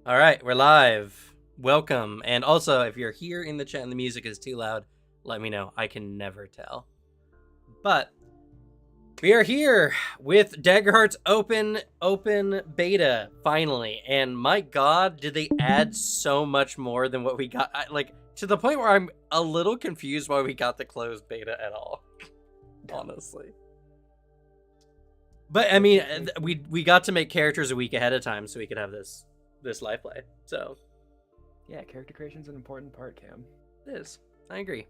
All right, we're live. Welcome. And also, if you're here in the chat and the music is too loud, let me know. I can never tell. But we are here with Daggerheart's open beta finally. And my god, did they add so much more than what we got? To the point where I'm a little confused why we got the closed beta at all. Honestly. But I mean, we got to make characters a week ahead of time so we could have this live play. So yeah, character creation's an important part, Cam. It is. I agree.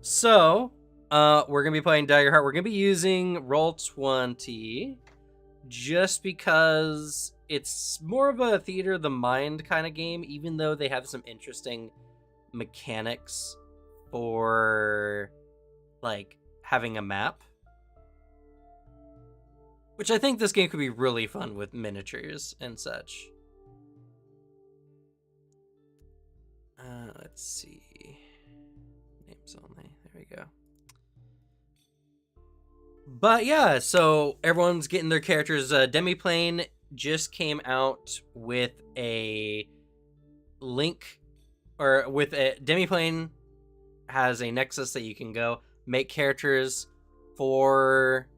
So, we're gonna be playing Daggerheart. We're gonna be using Roll20 just because it's more of a theater of the mind kind of game, even though they have some interesting mechanics for like having a map. Which I think this game could be really fun with miniatures and such. Let's see. Names only. There we go. But yeah, so everyone's getting their characters. Demiplane just came out with a link, or with a Demiplane has a nexus that you can go make characters for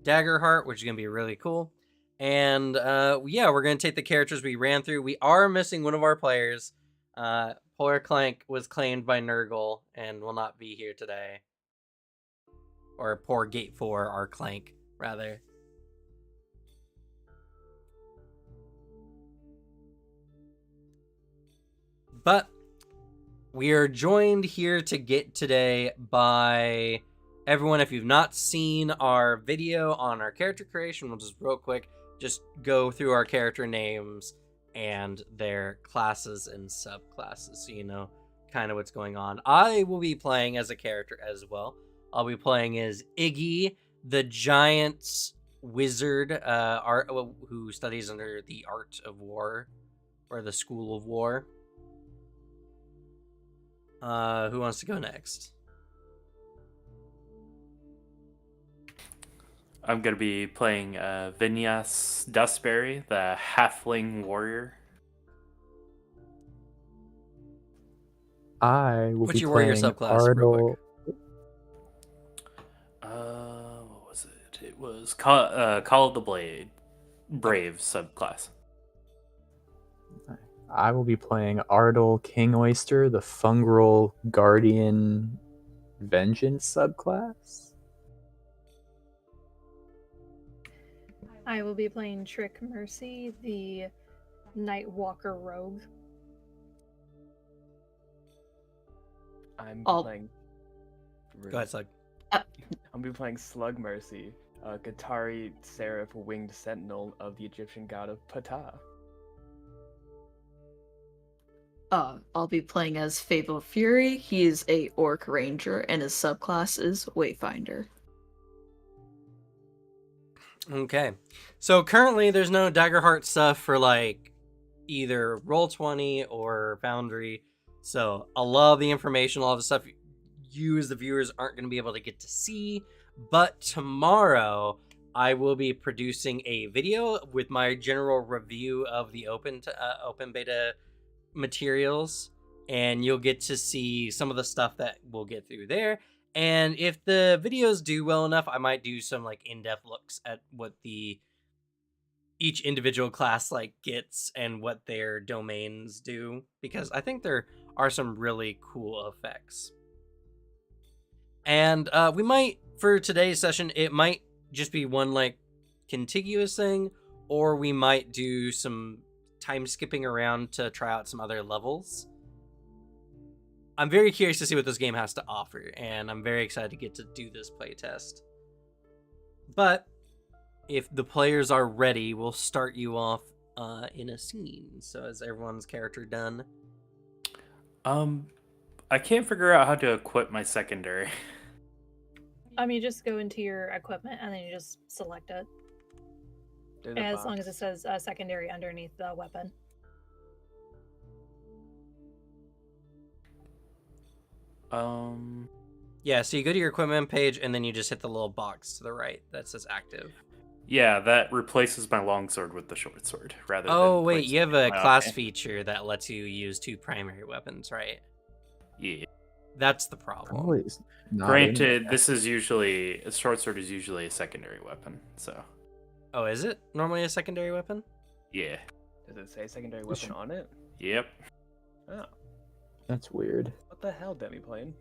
Daggerheart, which is going to be really cool. And yeah, we're going to take the characters we ran through. We are missing one of our players. Polar Clank was claimed by Nurgle and will not be here today. Or poor Gate 4, our Clank, rather. But we are joined here today by everyone. If you've not seen our video on our character creation, we'll just real quick just go through our character names and their classes and subclasses, so you know kind of what's going on. I will be playing as a character as well. I'll be playing as Iggy, the giant wizard who studies under the art of war, or the school of war. Who wants to go next? I'm going to be playing Vinyas Dustberry, the halfling warrior. I will What's be your warrior playing subclass, real quick? What was it? It was Call of the Brave subclass. I will be playing Ardal King Oyster, the Fungal Guardian Vengeance subclass. I will be playing Trick Mercy, the Nightwalker Rogue. I'm I'll- playing. Go ahead, Slug. I'll be playing Slug Mercy, Qatari Seraph Winged Sentinel of the Egyptian god of Ptah. I'll be playing as Fatal Fury. He's a Orc Ranger, and his subclass is Wayfinder. Okay. So currently there's no Daggerheart stuff for like either Roll20 or Foundry. So a lot of the information, a lot of the stuff you as the viewers aren't going to be able to get to see. But tomorrow I will be producing a video with my general review of the open beta materials, and you'll get to see some of the stuff that we'll get through there. And if the videos do well enough, I might do some like in-depth looks at what each individual class like gets and what their domains do, because I think there are some really cool effects. And we might, for today's session, it might just be one like contiguous thing, or we might do some time skipping around to try out some other levels. I'm very curious to see what this game has to offer, and I'm very excited to get to do this playtest. But if the players are ready, we'll start you off in a scene. So is everyone's character done? I can't figure out how to equip my secondary. You just go into your equipment and then you just select it. As long as it says secondary underneath the weapon. Yeah, so you go to your equipment page and then you just hit the little box to the right that says active. Yeah, that replaces my longsword with the short sword rather than. Oh wait, placing you have it in a my class offhand. feature that lets you use 2 primary weapons, right? Yeah. That's the problem. Probably not Granted, in this is usually a short sword is usually a secondary weapon. So Oh, is it normally a secondary weapon? yeah. Does it say secondary weapon on it? Yep. Oh, That's weird. what the hell, Demiplane?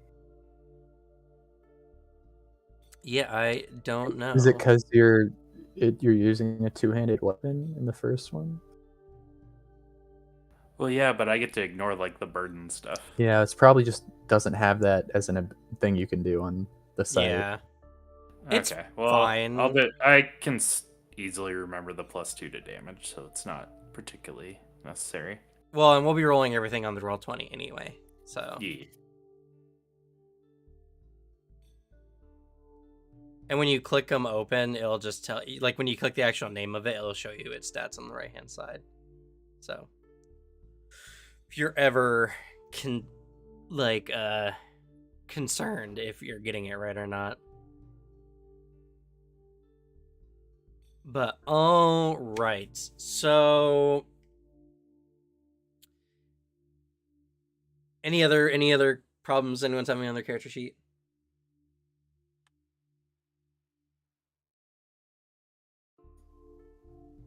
Yeah, I don't know. Is it because you're using a two-handed weapon in the first one? Well, yeah, but I get to ignore like the burden stuff. Yeah, it's probably just doesn't have that as thing you can do on the site. Yeah. It's Okay. Well, fine. I can easily remember the +2 to damage, so it's not particularly necessary. Well, and we'll be rolling everything on the roll 20 anyway. So. Yeah. And when you click them open, it'll just tell you, like when you click the actual name of it, it'll show you its stats on the right hand side. So if you're ever concerned if you're getting it right or not. But all right. So any other problems anyone's having on their character sheet?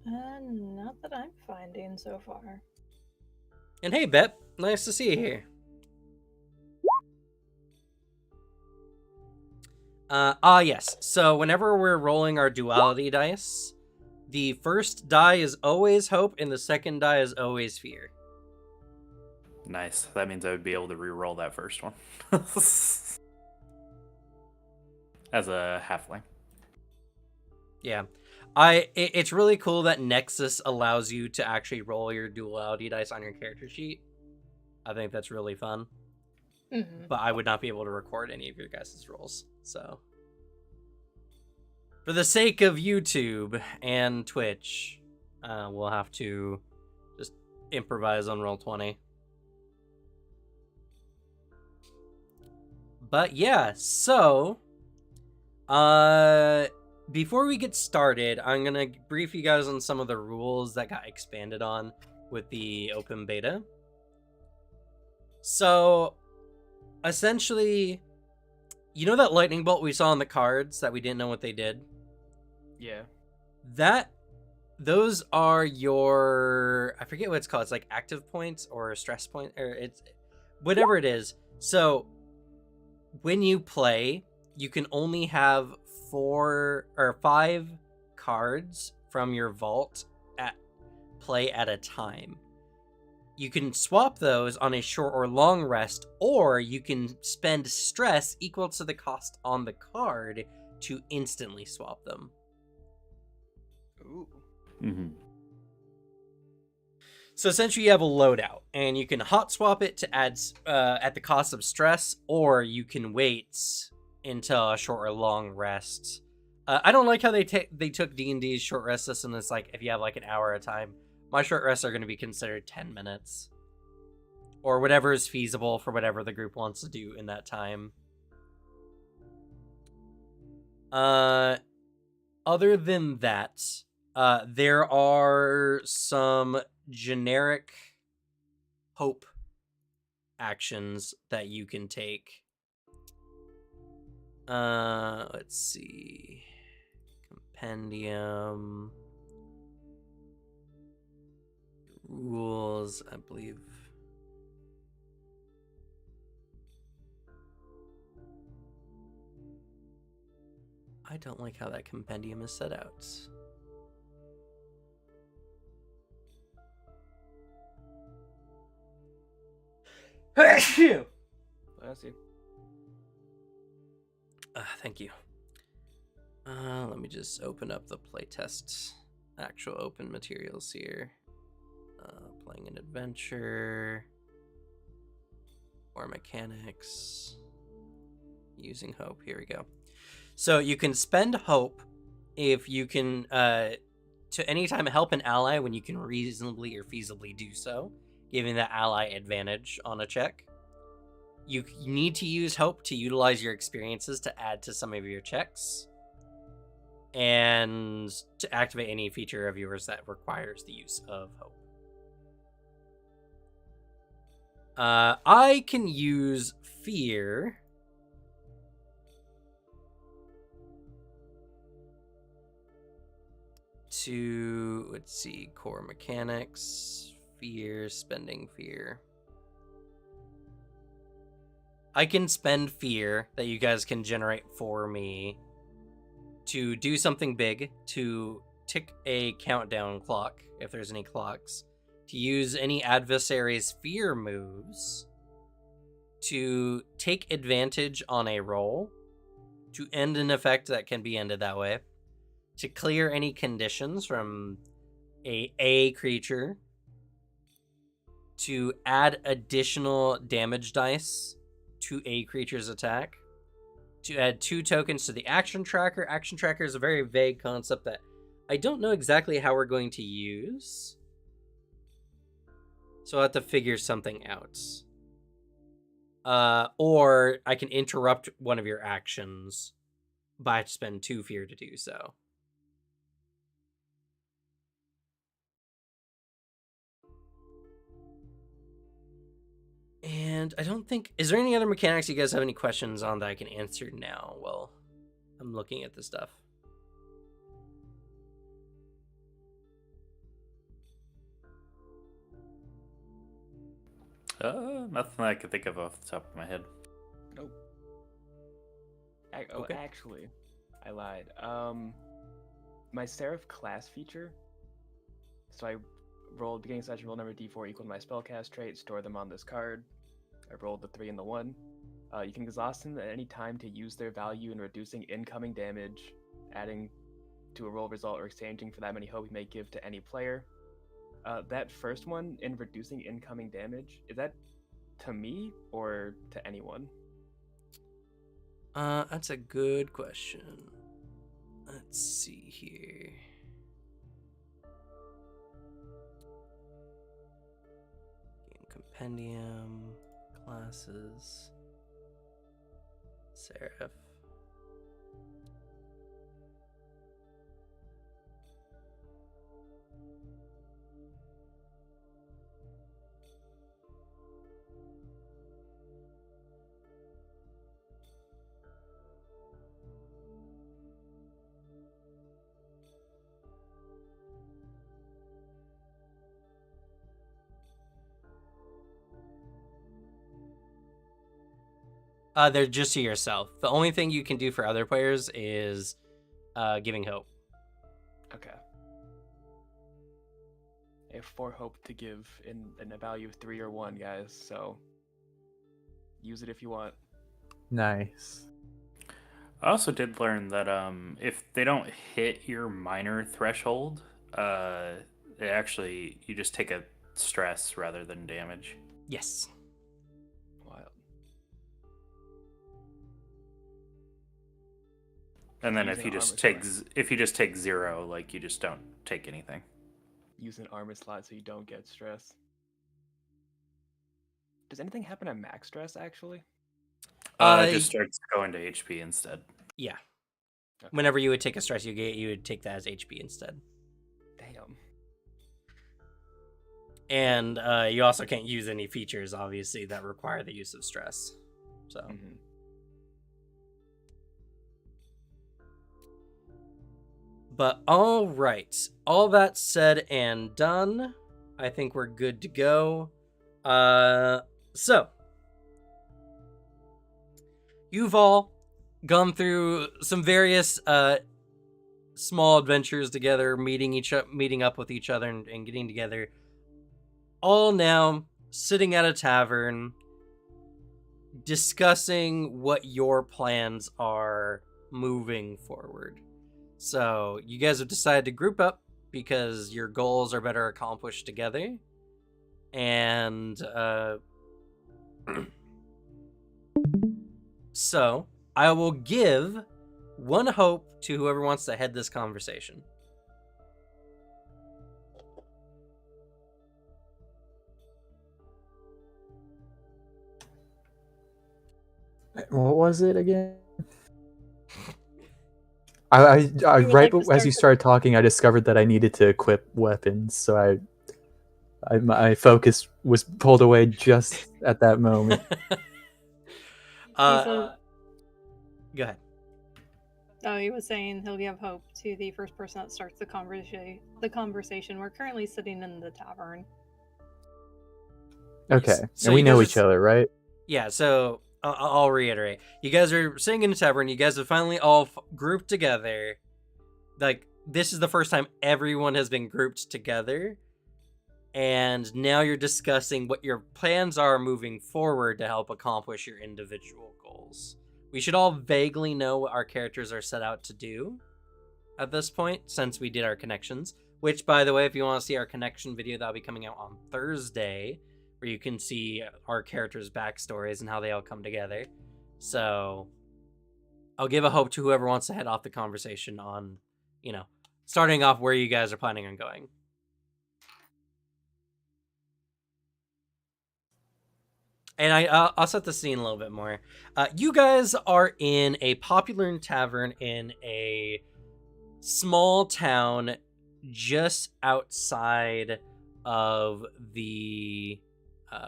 Not that I'm finding so far. And hey, Bep, nice to see you here. Yes. So whenever we're rolling our duality dice, the first die is always hope, and the second die is always fear. Nice. That means I would be able to re-roll that first one. As a halfling. Yeah. It's really cool that Nexus allows you to actually roll your duality dice on your character sheet. I think that's really fun. Mm-hmm. But I would not be able to record any of your guys' rolls. So for the sake of YouTube and Twitch, we'll have to just improvise on roll 20. But yeah, so before we get started, I'm gonna brief you guys on some of the rules that got expanded on with the open beta. So essentially, you know that lightning bolt we saw on the cards that we didn't know what they did? Yeah. Those are your, I forget what it's called. It's like active points or stress point, or it's whatever it is. So when you play, you can only have 4 or 5 cards from your vault at play at a time. You can swap those on a short or long rest, or you can spend stress equal to the cost on the card to instantly swap them. Ooh. Mm-hmm. So essentially you have a loadout, and you can hot swap it to add at the cost of stress, or you can wait until a short or long rest. I don't like how they took D&D's short rest system. It's like if you have like an hour at a time. My short rests are going to be considered 10 minutes. Or whatever is feasible for whatever the group wants to do in that time. Other than that, there are some generic hope actions that you can take. Let's see. Compendium. Rules, I believe. I don't like how that compendium is set out. Bless you. Thank you. Let me just open up the playtest actual open materials here. Playing an adventure. Or mechanics. Using hope. Here we go. So you can spend hope if you can to anytime help an ally when you can reasonably or feasibly do so, giving the ally advantage on a check. You need to use hope to utilize your experiences to add to some of your checks. and to activate any feature of yours that requires the use of hope. I can use fear to, let's see, core mechanics, fear, spending fear. I can spend fear that you guys can generate for me to do something big, to tick a countdown clock, if there's any clocks, to use any adversary's fear moves, to take advantage on a roll, to end an effect that can be ended that way, to clear any conditions from a creature, to add additional damage dice to a creature's attack, to add 2 tokens to the action tracker. Action tracker is a very vague concept that I don't know exactly how we're going to use, so I'll have to figure something out. Or I can interrupt one of your actions, but I have to spend 2 fear to do so. And I don't think... Is there any other mechanics you guys have any questions on that I can answer now while I'm looking at this stuff? Nothing I can think of off the top of my head. Nope. Okay. Actually, I lied. My Seraph class feature. So I rolled beginning session roll number d4 equal to my spellcast trait, store them on this card. I rolled the 3 and the 1. You can exhaust them at any time to use their value in reducing incoming damage, adding to a roll result, or exchanging for that many hope you may give to any player. That first one, in reducing incoming damage, is that to me or to anyone? That's a good question. Let's see here. Game compendium, classes, Seraph. They're just to yourself. The only thing you can do for other players is giving hope. Okay. I have 4 hope to give in a value of 3 or 1, guys, so use it if you want. Nice. I also did learn that if they don't hit your minor threshold, you just take a stress rather than damage. Yes. Wild. And then Use if an you just armor take slot. if you just take 0, like you just don't take anything. Use an armor slot so you don't get stress. Does anything happen at max stress, actually? It just starts going to HP instead. Yeah. Okay. Whenever you would take a stress, you would take that as HP instead. Damn. And you also can't use any features, obviously, that require the use of stress. So. Mm-hmm. But all right, all that said and done, I think we're good to go. So you've all gone through some various small adventures together, meeting up with each other and getting together. All now sitting at a tavern, discussing what your plans are moving forward. So you guys have decided to group up because your goals are better accomplished together. And so I will give 1 hope to whoever wants to head this conversation. What was it again? You would right like to as you start started talking, I discovered that I needed to equip weapons, so my focus was pulled away just at that moment. Go ahead. Oh, he was saying he'll give hope to the first person that starts the conversation. We're currently sitting in the tavern. Okay, So and we you know guys each are other, right? Yeah, so I'll reiterate. You guys are sitting in a tavern. You guys have finally all grouped together. Like, this is the first time everyone has been grouped together. And now you're discussing what your plans are moving forward to help accomplish your individual goals. We should all vaguely know what our characters are set out to do at this point, since we did our connections. Which, by the way, if you want to see our connection video, that'll be coming out on Thursday, where you can see our characters' backstories and how they all come together. So I'll give a hope to whoever wants to head off the conversation on, starting off where you guys are planning on going. And I'll set the scene a little bit more. You guys are in a popular tavern in a small town just outside of the oh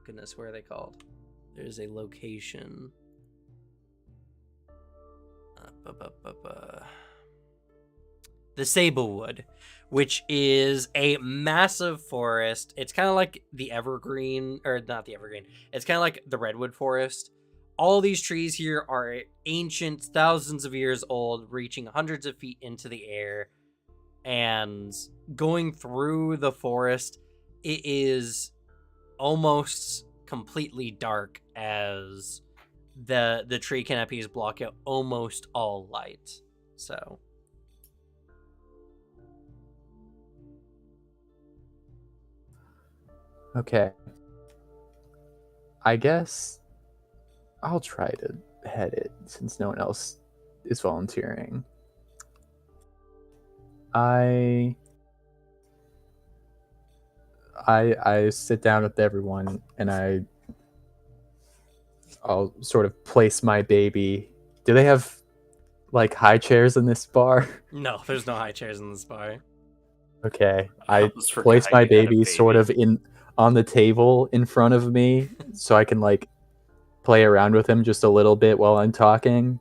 goodness, where are they called? There's a location. The Sablewood, which is a massive forest. It's kind of like the evergreen, or not the evergreen. It's kind of like the redwood forest. All these trees here are ancient, thousands of years old, reaching hundreds of feet into the air. And going through the forest, it is almost completely dark, as the tree canopies block out almost all light. So Okay. I guess I'll try to head it since no one else is volunteering. I sit down with everyone and I'll sort of place my baby. Do they have like high chairs in this bar? no, there's no high chairs in this bar. Okay. I I almost forgot place my you had a baby sort of on the table in front of me so I can like play around with him just a little bit while I'm talking.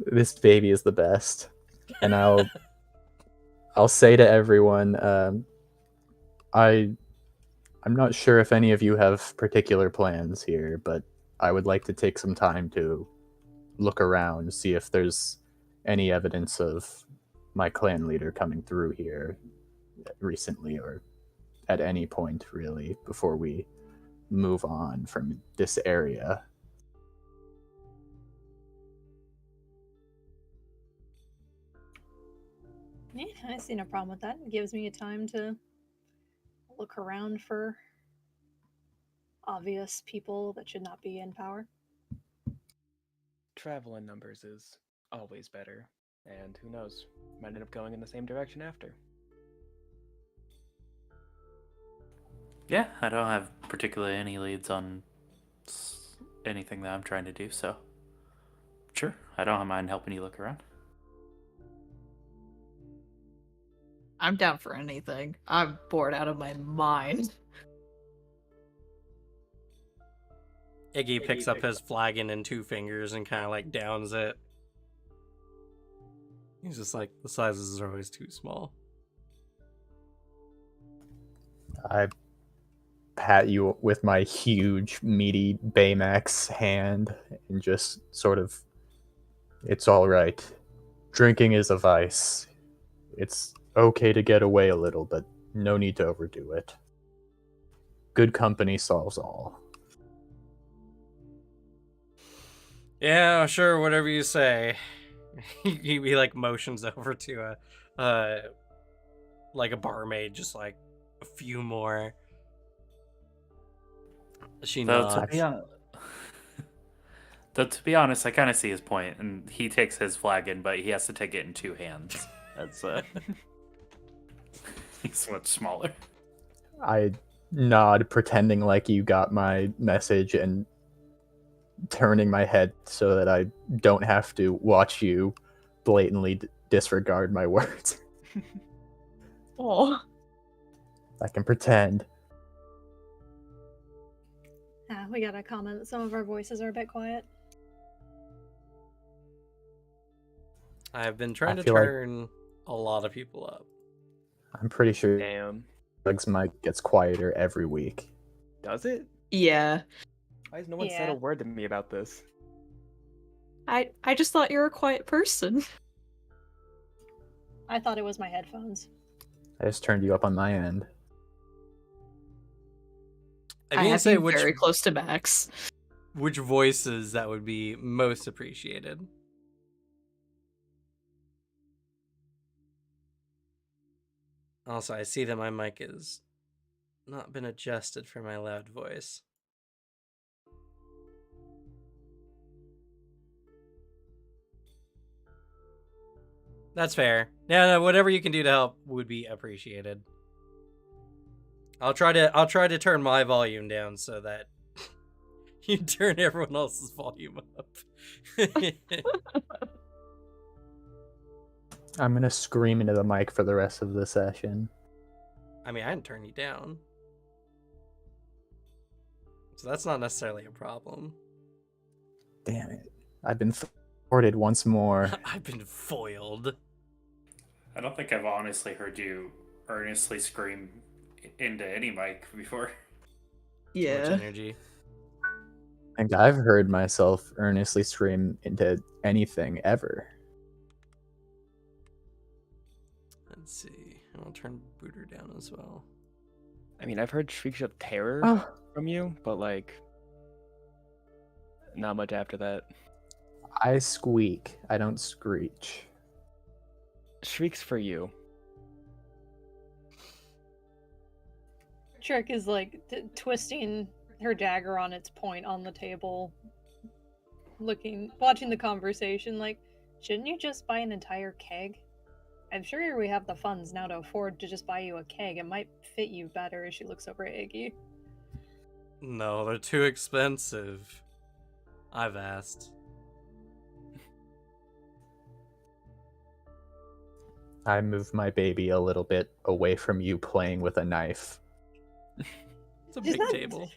This baby is the best. And I'll say to everyone, I'm not sure if any of you have particular plans here, but I would like to take some time to look around, see if there's any evidence of my clan leader coming through here recently or at any point, really, before we move on from this area. Yeah, I see no problem with that. It gives me a time to look around for obvious people that should not be in power. Travel in numbers is always better, and who knows, might end up going in the same direction after. Yeah, I don't have particularly any leads on anything that I'm trying to do, so sure, I don't mind helping you look around. I'm down for anything. I'm bored out of my mind. Iggy picks up his flagon in 2 fingers and kind of like downs it. He's just like, the sizes are always too small. I pat you with my huge, meaty Baymax hand and just sort of, it's all right. Drinking is a vice. It's okay to get away a little, but no need to overdo it. Good company solves all. Yeah, sure, whatever you say. he like motions over to like a barmaid, just like a few more. She nods. Though to be honest, I kind of see his point, and he takes his flagon, but he has to take it in 2 hands. That's he's much smaller. I nod, pretending like you got my message, and turning my head so that I don't have to watch you blatantly disregard my words. Oh. I can pretend. We got a comment that some of our voices are a bit quiet. I've been trying to feel like- turn a lot of people up. I'm pretty sure Damn. Doug's mic gets quieter every week. Does it? Yeah. Why has no one said Yeah. a word to me about this? I just thought you were a quiet person. I thought it was my headphones. I just turned you up on my end. I I mean, have say you which very close to max. voices that would be most appreciated. Also, I see that my mic is not been adjusted for my loud voice. That's fair. Yeah, no, whatever you can do to help would be appreciated. I'll try to turn my volume down so that you turn everyone else's volume up. I'm gonna scream into the mic for the rest of the session. I mean, I didn't turn you down. So that's not necessarily a problem. Damn it. I've been thwarted once more. I've been foiled. I don't think I've honestly heard you earnestly scream into any mic before. Too much Yeah. energy. I think I've heard myself earnestly scream into anything ever. Let's see. I'll turn Booter down as well. I mean, I've heard shrieks of terror Oh, from you, but like, not much after that. I squeak. I don't screech. Shrieks for you. Trick is like twisting her dagger on its point on the table, watching the conversation. Like, shouldn't you just buy an entire keg? I'm sure we have the funds now to afford to just buy you a keg. It might fit you better. As she looks over at Iggy. No, they're too expensive. I've asked. I move my baby a little bit away from you playing with a knife. It's a Is big that- table.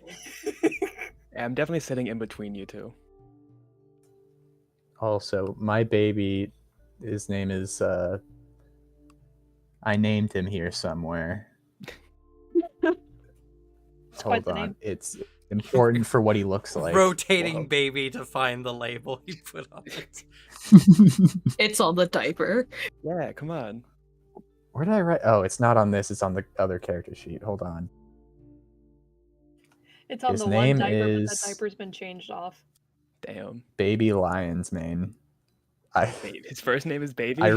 Yeah, I'm definitely sitting in between you two. Also, my baby, his name is, I named him here somewhere. quite Hold the on. name. It's important for what he looks like. Rotating Whoa. baby to find the label he put on it. It's on the diaper. Yeah, come on. Where did I write? Oh, it's not on this. It's on the other character sheet. Hold on. It's on His the name one diaper, but is- that diaper's been changed off. Damn. Baby Lion's Mane. I His first name is Baby? I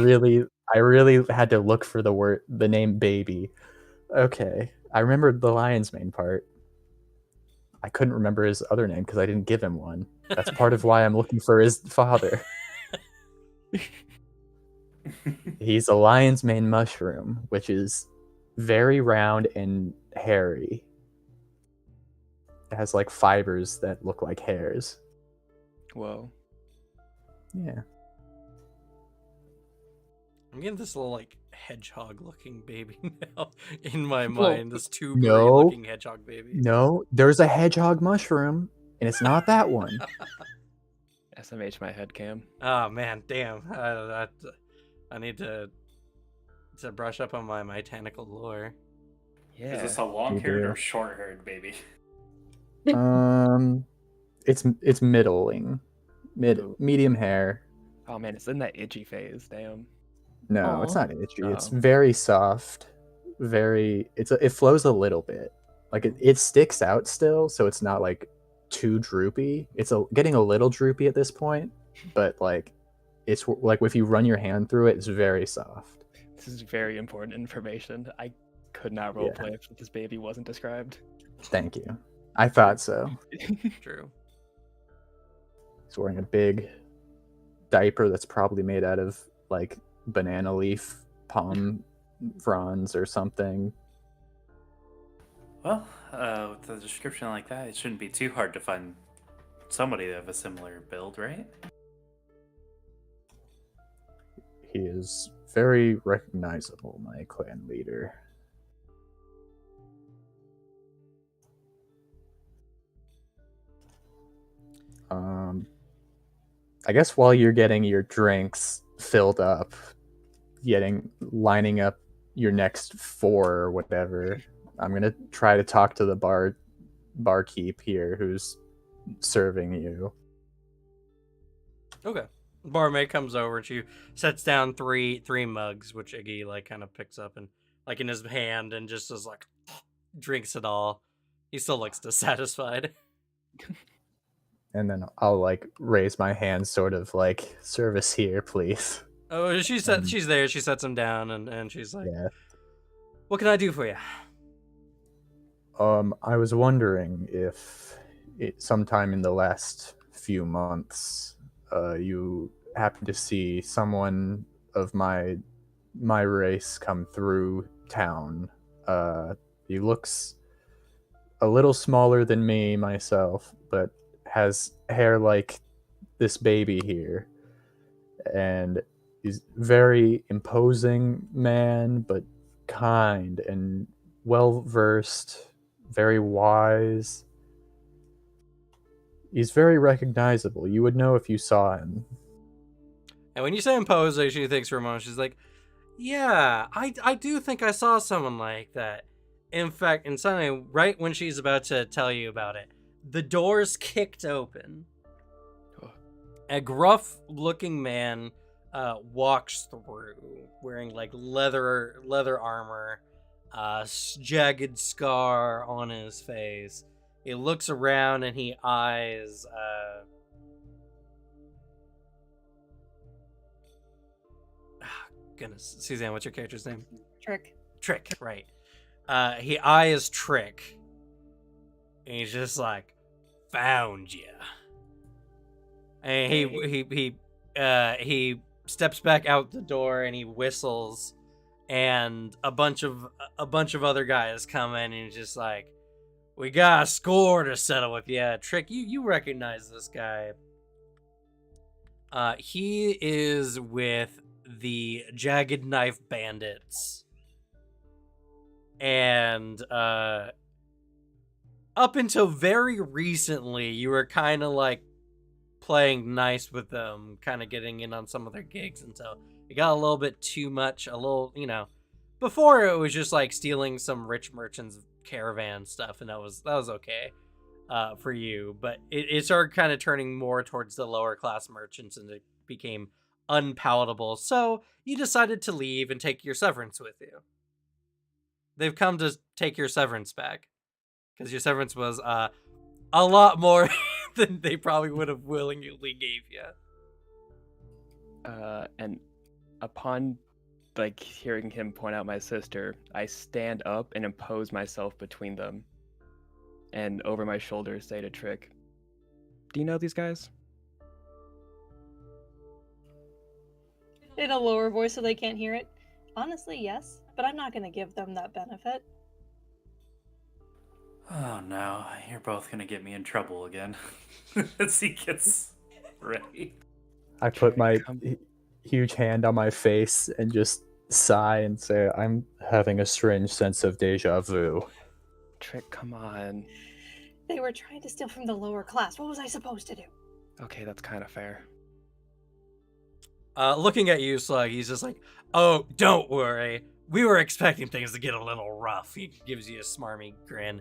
really had to look for the name baby. Okay. I remembered the Lion's Mane part. I couldn't remember his other name because I didn't give him one. That's part of why I'm looking for his father. He's a lion's mane mushroom, which is very round and hairy. It has like fibers that look like hairs. Whoa. Yeah. I'm getting this little like hedgehog looking baby now in my Well, mind. This tubery no. looking hedgehog baby. No, there's a hedgehog mushroom, and it's not that one. SMH my head cam. Oh man, damn. I need to brush up on my tentacle lore. Yeah. Is this a long-haired You or do. short-haired baby? It's middling, medium hair. Oh man, it's in that itchy phase. Damn. No, it's Aw. not itchy. It's Oh. very soft. It flows a little bit. Like it sticks out still, so it's not like too droopy. It's getting a little droopy at this point, but like it's like if you run your hand through it, it's very soft. This is very important information. I could not Yeah. roleplay if this baby wasn't described. Thank you. I thought so. True. He's wearing a big diaper that's probably made out of like banana leaf palm fronds or something. Well, with a description like that, it shouldn't be too hard to find somebody of a similar build, right? He is very recognizable, my clan leader. I guess while you're getting your drinks filled up, lining up your next 4 or whatever, I'm gonna try to talk to the barkeep here who's serving you. Okay. Barmaid comes over and she sets down three mugs, which Iggy like kind of picks up and like in his hand and just is like drinks it all. He still looks dissatisfied. And then I'll like raise my hand, sort of like, service here, please. Oh, she's there. She sets him down and she's like, Yeah. "What can I do for you?" I was wondering if sometime in the last few months, you happened to see someone of my race come through town. He looks a little smaller than me myself, but has hair like this baby here, and he's very imposing man, but kind and well versed, very wise. He's very recognizable. You would know if you saw him. And when you say imposing, she thinks for a moment. She's like, "Yeah, I do think I saw someone like that." In fact, and suddenly, right when she's about to tell you about it, the doors kicked open. A gruff-looking man walks through, wearing like leather armor, jagged scar on his face. He looks around and he eyes. Goodness, Suzanne, what's your character's name? Trick, right. He eyes Trick. And he's just like, "Found ya." And he steps back out the door and he whistles, and a bunch of other guys come in and he's just like, "We got a score to settle with." Yeah, Trick, you recognize this guy. He is with the Jagged Knife Bandits. And up until very recently, you were kind of like playing nice with them, kind of getting in on some of their gigs until it got a little bit too much. A little, before it was just like stealing some rich merchants' caravan stuff, and that was okay for you. But it started kind of turning more towards the lower class merchants, and it became unpalatable. So you decided to leave and take your severance with you. They've come to take your severance back, because your severance was a lot more than they probably would have willingly gave you. And upon like hearing him point out my sister, I stand up and impose myself between them, and over my shoulder say to Trick, "Do you know these guys?" In a lower voice so they can't hear it. Honestly, yes, but I'm not going to give them that benefit. Oh no, you're both gonna get me in trouble again. As he gets ready. I put my huge hand on my face and just sigh and say, "I'm having a strange sense of deja vu." Trick, come on. They were trying to steal from the lower class. What was I supposed to do? Okay, that's kind of fair. Looking at you, Slug, he's just like, "Oh, don't worry. We were expecting things to get a little rough." He gives you a smarmy grin.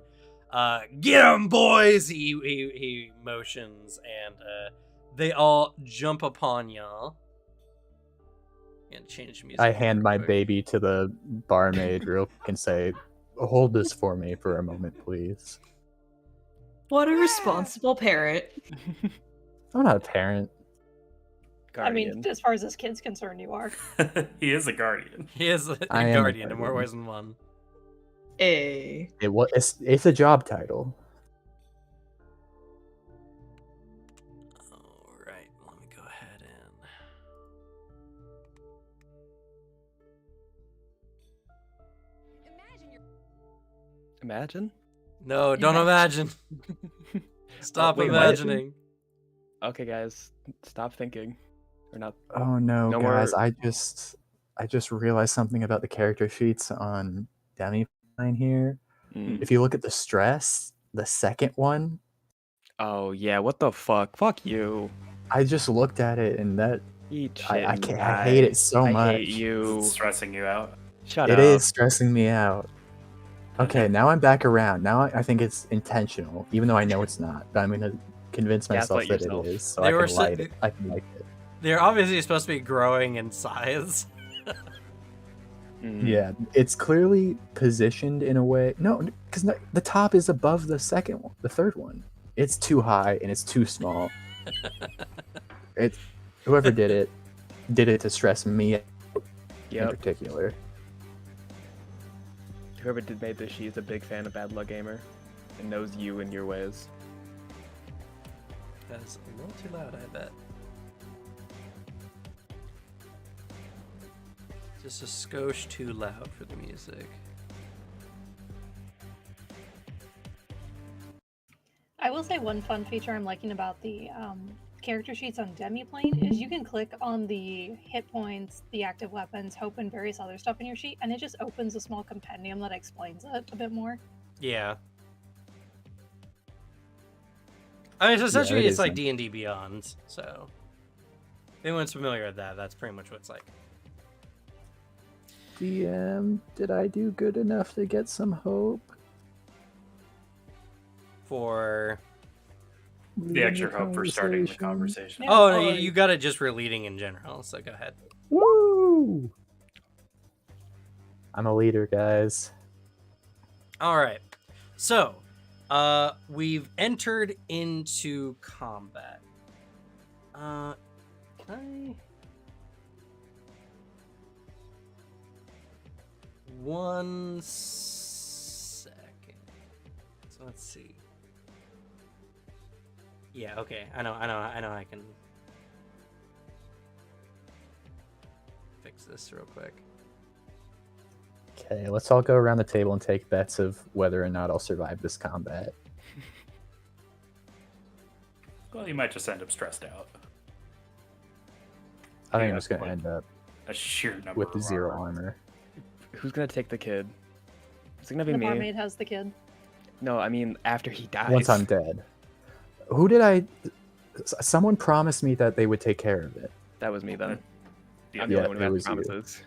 "Get 'em, boys!" He motions, and they all jump upon y'all. And change music. I hand my quick. baby to the barmaid real quick and say, "Hold this for me for a moment, please." What a responsible parent. I'm not a parent. Guardian. I mean, as far as this kid's concerned, you are. He is a guardian. He is a I am a guardian in more guardian. ways than one. A. It's a job title. Alright, let me go ahead and... Imagine? No, don't imagine. Stop wait, what? imagining. Okay, guys, stop thinking. Or not. Oh no, No guys! more- I just realized something about the character sheets on Demiplane here. Mm. If you look at the stress, the second one, Oh yeah, what the fuck? Fuck you. I just looked at it and that Eat shit I and can't. I die. hate it so I much. hate you. Is it stressing you out? Shut It up. is stressing me out. Okay, now I'm back around. Now I think it's intentional, even though I know it's not. But I'm gonna convince myself Gaslight that yourself. it is, so They I were can so- light it. I can light it. They're obviously supposed to be growing in size. Mm. Yeah, it's clearly positioned in a way. No, because the top is above the second one, the third one. It's too high and it's too small. It's whoever did it to stress me in Yep. particular. Whoever made this, she's a big fan of Bad Luck Gamer and knows you and your ways. That's a little too loud, I bet. Just a skosh too loud for the music. I will say one fun feature I'm liking about the character sheets on Demiplane is you can click on the hit points, the active weapons, hope, and various other stuff in your sheet, and it just opens a small compendium that explains it a bit more. Yeah. I mean, essentially, it it's is like nice. D&D Beyond, so... If anyone's familiar with that, that's pretty much what it's like. DM, did I do good enough to get some hope? For... The extra hope for starting the conversation. Yeah. Oh, no, you got it just for leading in general, so go ahead. Woo! I'm a leader, guys. Alright. So, we've entered into combat. Can I... One second. So let's see. Yeah, okay. I know I can fix this real quick. Okay, let's all go around the table and take bets of whether or not I'll survive this combat. Well, you might just end up stressed out. I think Yeah, I'm just gonna like- end up A sheer number with the of 0 armor. Who's gonna take the kid? Is it gonna be The me? barmaid has the kid. No, I mean after he dies. Once I'm dead. Who did I... Someone promised me that they would take care of it. That was me then. Yeah, I'm the yeah, only one it who was has you. promises.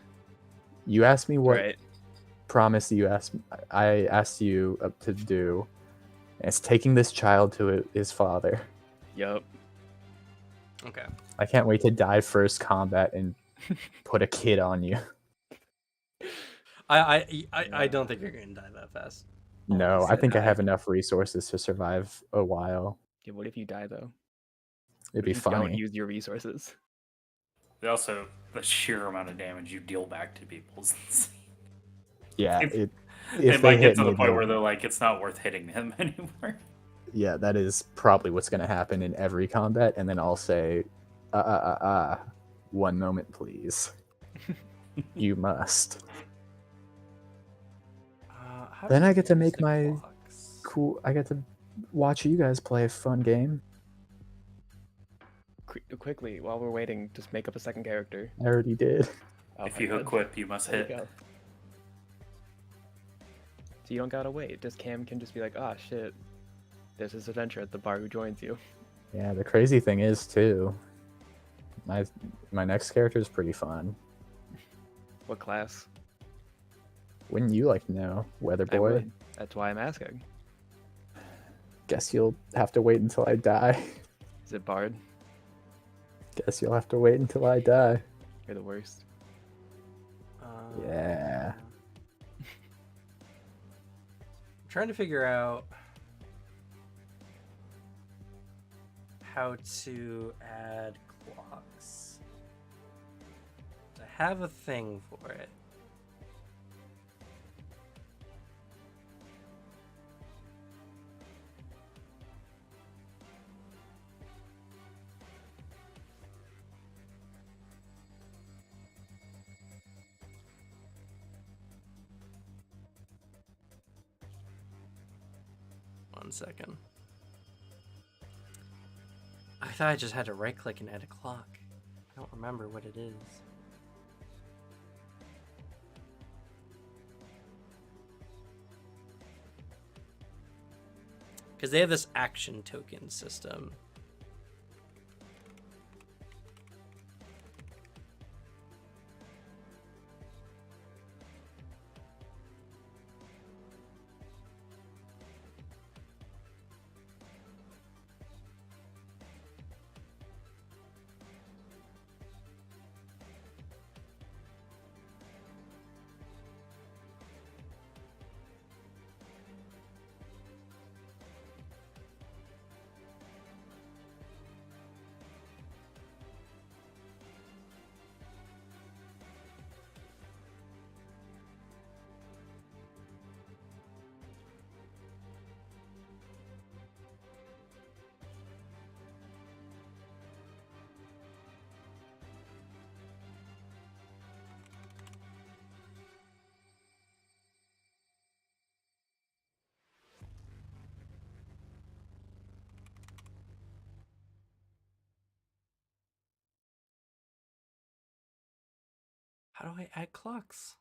You asked me what Right. promise you asked. I asked you to do. And it's taking this child to his father. Yup. Okay. I can't wait to die first combat and put a kid on you. I don't think you're gonna die that fast. No, I Said think I I. have enough resources to survive a while. Yeah, what if you die though? It'd be You don't funny. use your resources. Also, the sheer amount of damage you deal back to people is insane. Yeah, If- if It they might get hit to the me, point then- where they're like, it's not worth hitting them anymore. yeah, that is probably what's going to happen in every combat. And then I'll say, 1 moment, please. You must. How Then do I you get to use make the my clocks? Cool. I get to watch you guys play a fun game. Quickly, while we're waiting, just make up a second character. I already did. Oh If my you God. equip, you must There you hit. go. So you don't gotta wait. Just Cam can just be like, ah, shit. There's this adventure at the bar who joins you. Yeah, the crazy thing is too. My next character is pretty fun. What class? Wouldn't you like to know, Weather I Boy? would. That's why I'm asking. Guess you'll have to wait until I die. Is it Bard? Guess you'll have to wait until I die. You're the worst. Yeah. I'm trying to figure out how to add clocks. I have a thing for it. One second. thought I just had to right click and add a clock. I don't remember what it is. Because they have this action token system. How do I add clocks?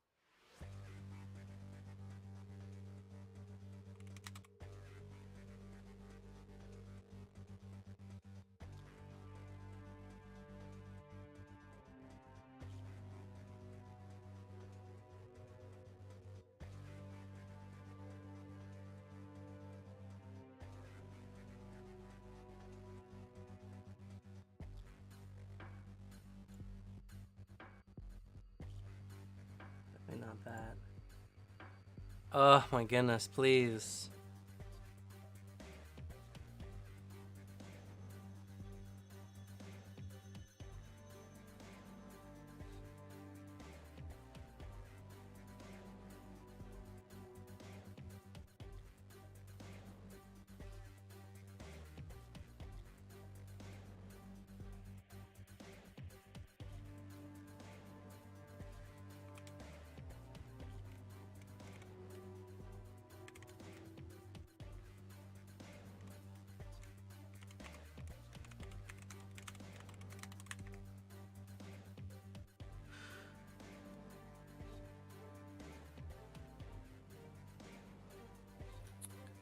Definitely not that. Oh my goodness, please.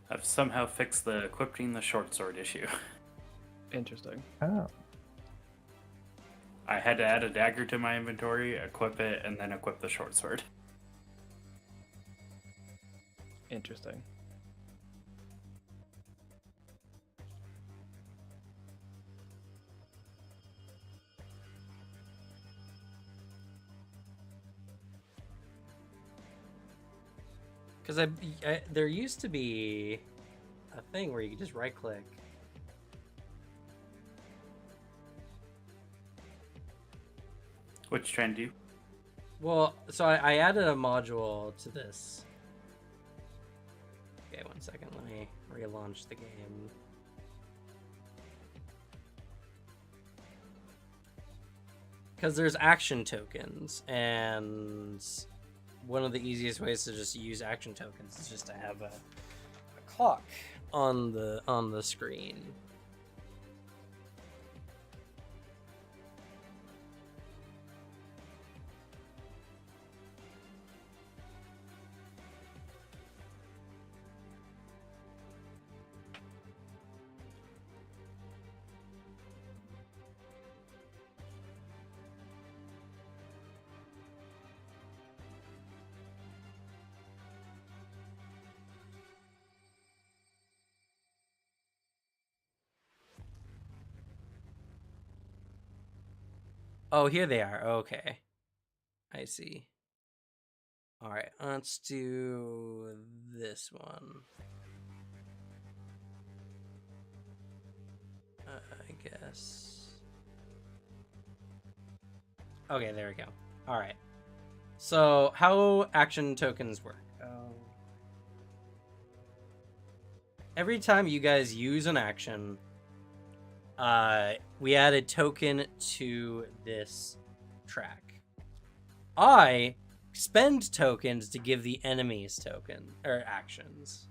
I've somehow fixed the equipping the short sword issue. Interesting. Oh. I had to add a dagger to my inventory, equip it, and then equip the short sword. Interesting. Because there used to be a thing where you could just right click. What you trying to do? Well, so I added a module to this. Okay, 1 second. Let me relaunch the game. Because there's action tokens, and one of the easiest ways to just use action tokens is just to have a clock on the screen. Oh, here they are. Okay. I see. All right, let's do this one. I guess. Okay, there we go. All right. So, how action tokens work? Every time you guys use an action, we add a token to this track. I spend tokens to give the enemies token or actions.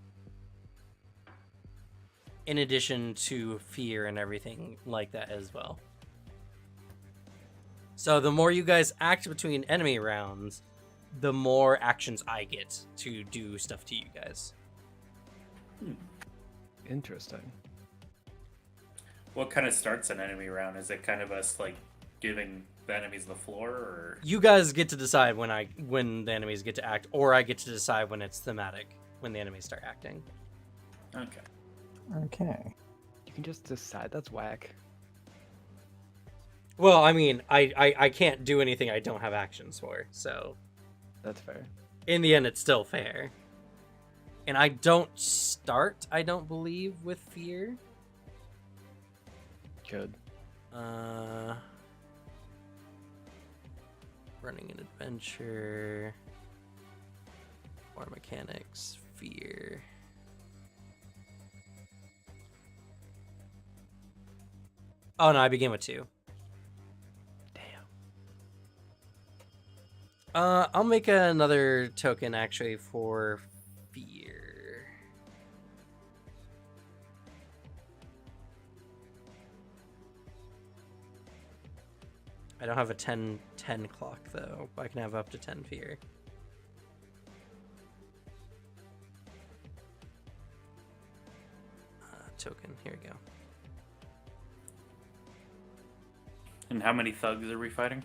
in addition to fear and everything like that as well. So the more you guys act between enemy rounds, the more actions I get to do stuff to you guys. Interesting. What kind of starts an enemy round? Is it kind of us like giving the enemies the floor, or You guys get to decide when the enemies get to act, or I get to decide when it's thematic, when the enemies start acting. okay? Okay. You can just decide. That's whack. Well, I mean, I can't do anything I don't have actions for, so That's fair. in the end, it's still fair. And I don't start, I don't believe, with fear. Could. Running an adventure. War mechanics, fear. Oh no, I begin with 2. Damn. I'll make another token actually for fear. I don't have a 10 clock though. I can have up to 10 fear. Token, here we go. And how many thugs are we fighting?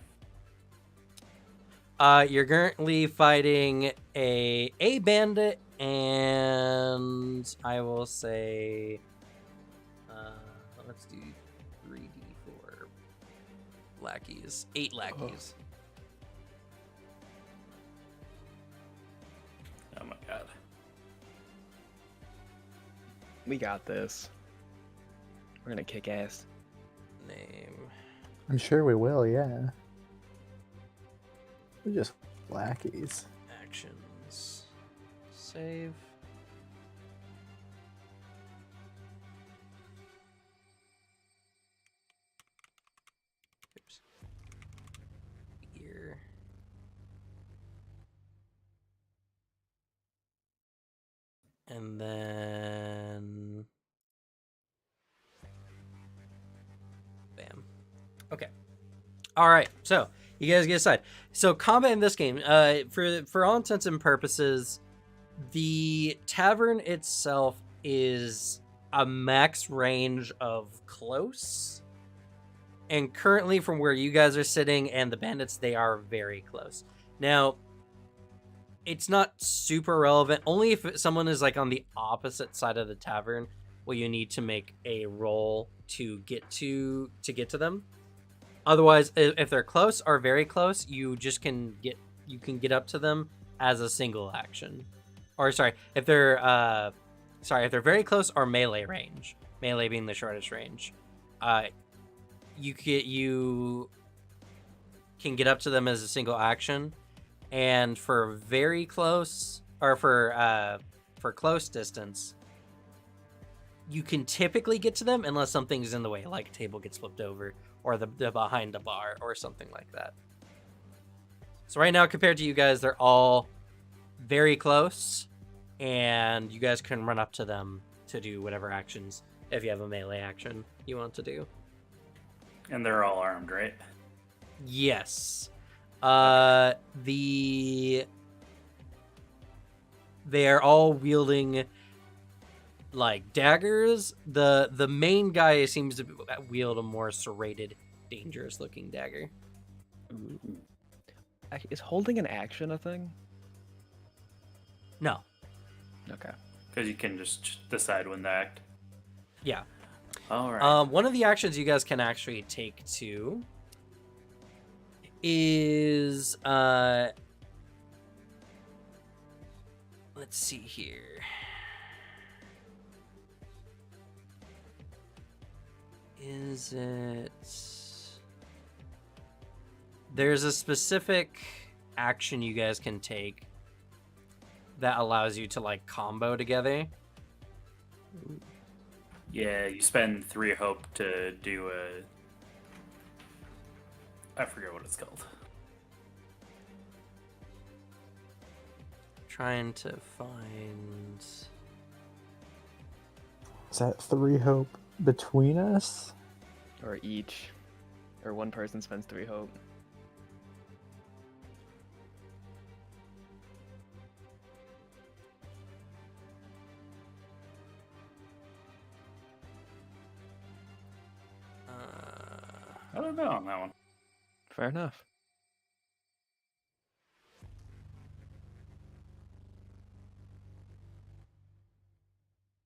You're currently fighting a bandit, and I will say, let's do 3d4 lackeys, 8 lackeys. Oh my god. We got this. We're gonna kick ass. Name. I'm sure we will, yeah. We're just lackeys. Actions. Save. Oops. Here. And then... Bam. Okay. All right. So you guys get aside. So combat in this game, for all intents and purposes, the tavern itself is a max range of close. And currently, from where you guys are sitting and the bandits, they are very close. Now, it's not super relevant. Only if someone is like on the opposite side of the tavern, will you need to make a roll to get to them. Otherwise, if they're close or very close, you just can get up to them as a single action. Or sorry, if they're very close or melee range, melee being the shortest range, you can get up to them as a single action. And for very close, or for close distance, you can typically get to them unless something's in the way, like a table gets flipped over, or the behind a bar, or something like that. So right now, compared to you guys, they're all very close, and you guys can run up to them to do whatever actions, if you have a melee action you want to do. And they're all armed, right? Yes. They are all wielding like daggers. The main guy seems to wield a more serrated, dangerous looking dagger. Ooh. Is holding an action a thing? No. Okay. Because you can just decide when to act. Yeah. All right. One of the actions you guys can actually take too is let's see here. Is it... There's a specific action you guys can take that allows you to like combo together. Yeah, you spend 3 hope to do a... I forget what it's called. Trying to find... Is that 3 hope between us? Or each. Or one person spends 3 hope. I don't know on that one. Fair enough.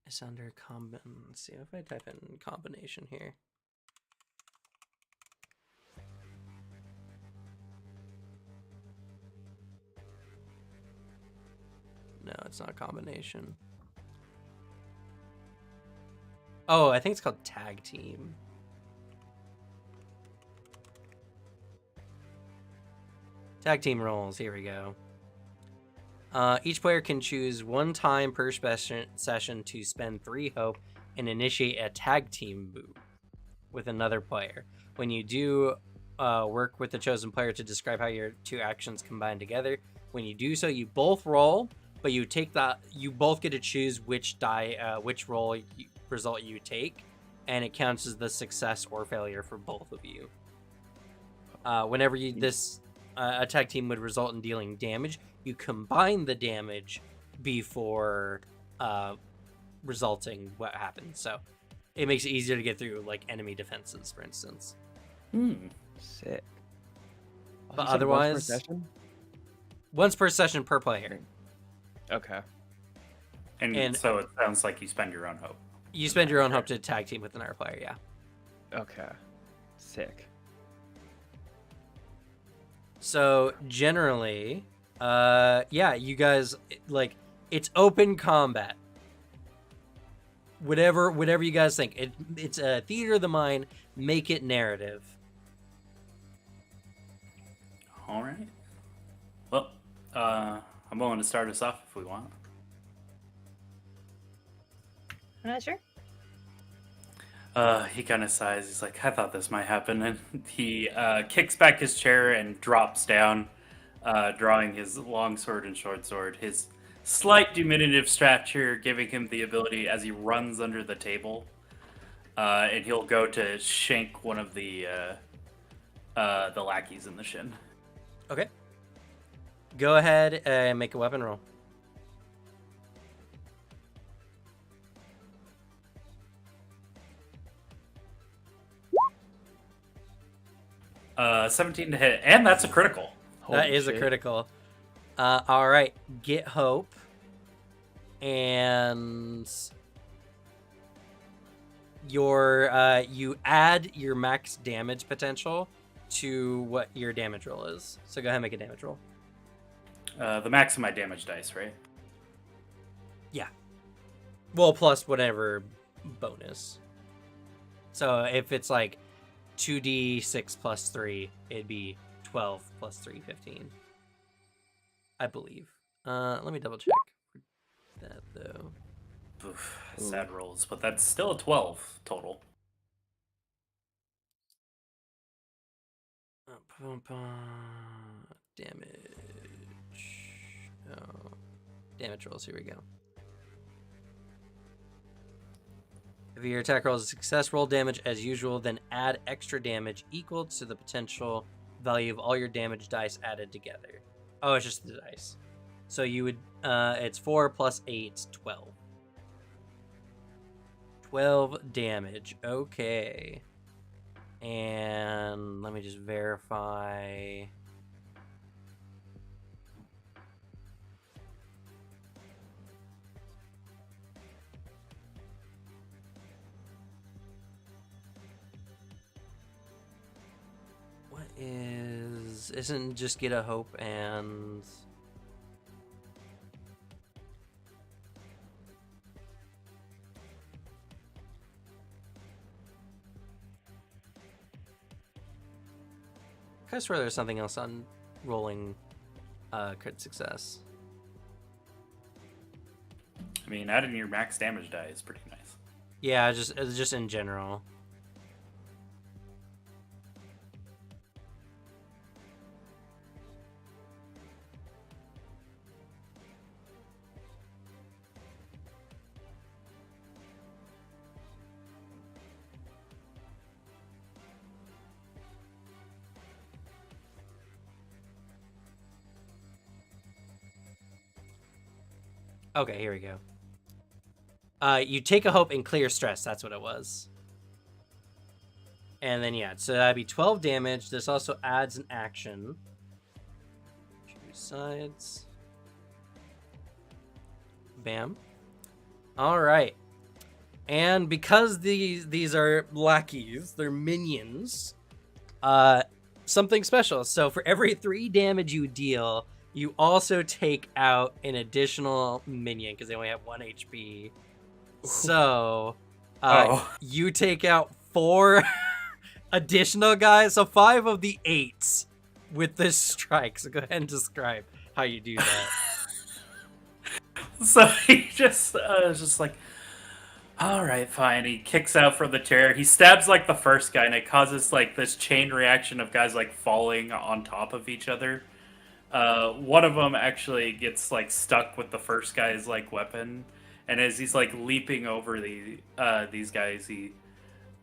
It's under let's see if I type in combination here. No, it's not combination. Oh, I think it's called tag team. Tag team roles, here we go. Each player can choose one time per session to spend 3 hope and initiate a tag team move with another player. When you do work with the chosen player to describe how your 2 actions combine together, when you do so, you both roll, but you both get to choose which result you take, and it counts as the success or failure for both of you. Whenever a tag team would result in dealing damage, you combine the damage before resulting what happens. So it makes it easier to get through like enemy defenses, for instance. Sick. But You said otherwise, once per session? once per session per player. Okay. And so it sounds like you spend your own hope. You spend your own hope to tag team with another player, yeah. Okay. Sick. So generally, you guys, like, it's open combat. Whatever you guys think. It's a theater of the mind. Make it narrative. All right. Well, I'm willing to start us off if we want. I'm not sure. He kind of sighs. He's like, I thought this might happen. And he kicks back his chair and drops down, drawing his long sword and short sword. His slight diminutive stature giving him the ability as he runs under the table. And he'll go to shank one of the lackeys in the shin. Okay. Go ahead and make a weapon roll. 17 to hit, and that's a critical. That is a critical. All right, get hope, and you add your max damage potential to what your damage roll is. So go ahead and make a damage roll. The max of my damage dice, right? Yeah. Well, plus whatever bonus. So if it's like 2d6 plus 3, it'd be 12 plus 3, 15. I believe. Let me double check for that though. Oof, sad rolls, but that's still a 12 total. Damage. Oh. Damage rolls, here we go. If your attack roll is a success, roll damage as usual, then add extra damage equal to the potential value of all your damage dice added together. Oh, it's just the dice. So you would, it's 4 plus 8, 12. 12 damage, okay. And let me just verify. Isn't just get a hope and I swear there's something else on rolling crit success. I mean, adding your max damage die is pretty nice. Yeah, just in general. Okay, here we go. You take a hope and clear stress. That's what it was. And then, yeah, so that'd be 12 damage. This also adds an action. Two sides. Bam. All right. And because these are lackeys, they're minions, something special. So for every 3 damage you deal, you also take out an additional minion because they only have 1 HP. So you take out 4 additional guys. So 5 of the 8s with this strike. So go ahead and describe how you do that. So he just is just like, all right, fine. He kicks out from the chair. He stabs like the first guy, and it causes like this chain reaction of guys like falling on top of each other. One of them actually gets like stuck with the first guy's like weapon, and as he's like leaping over these guys, he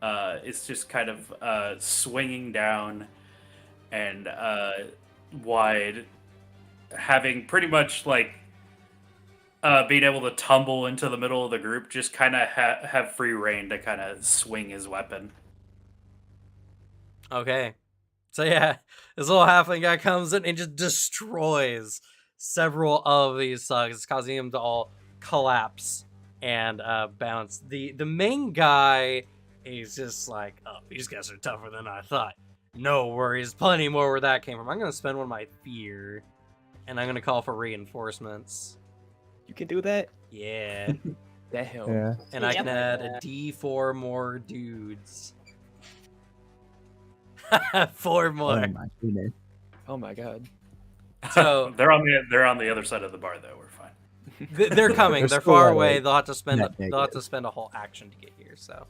is just kind of swinging down and wide, having pretty much like being able to tumble into the middle of the group, just kind of have free reign to kind of swing his weapon. Okay. So yeah, this little halfling guy comes in and just destroys several of these thugs, causing them to all collapse and bounce. The main guy is just like, oh, these guys are tougher than I thought. No worries, plenty more where that came from. I'm gonna spend one of my fear, and I'm gonna call for reinforcements. You can do that? Yeah. That helps. Yeah. And I can add a D4 more dudes. 4 more. Oh my goodness. Oh my god. So they're on the other side of the bar though. We're fine. they're coming. They're They're still far at away. a They'll have to spend. net They'll have to negative. spend a whole action to get here. So,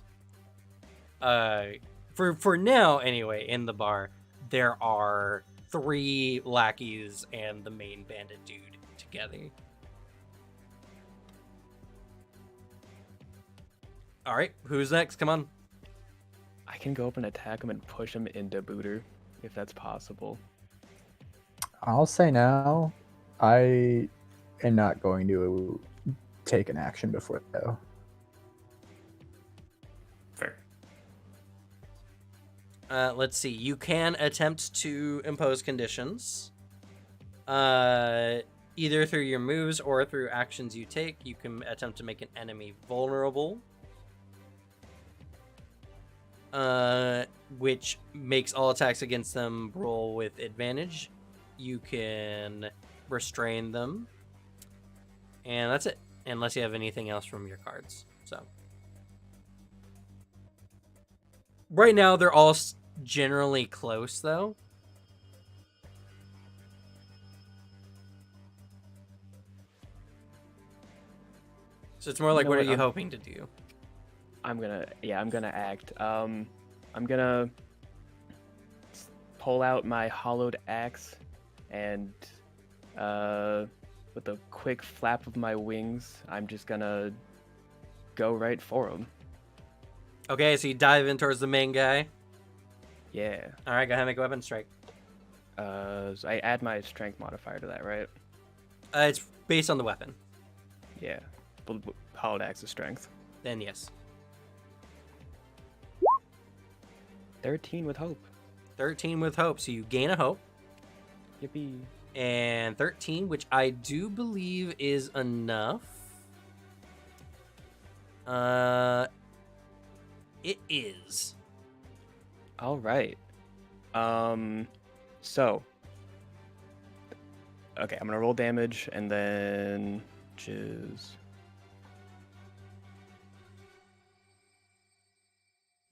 for now anyway, in the bar there are 3 lackeys and the main bandit dude together. All right, who's next? Come on. I can go up and attack him and push him into Booter, if that's possible. I'll say now, I am not going to take an action before though. Fair. Let's see. You can attempt to impose conditions. Either through your moves or through actions you take. You can attempt to make an enemy vulnerable. Which makes all attacks against them roll with advantage. You can restrain them. And that's it. Unless you have anything else from your cards. So. Right now, they're all generally close, though. So it's more like, know what are what, you I'm- hoping to do? I'm gonna act. I'm gonna pull out my hollowed axe and with a quick flap of my wings, I'm just gonna go right for him. Okay, so you dive in towards the main guy. Yeah. All right, go ahead and make a weapon strike. So I add my strength modifier to that, right? It's based on the weapon. Yeah. Hollowed axe is strength. Then yes. 13 with hope. 13 with hope, so you gain a hope. Yippee. And 13, which I do believe is enough. It is. All right. So. Okay, I'm gonna roll damage and then just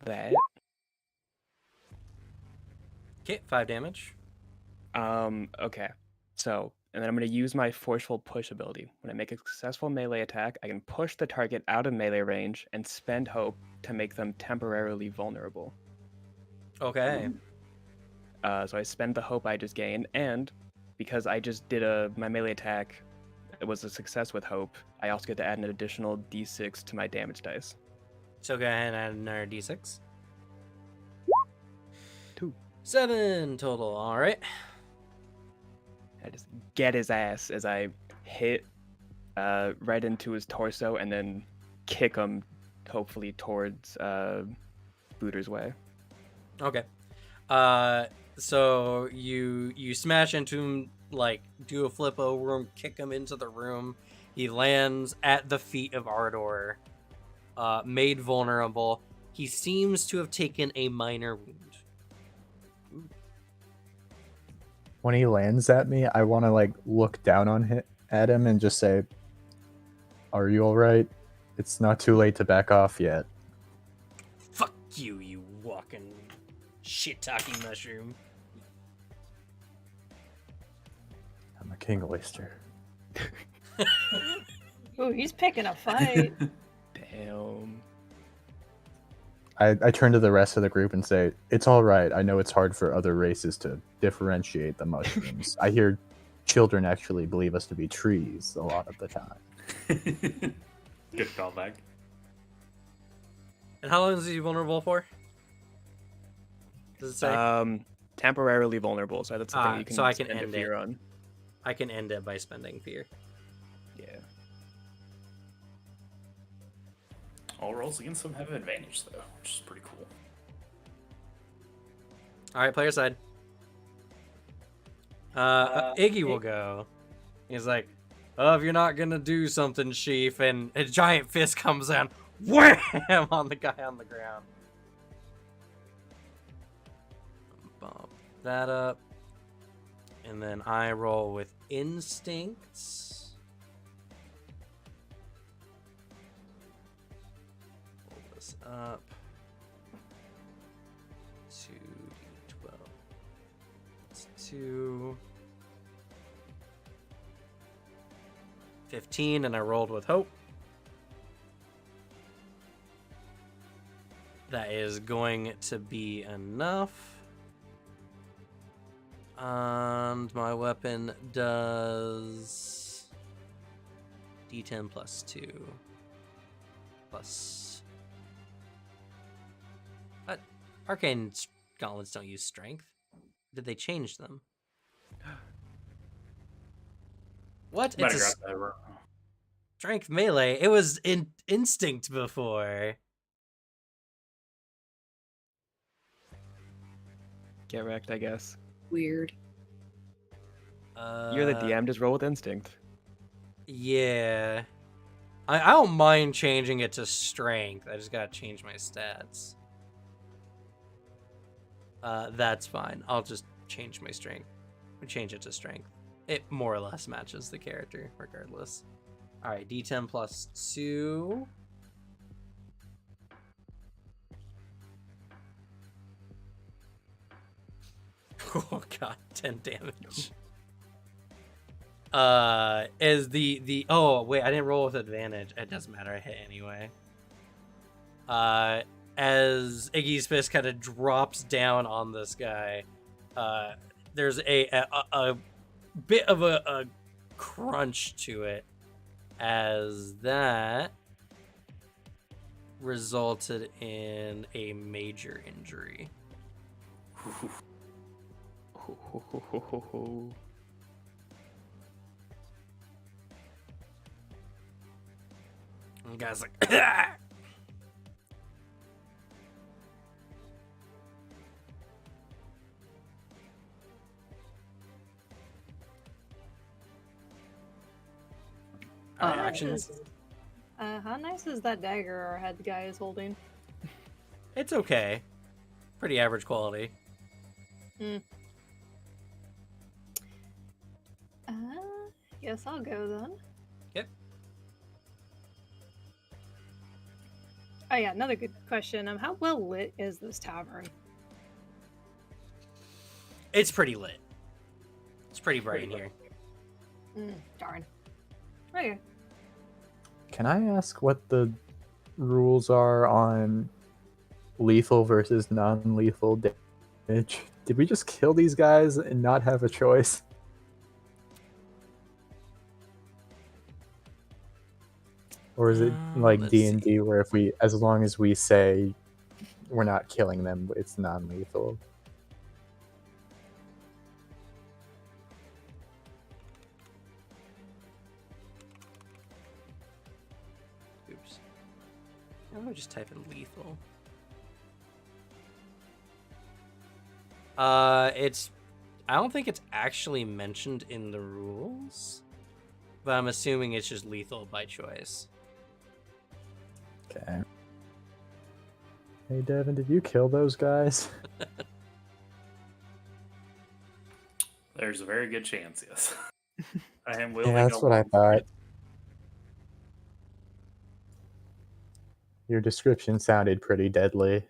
that. Okay, 5 damage. Okay. So, and then I'm gonna use my forceful push ability. When I make a successful melee attack, I can push the target out of melee range and spend hope to make them temporarily vulnerable. Okay. So I spend the hope I just gained, and because I just did my melee attack, it was a success with hope. I also get to add an additional d6 to my damage dice. So go ahead and add another d6. 2. 7 total, alright. I just get his ass as I hit right into his torso and then kick him, hopefully towards Booter's way. Okay. So you smash into him, like do a flip over him, kick him into the room. He lands at the feet of Ardor, made vulnerable. He seems to have taken a minor wound. When he lands at me, I want to like look down on at him and just say, "Are you all right? It's not too late to back off yet." Fuck you, you walking shit-talking mushroom. I'm a king oyster. Ooh, he's picking a fight. Damn. I turn to the rest of the group and say, "It's all right. I know it's hard for other races to differentiate the mushrooms. I hear children actually believe us to be trees a lot of the time." Good callback. And how long is he vulnerable for? Does it say? Temporarily vulnerable, so that's the thing you can so I can spend a end fear it. on. I can end it by spending fear. Yeah. All rolls against him have advantage, though, which is pretty cool. All right, player side. Iggy will go. He's like, "Oh, if you're not gonna do something, Sheaf," and a giant fist comes down, wham, on the guy on the ground. Bump that up, and then I roll with instincts. Roll this up. 2d12. It's 2. 15, and I rolled with hope. That is going to be enough. And my weapon does D10 plus 2 plus. What? Arcane gauntlets don't use strength. Did they change them? What? Might It's have a got that wrong. strength melee. It was instinct before. Get wrecked, I guess. Weird. You're the DM, just roll with instinct. Yeah. I don't mind changing it to strength. I just gotta change my stats. That's fine. I'll just change my strength. Change it to strength. It more or less matches the character, regardless. Alright, D10 plus 2. Oh god, 10 damage. Is the oh wait, I didn't roll with advantage. It doesn't matter, I hit anyway. As Iggy's fist kind of drops down on this guy, there's a bit of a crunch to it, as that resulted in a major injury. And the guy's like, Alright, actions. How nice is that dagger our head guy is holding? It's okay. Pretty average quality. Guess I'll go then. Yep. Oh yeah, another good question. How well lit is this tavern? It's pretty lit. It's pretty bright in here. Darn. Okay. Can I ask what the rules are on lethal versus non-lethal damage? Did we just kill these guys and not have a choice? Or is it like let's D&D where if we, as long as we say we're not killing them, it's non-lethal? I'm gonna just type in lethal. It's. I don't think it's actually mentioned in the rules, but I'm assuming it's just lethal by choice. Okay. Hey, Devin, did you kill those guys? There's a very good chance, yes. I am Yeah, wielding that's a what I long thought. sword. Your description sounded pretty deadly.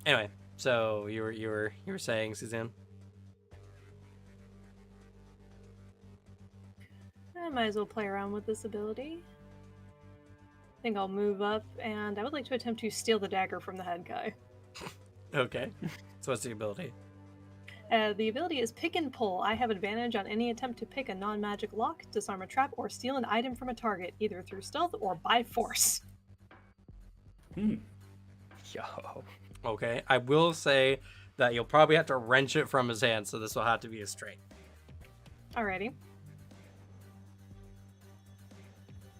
Anyway, so you were saying, Suzanne? I might as well play around with this ability. I think I'll move up, and I would like to attempt to steal the dagger from the head guy. Okay. So what's the ability? The ability is pick and pull. I have advantage on any attempt to pick a non-magic lock, disarm a trap, or steal an item from a target, either through stealth or by force. Hmm. Yo. Okay. I will say that you'll probably have to wrench it from his hand, so this will have to be a straight. Alrighty.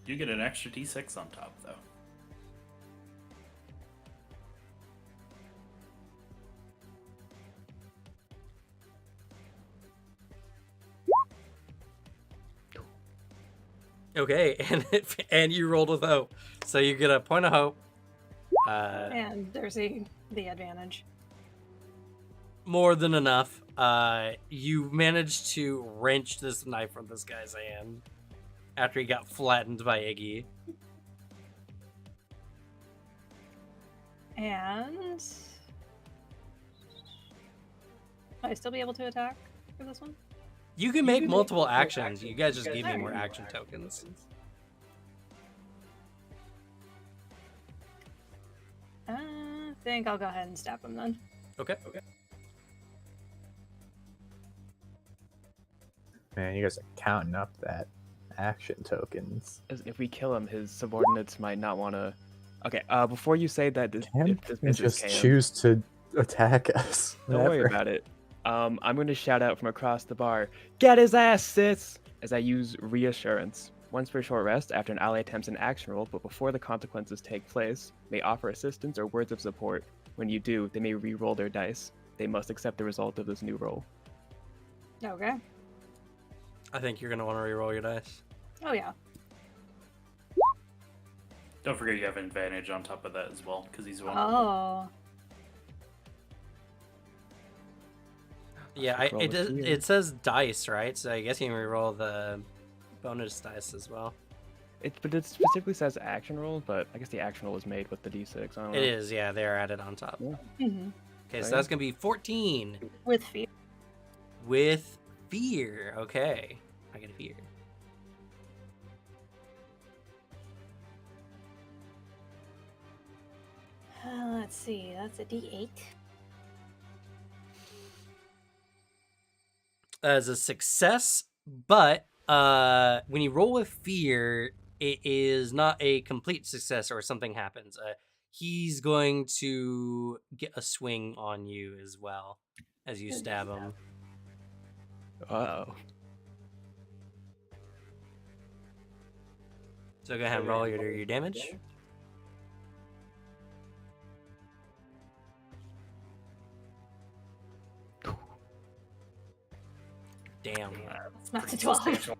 You get an extra d6 on top, though. Okay, and you rolled with hope, so you get a point of hope. And there's the advantage. More than enough. You managed to wrench this knife from this guy's hand after he got flattened by Iggy. And might I still be able to attack for this one? You can make multiple actions. You guys just give me more action tokens. I think I'll go ahead and stab him then. Okay. Man, you guys are counting up that action tokens. If we kill him, his subordinates might not want to. Okay, before you say that, Can't this you misses just KM, choose to attack us? don't worry Never. about it. I'm going to shout out from across the bar, "Get his ass, sis!" as I use reassurance. Once for a short rest, after an ally attempts an action roll, but before the consequences take place, may offer assistance or words of support. When you do, they may re-roll their dice. They must accept the result of this new roll. Okay. I think you're gonna want to reroll your dice. Oh yeah. Don't forget you have an advantage on top of that as well, because he's one. Oh. Yeah, Roll a fear. it says dice, right? So I guess you can reroll the bonus dice as well. But it specifically says action roll, but I guess the action roll was made with the d6. I don't know. It is, yeah, they're added on top. Yeah. Hmm. Okay, so Oh, that's gonna be 14 With fear. with fear. Okay, I get a fear. Let's see. That's a D8. As a success, but when you roll with fear, it is not a complete success or something happens. He's going to get a swing on you as well as you stab him. Uh-oh. So go ahead and roll your damage. Damn. It's not a 12.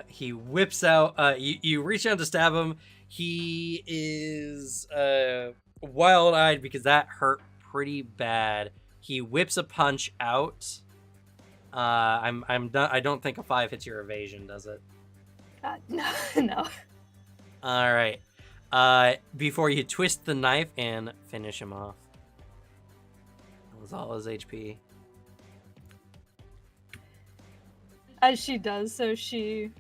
He whips out. You reach out to stab him. He is wild-eyed because that hurt pretty bad. He whips a punch out. I'm done. I don't think a 5 hits your evasion, does it? No. All right. Before you twist the knife and finish him off. That was all his HP. As she does so, she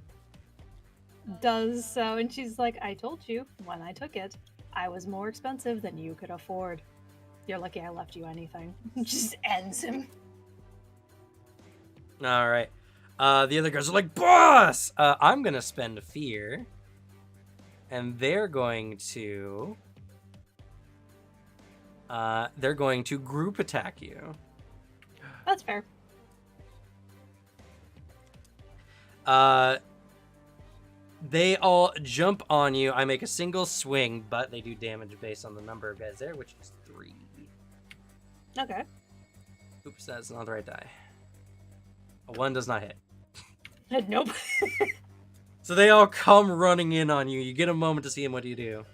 does so, and she's like, I told you when I took it, I was more expensive than you could afford. You're lucky I left you anything. Just ends him. All right. The other guys are like, boss! I'm going to spend fear. And they're going to group attack you. That's fair. They all jump on you. I make a single swing, but they do damage based on the number of guys there, which is 3. Okay. Oops, that's not the right die. A 1 does not hit. Nope. So they all come running in on you. You get a moment to see him. What do you do?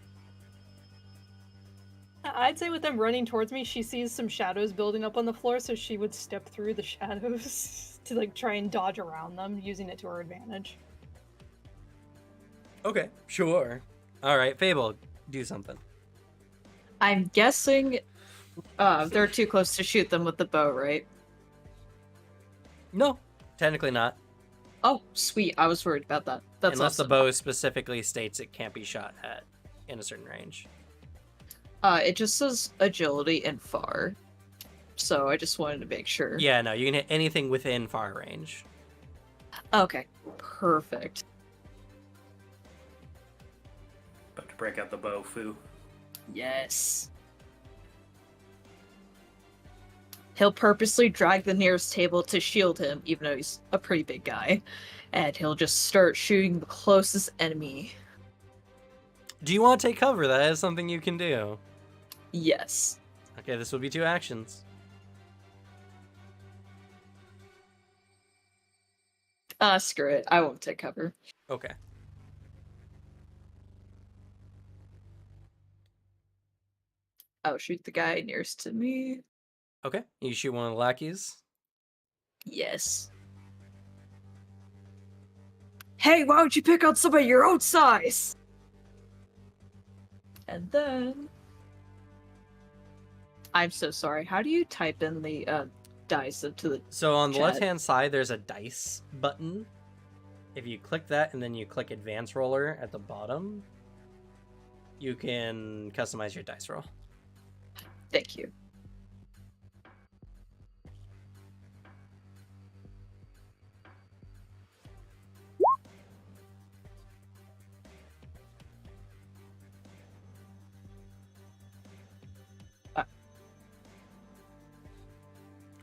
I'd say with them running towards me, she sees some shadows building up on the floor, so she would step through the shadows to like try and dodge around them, using it to her advantage. Okay, sure. All right, Fable, do something. I'm guessing they're too close to shoot them with the bow, right? No, technically not. Oh, sweet. I was worried about that. That's Unless awesome. the bow specifically states it can't be shot at in a certain range. It just says agility and far. So I just wanted to make sure. Yeah, no, you can hit anything within far range. Okay. Perfect. About to break out the bow, Foo. Yes. He'll purposely drag the nearest table to shield him, even though he's a pretty big guy. And he'll just start shooting the closest enemy. Do you want to take cover? That is something you can do. Yes. Okay, this will be 2 actions. Screw it. I won't take cover. Okay. I'll shoot the guy nearest to me. Okay, you shoot one of the lackeys. Yes. Hey, why don't you pick out somebody your own size? And then... I'm so sorry. How do you type in the dice into the... So on the Chat. left-hand side, there's a dice button. If you click that and then you click Advanced Roller at the bottom, you can customize your dice roll. Thank you.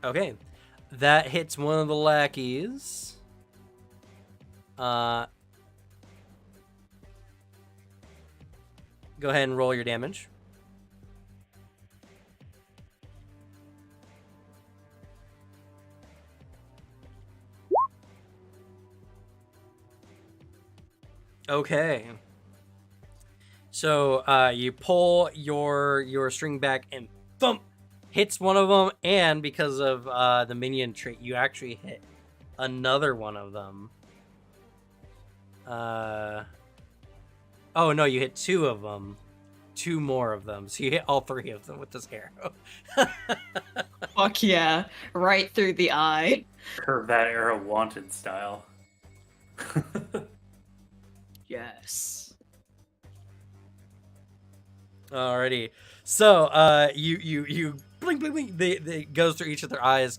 Okay, that hits one of the lackeys. Go ahead and roll your damage. Okay. So you pull your string back and thump hits one of them, and because of the minion trait, you actually hit another one of them. Oh no, you hit 2 of them. 2 more of them. So you hit all 3 of them with this arrow. Fuck yeah. Right through the eye. Curve that arrow wanted style. Yes. Alrighty. So you blink blink blink. They goes through each of their eyes,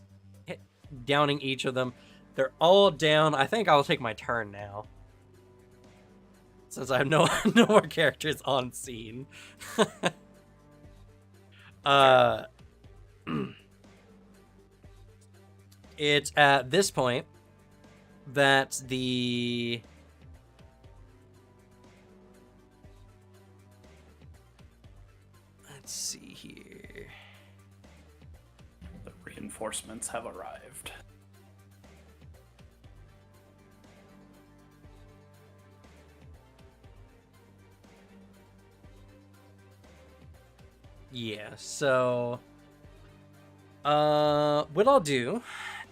downing each of them. They're all down. I think I'll take my turn now, since I have no more characters on scene. It's at this point that the let's see here. The reinforcements have arrived. Yeah, so what I'll do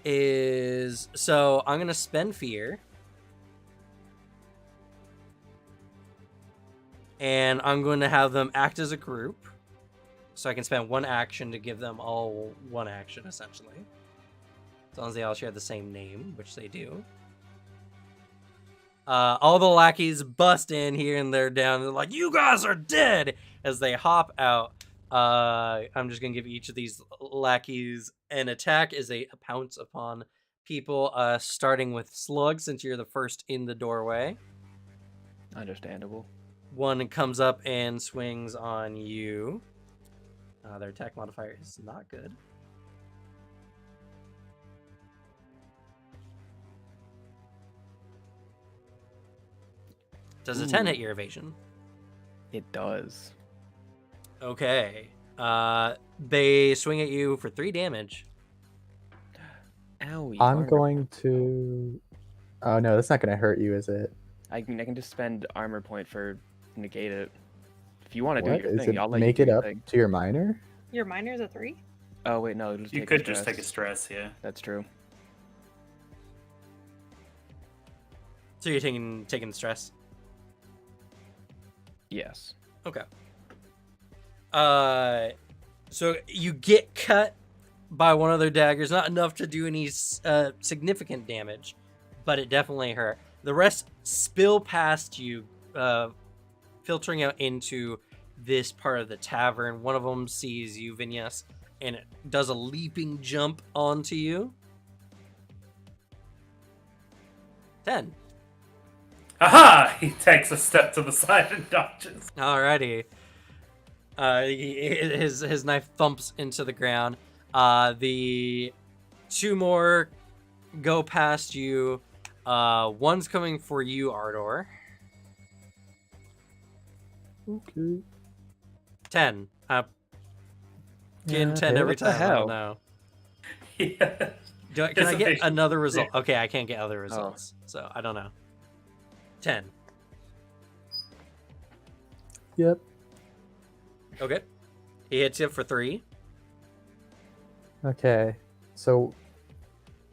is, so I'm gonna spend fear, and I'm going to have them act as a group, so I can spend 1 action to give them all 1 action, essentially, as long as they all share the same name, which they do. All the lackeys bust in here and they're down. They're like, "You guys are dead!" As they hop out. I'm just gonna give each of these lackeys an attack as they pounce upon people, starting with Slug, since you're the first in the doorway. Understandable. 1 comes up and swings on you. Their attack modifier is not good. Does a 10 hit Ooh. your evasion? It does. Okay. They swing at you for 3 damage. Owie. I'm armor going point. to. Oh no, that's not going to hurt you, is it? I can just spend armor point for negate it. If you want to do What your is thing, it? I'll let you Make do it your up thing. to your minor? Your minor's a 3? Oh wait, no, it'll just You take could a just take a stress. stress, yeah. That's true. So you're taking the stress. Yes. Okay. So you get cut by one of their daggers, not enough to do any significant damage, but it definitely hurt. The rest spill past you, filtering out into this part of the tavern. One of them sees you, Vinyas, and it does a leaping jump onto you. 10. Aha! He takes a step to the side and dodges. Alrighty. His knife thumps into the ground. The 2 more go past you. One's coming for you, Ardor. Okay. 10. Getting Yeah, 10 hit. every What the time. I hell? don't know. Yeah. Can I get Dissipation. another result? Okay, I can't get other results. Oh. So I don't know. 10. Yep. Okay. He hits you for 3. Okay. So,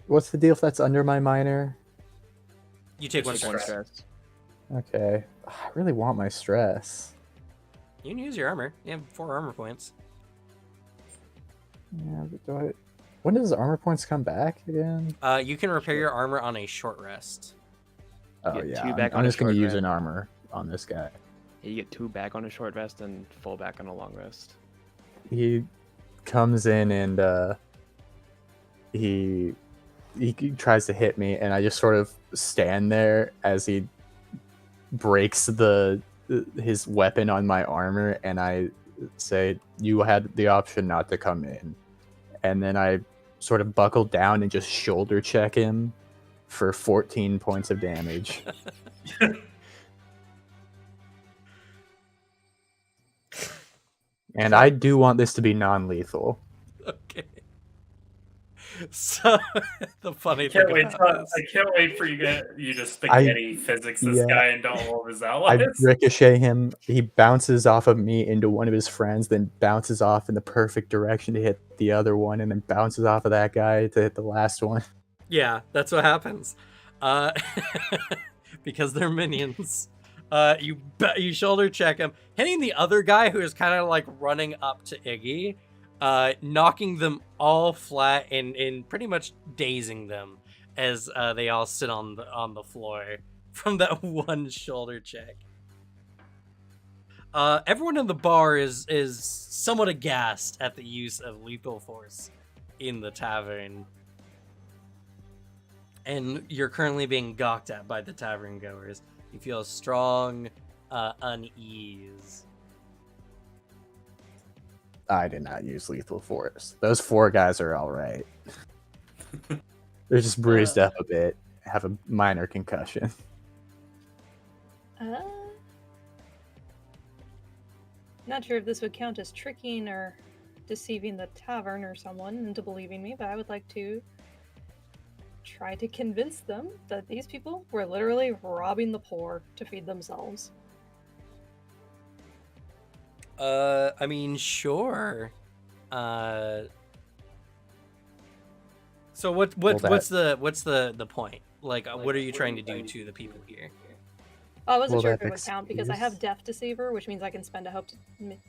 what's the deal if that's under my minor? You take 1 Just Take one stress. stress. Okay. I really want my stress. You can use your armor. You have 4 armor points. Yeah, but do I... When does armor points come back again? You can repair your armor on a short rest. Oh get yeah, 2 back I'm on a just gonna short use rest. an armor on this guy. Yeah, you get 2 back on a short rest and full back on a long rest. He comes in and he tries to hit me, and I just sort of stand there as he breaks his weapon on my armor, and I say, "You had the option not to come in," and then I sort of buckle down and just shoulder check him for 14 points of damage. And I do want this to be non-lethal. Okay. So the funny I can't thing wait. about this. I can't wait for you to spaghetti physics this yeah. guy into all of his I allies. ricochet him. He bounces off of me into one of his friends, then bounces off in the perfect direction to hit the other one, and then bounces off of that guy to hit the last one. Yeah, that's what happens. Because they're minions. You shoulder check him, hitting the other guy who is kind of like running up to Iggy, knocking them all flat and pretty much dazing them as they all sit on the floor from that one shoulder check. Everyone in the bar is somewhat aghast at the use of lethal force in the tavern. And you're currently being gawked at by the tavern goers. You feel a strong unease. I did not use lethal force. Those 4 guys are all right. They're just bruised up a bit, have a minor concussion. Not sure if this would count as tricking or deceiving the tavern or someone into believing me, but I would like to try to convince them that these people were literally robbing the poor to feed themselves. I mean, sure. So what's the point? Like, what are you trying to do to the people here? I wasn't Will sure if that it would count because I have excuse- Death Deceiver, which means I can spend a hope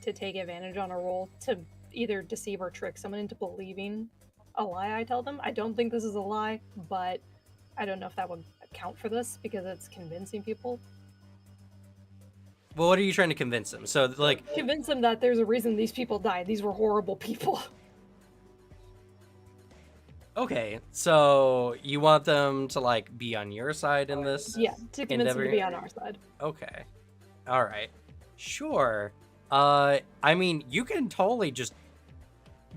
to take advantage on a roll to either deceive or trick someone into believing a lie I tell them. I don't think this is a lie, but I don't know if that would count for this because it's convincing people. Well, what are you trying to convince them? So, like, Convince them that there's a reason these people died. These were horrible people. okay, so you want them to like be on your side in this? Yeah, to convince them to Endeavor- be on our side. Okay. All right. Sure. I mean, you can totally just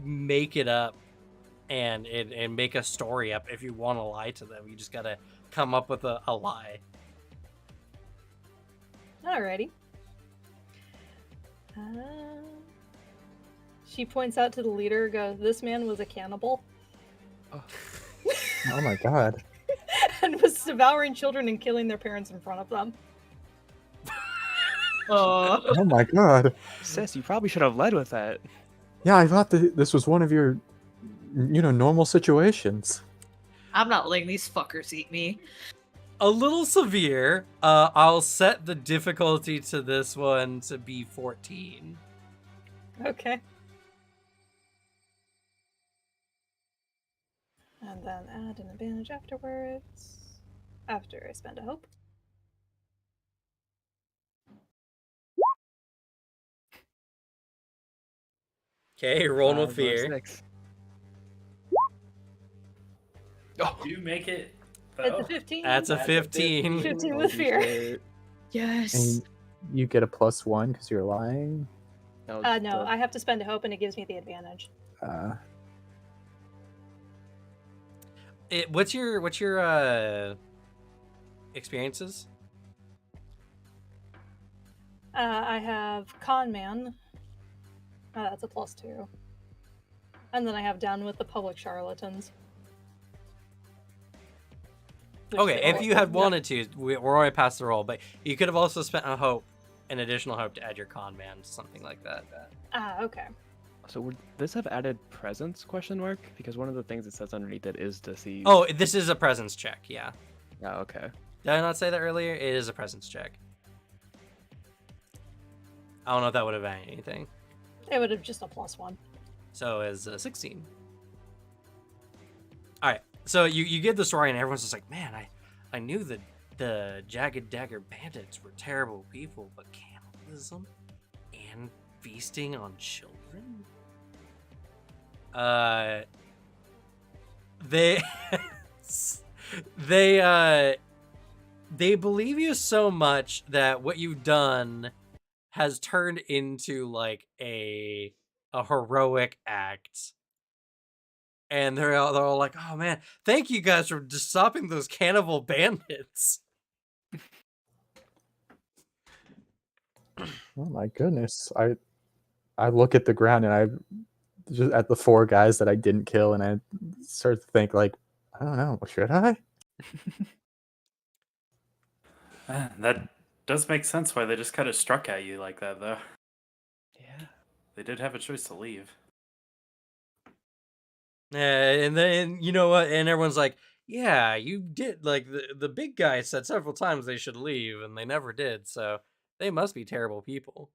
make it up and make a story up if you want to lie to them. You just gotta come up with a lie. Alrighty. She points out to the leader, goes, "This man was a cannibal Oh my god. and was devouring children and killing their parents in front of them." Oh my god. Sis, you probably should have led with that. Yeah, I thought this was one of your, normal situations. I'm not letting these fuckers eat me. A little severe. I'll set the difficulty to this one to be 14. Okay. And then add an advantage afterwards. After I spend a hope. Okay, rolling with 5 more fear. 6. Oh, Do you make it? It's a though? 15. That's a 15. 15 with fear. And Yes. you get a +1 because you're lying. that was No, the- I have to spend a hope and it gives me the advantage. What's your experiences? I have Con Man. That's a +2. And then I have Down with the Public Charlatans. Which Okay, they if all- you had Yep. wanted to, we're already past the roll, but you could have also spent a hope, an additional hope to add your con man, something like that. Okay. So would this have added presence? Question mark? Because one of the things it says underneath it is to see. Oh, this is a presence check, yeah. Yeah. Okay. Did I not say that earlier? It is a presence check. I don't know if that would have added anything. It would have just a +1. So as 16. All right. So you get the story, and everyone's just like, "Man, I knew that the Jagged Dagger bandits were terrible people, but cannibalism and feasting on children." They they believe you so much that what you've done has turned into like a heroic act. And they're all like, "Oh man, thank you guys for just stopping those cannibal bandits." Oh my goodness. I look at the ground and I just at the 4 guys that I didn't kill, and I start to think like, I don't know, should I? That does make sense why they just kind of struck at you like that, though. Yeah. They did have a choice to leave. And then you know what? And everyone's like, "Yeah, you did." Like the big guy said several times they should leave, and they never did. So they must be terrible people.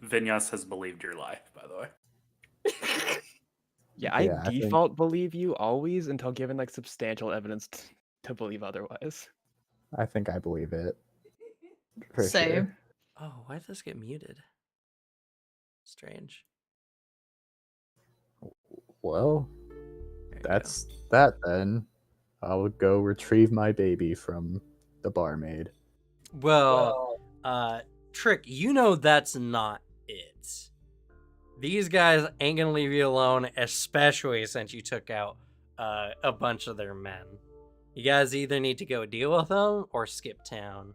Vinyas has believed your lie, by the way. Yeah, I Yeah, I think- default believe you always until given like substantial evidence to believe otherwise. I think I believe it. For Same. sure. Oh, why did this get muted? Strange. Well, There you that's that then. I'll go retrieve my baby from the barmaid. go. Well, Trick, you know that's not it. These guys ain't gonna leave you alone, especially since you took out a bunch of their men. You guys either need to go deal with them or skip town.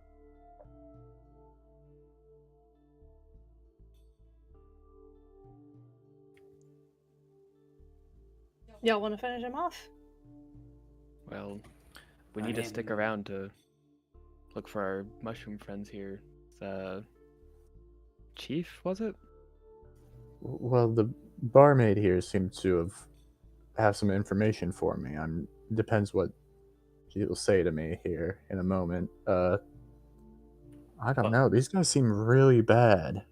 Y'all want to finish him off? Well, we I need to stick mean- around to look for our mushroom friends here. Chief, was it? Well, the barmaid here seems to have some information for me. Depends what she'll say to me here in a moment. I don't know. These guys seem really bad.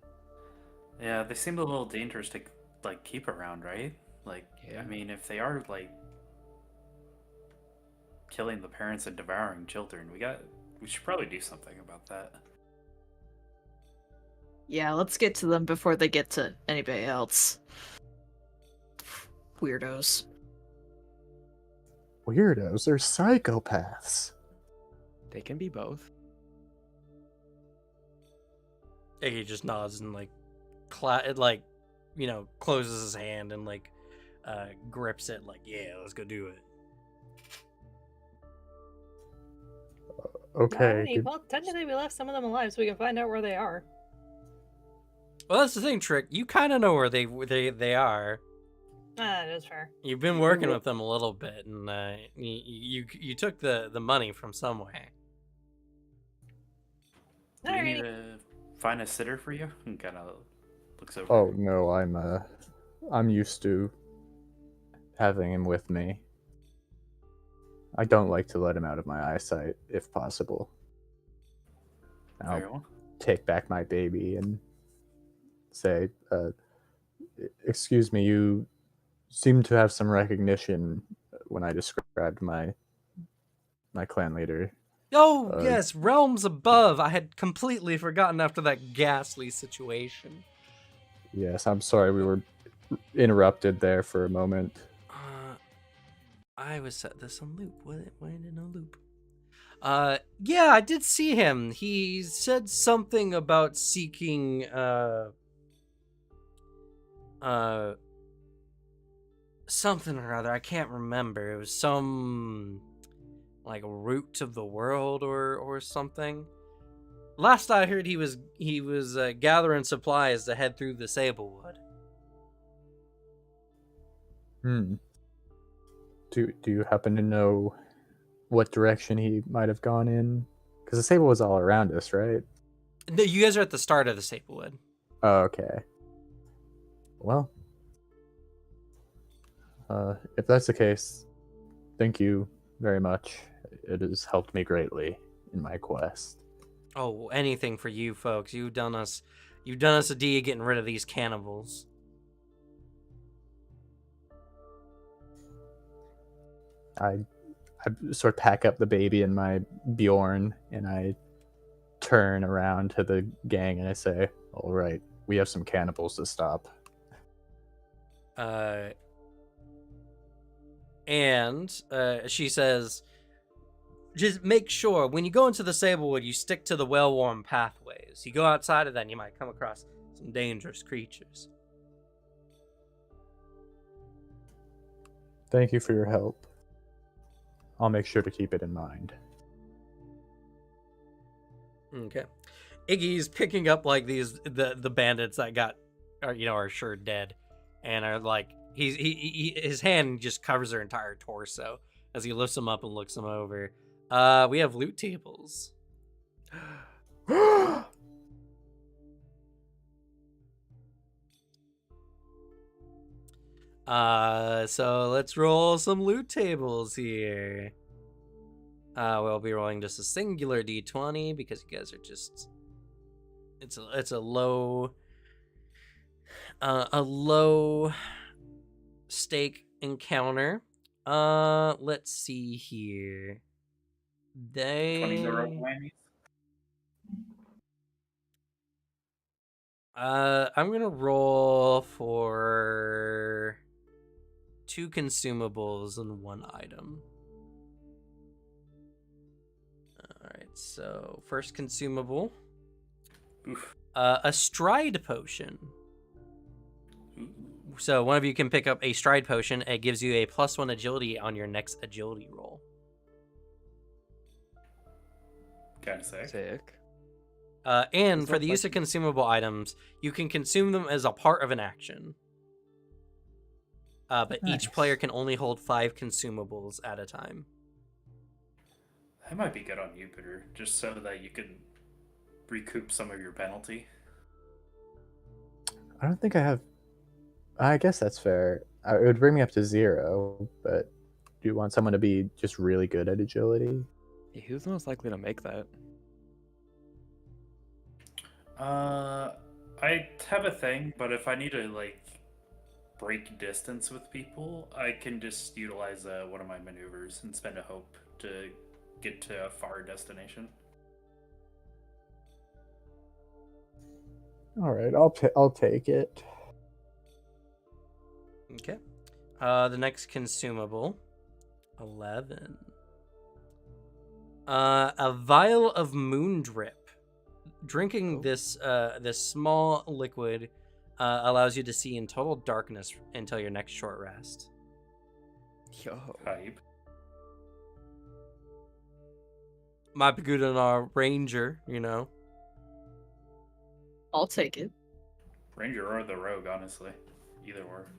Yeah, they seemed a little dangerous to like keep around, right? Like, Yeah. I mean, if they are like killing the parents and devouring children, we should probably do something about that. Yeah, let's get to them before they get to anybody else. Weirdos. Weirdos. They're psychopaths. They can be both. He just nods and like, closes his hand and like, grips it like, "Yeah, let's go do it." Okay. Alrighty, well, technically we left some of them alive, so we can find out where they are. Well, that's the thing, Trick. You kind of know where they are. That is fair. You've been working with them a little bit, and you took the money from somewhere. Do we need Alrighty. to find a sitter for you? And kind of looks over. Oh no, I'm used to having him with me. I don't like to let him out of my eyesight if possible. Very I'll well. take back my baby and say, excuse me, you seem to have some recognition when I described my clan leader. Oh, yes, realms above. I had completely forgotten after that ghastly situation. Yes, I'm sorry we were interrupted there for a moment. I was set this on loop. What went in a loop? Yeah, I did see him. He said something about seeking something or other. I can't remember. It was some like root of the world or something. Last I heard, he was gathering supplies to head through the Sablewood. Do you happen to know what direction he might have gone in? Because the Sablewood's all around us, right? No, you guys are at the start of the Sablewood. Oh, okay. Well, if that's the case, thank you very much. It has helped me greatly in my quest. Oh, anything for you folks. You've done us a deed getting rid of these cannibals. I sort of pack up the baby in my Bjorn and I turn around to the gang and I say, all right, we have some cannibals to stop. She says, just make sure when you go into the Sablewood, you stick to the well-worn pathways. You go outside of that, and you might come across some dangerous creatures. Thank you for your help. I'll make sure to keep it in mind. Okay. Iggy's picking up like the bandits that are sure dead, and are like his hand just covers their entire torso as he lifts them up and looks them over. We have loot tables. So let's roll some loot tables here. We'll be rolling just a singular d20 because you guys are just it's a low stake encounter. Let's see here. 20 euro whammies. I'm gonna roll for 2 consumables and 1 item. Alright, so first consumable. Oof. A stride potion. Ooh. So one of you can pick up a stride potion. It gives you a +1 agility on your next agility roll. Kind of sick. Sick. And Is for that the use of consumable items, you can consume them as a part of an action. But each Nice. player can only hold 5 consumables at a time. That might be good on you, Peter, just so that you can recoup some of your penalty. I don't think I have. I guess that's fair. It would bring me up to 0, but do you want someone to be just really good at agility? Yeah, who's the most likely to make that? I have a thing, but if I need to break distance with people, I can just utilize one of my maneuvers and spend a hope to get to a far destination. All right, I'll take it. Okay. The next consumable, 11. A vial of moon drip. Drinking this small liquid allows you to see in total darkness until your next short rest. Yo. Hype. Might be good on our ranger, you know. I'll take it. Ranger or the rogue, honestly. Either or.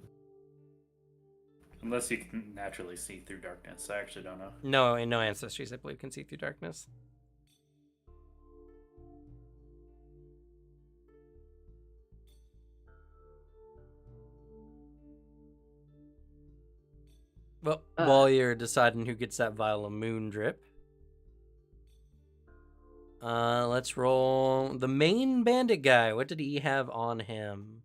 Unless you can naturally see through darkness. I actually don't know. No, and no ancestries, I believe, can see through darkness. Well, while you're deciding who gets that vial of moon drip, let's roll the main bandit guy. What did he have on him?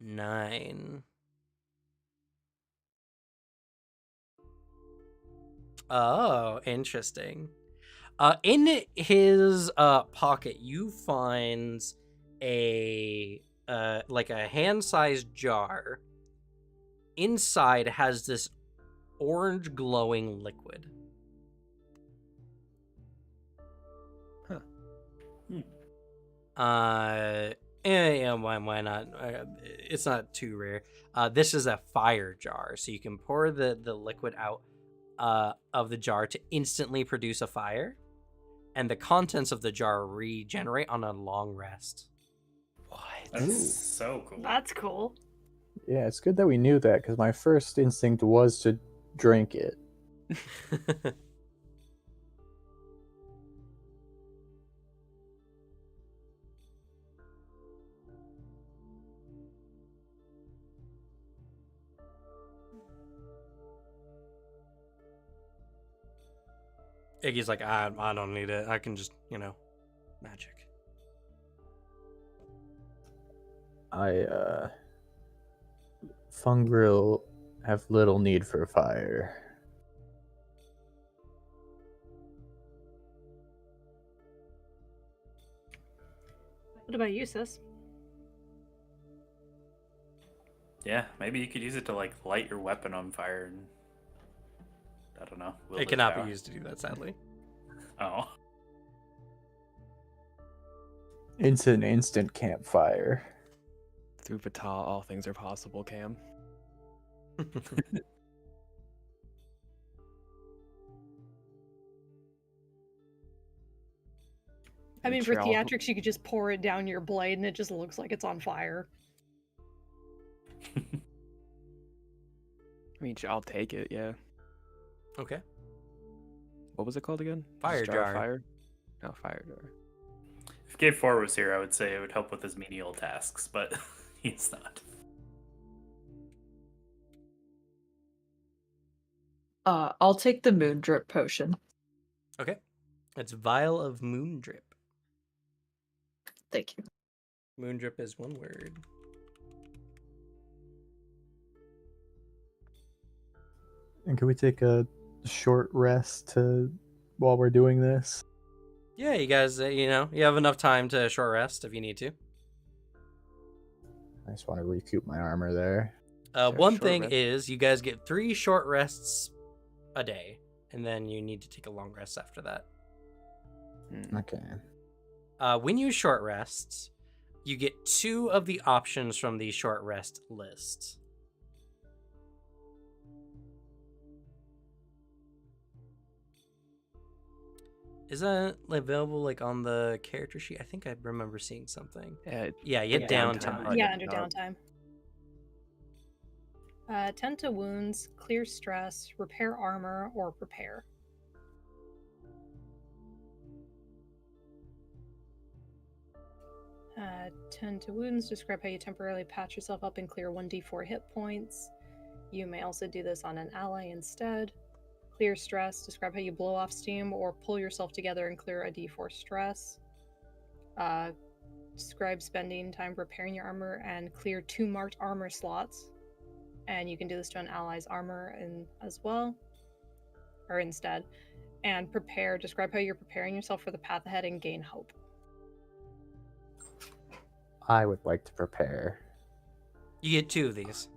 9. Oh, interesting. In his pocket, you find a like a hand-sized jar. Inside has this orange glowing liquid. Huh. Yeah, why not? It's not too rare. This is a fire jar, so you can pour the liquid out of the jar to instantly produce a fire, and the contents of the jar regenerate on a long rest. What? That's Ooh. so cool. That's cool. Yeah, it's good that we knew that because my first instinct was to drink it. Iggy's like, I don't need it. I can just, magic. Fungril have little need for fire. What about you, sis? Yeah, maybe you could use it to like light your weapon on fire and I don't know. wield It cannot power. be used to do that, sadly. Oh. It's an instant campfire. Through Vital, all things are possible, Cam. I mean, for Sure, I'll- theatrics, you could just pour it down your blade and it just looks like it's on fire. I mean, I'll take it, yeah. Okay. What was it called again? Fire Just jar. of Fire? No, fire jar. If Gave 4 was here, I would say it would help with his menial tasks, but he's not. I'll take the moon drip potion. Okay. It's vial of moon drip. Thank you. Moon drip is one word. And can we take a short rest while we're doing this? Yeah, you guys, you have enough time to short rest if you need to. I just want to recoup my armor there. Sure, One short thing rest. is, you guys get 3 short rests a day, and then you need to take a long rest after that. Okay. When you short rest, you get 2 of the options from the short rest list. Is that available like on the character sheet? I think I remember seeing something. Yeah, you get downtime. downtime. Yeah, under downtime. Tend to wounds, clear stress, repair armor, or prepare. Tend to wounds, describe how you temporarily patch yourself up and clear 1d4 hit points. You may also do this on an ally instead. Clear stress, describe how you blow off steam or pull yourself together and clear a d4 stress. Describe spending time repairing your armor and clear 2 marked armor slots. And you can do this to an ally's armor as well, or instead. And prepare, describe how you're preparing yourself for the path ahead and gain hope. I would like to prepare. You get 2 of these.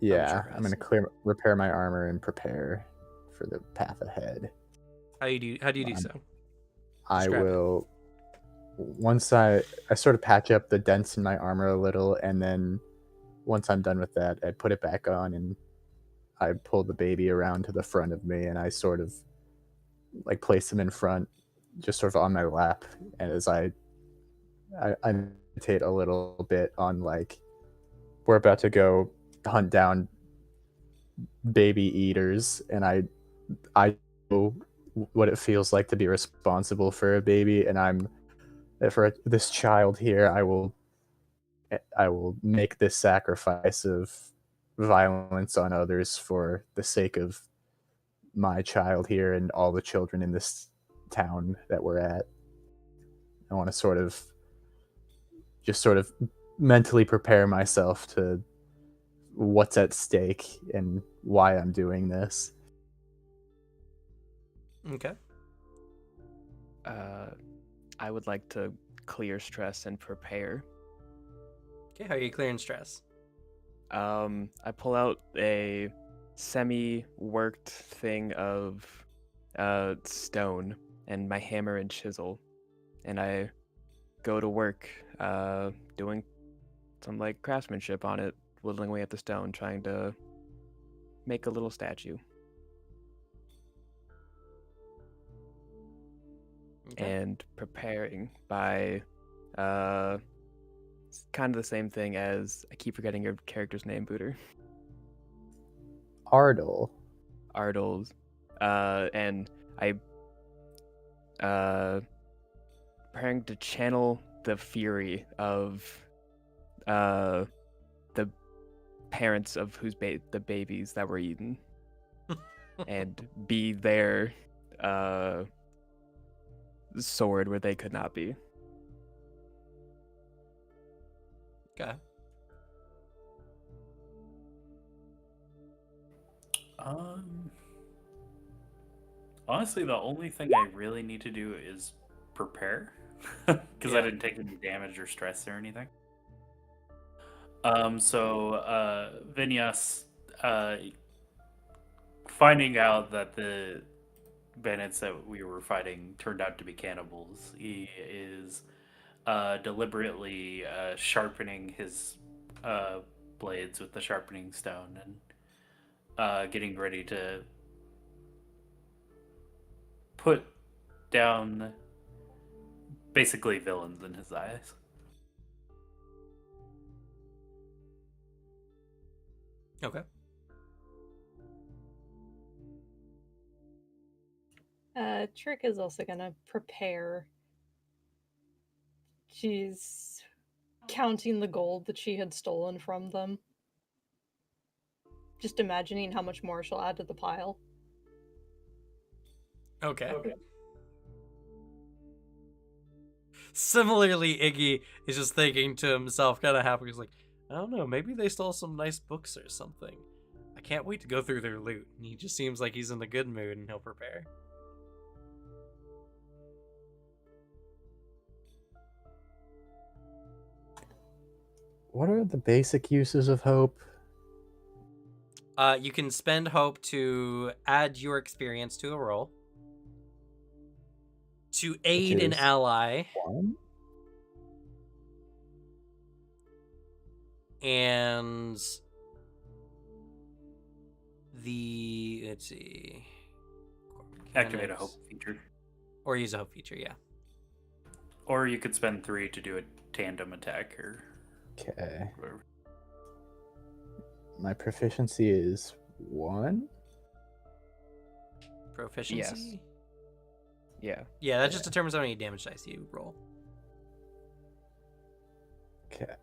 Yeah, short I'm gonna rest. repair my armor and prepare for the path ahead. How do you do so? I Describe it. will. Once I sort of patch up the dents in my armor a little, and then once I'm done with that, I put it back on and I pull the baby around to the front of me, and I sort of like place him in front, just sort of on my lap. And as I meditate a little bit on like we're about to go hunt down baby eaters, and I know what it feels like to be responsible for a baby, and I'm for this child here. I will make this sacrifice of violence on others for the sake of my child here and all the children in this town that we're at. I want to sort of mentally prepare myself to what's at stake and why I'm doing this. Okay. I would like to clear stress and prepare. Okay, how are you clearing stress? I pull out a semi-worked thing of stone and my hammer and chisel, and I go to work doing some like craftsmanship on it, whittling away at the stone, trying to make a little statue. Okay. And preparing by it's kind of the same thing as, I keep forgetting your character's name, Booter. Ardle. Ardles. And I preparing to channel the fury of the parents of the babies that were eaten, and be their sword where they could not be. Okay. Honestly, the only thing I really need to do is prepare, because I didn't take any damage or stress or anything. So Vinyas, finding out that the bandits that we were fighting turned out to be cannibals, he is deliberately sharpening his blades with the sharpening stone and getting ready to put down basically villains in his eyes. Okay. Trick is also gonna prepare. She's counting the gold that she had stolen from them. Just imagining how much more she'll add to the pile. Okay. Similarly, Iggy is just thinking to himself, kind of happy. He's like, I don't know, maybe they stole some nice books or something. I can't wait to go through their loot. And he just seems like he's in a good mood and he'll prepare. What are the basic uses of hope? You can spend hope to add your experience to a roll, to aid an is ally, One? and let's see, Activate a hope feature. or use a hope feature. Yeah. Or you could spend 3 to do a tandem attack or Okay. whatever. My proficiency is 1. Proficiency. Yeah. Yeah, that just determines how many damage dice you roll. Okay.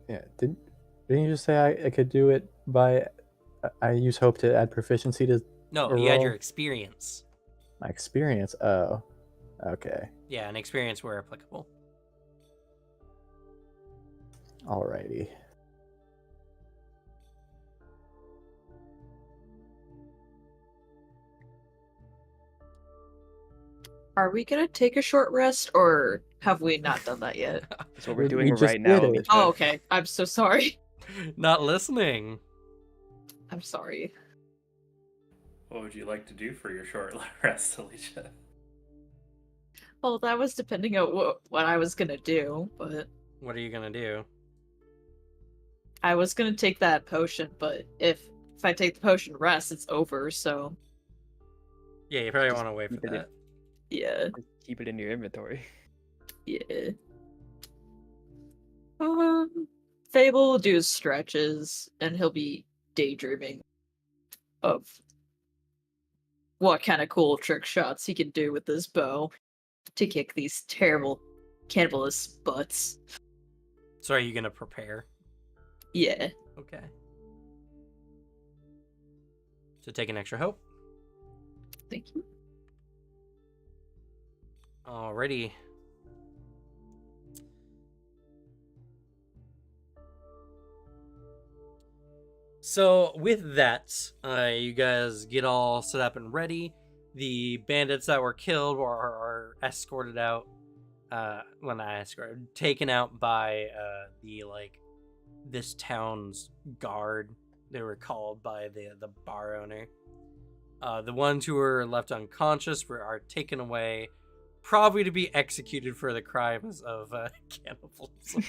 Yeah. Didn't you just say I could do it by? I use hope to add proficiency to No, a you add roll? your experience. My experience. Oh. Okay. Yeah, an experience where applicable. Alrighty. Are we gonna take a short rest, or have we not done that yet? That's what we're We doing just right now. did it. Oh, okay. I'm so sorry. Not listening. I'm sorry. What would you like to do for your short rest, Alicia? Well, that was depending on what I was gonna do, but What are you gonna do? I was gonna take that potion, but if I take the potion rest, it's over, so Yeah, you probably Just want to wait for keep it in- that. yeah. Just keep it in your inventory. Yeah. Fable will do his stretches, and he'll be daydreaming of what kind of cool trick shots he can do with this bow to kick these terrible cannibalist butts. So are you gonna prepare? Yeah. Okay. So take an extra hope. Thank you. Alrighty. So with that, you guys get all set up and ready. The bandits that were killed are escorted out. Well, not escorted, taken out by this town's guard. They were called by the bar owner. The ones who were left unconscious are taken away, probably to be executed for the crimes of cannibalism.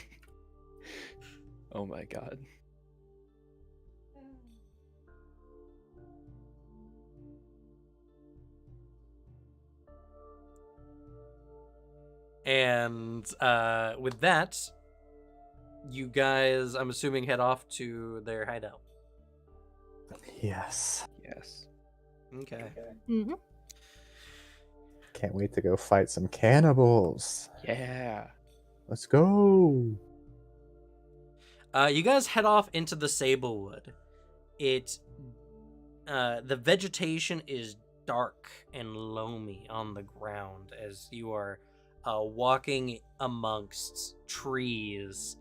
Oh my god. And with that, you guys, I'm assuming, head off to their hideout. Yes. Yes. Okay. Mm-hmm. Can't wait to go fight some cannibals. Yeah. Let's go. You guys head off into the Sablewood. The vegetation is dark and loamy on the ground as you are walking amongst trees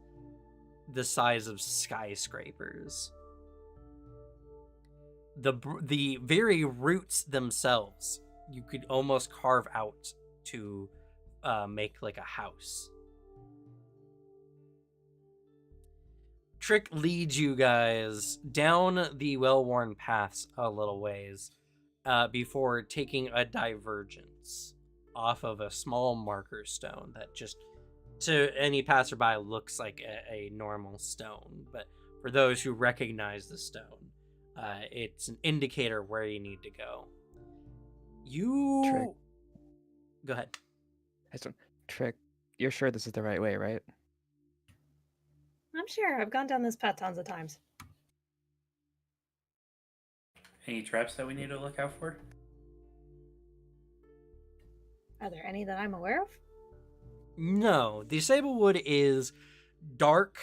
the size of skyscrapers. The very roots themselves you could almost carve out to make like a house. Trick leads you guys down the well-worn paths a little ways before taking a divergence off of a small marker stone that just to any passerby looks like a normal stone, but for those who recognize the stone, it's an indicator where you need to go. Trick. Go ahead. Trick, you're sure this is the right way, right? I'm sure. I've gone down this path tons of times. Any traps that we need to look out for? Are there any that I'm aware of? No, the Sablewood is dark,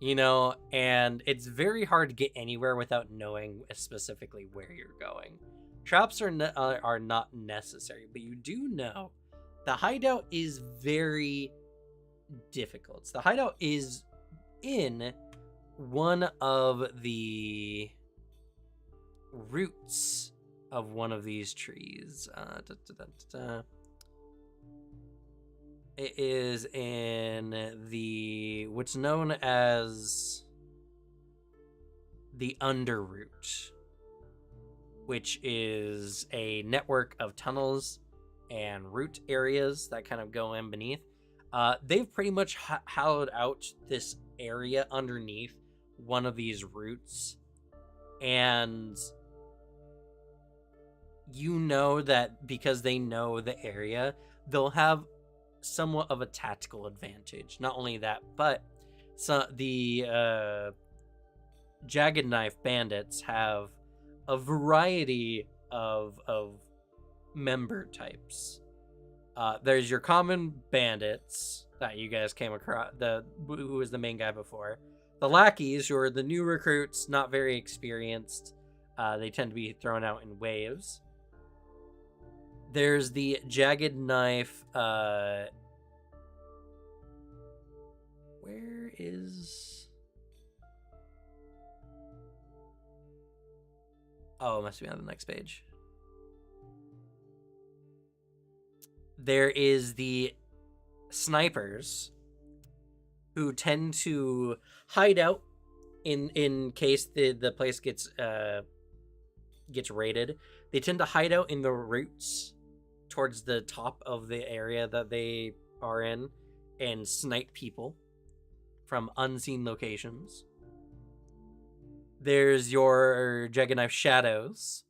and it's very hard to get anywhere without knowing specifically where you're going. Traps are not necessary, but you do know the hideout is very difficult. The hideout is in one of the roots of one of these trees. It is in what's known as the Underroot, which is a network of tunnels and root areas that kind of go in beneath. They've pretty much hollowed out this area underneath one of these roots, and you know that because they know the area, they'll have somewhat of a tactical advantage. Not only that, but the Jagged Knife bandits have a variety of member types. There's your common bandits that you guys came across, who was the main guy before. The lackeys, who are the new recruits, not very experienced. They tend to be thrown out in waves. There's the Jagged Knife. Where is... Oh, it must be on the next page. There is the snipers, who tend to hide out in case the place gets raided. They tend to hide out in the roots towards the top of the area that they are in and snipe people from unseen locations. There's your Jaggedknife Shadows,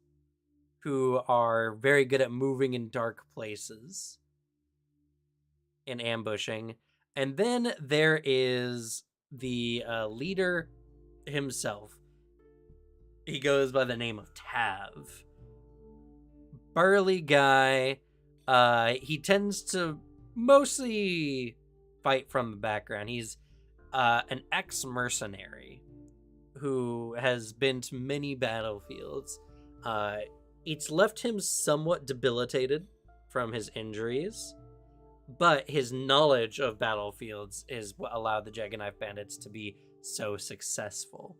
who are very good at moving in dark places and ambushing. And then there is the leader himself. He goes by the name of Tav. Burly guy. He tends to mostly fight from the background. He's an ex-mercenary who has been to many battlefields. It's left him somewhat debilitated from his injuries, but his knowledge of battlefields is what allowed the Jaggedknife Bandits to be so successful.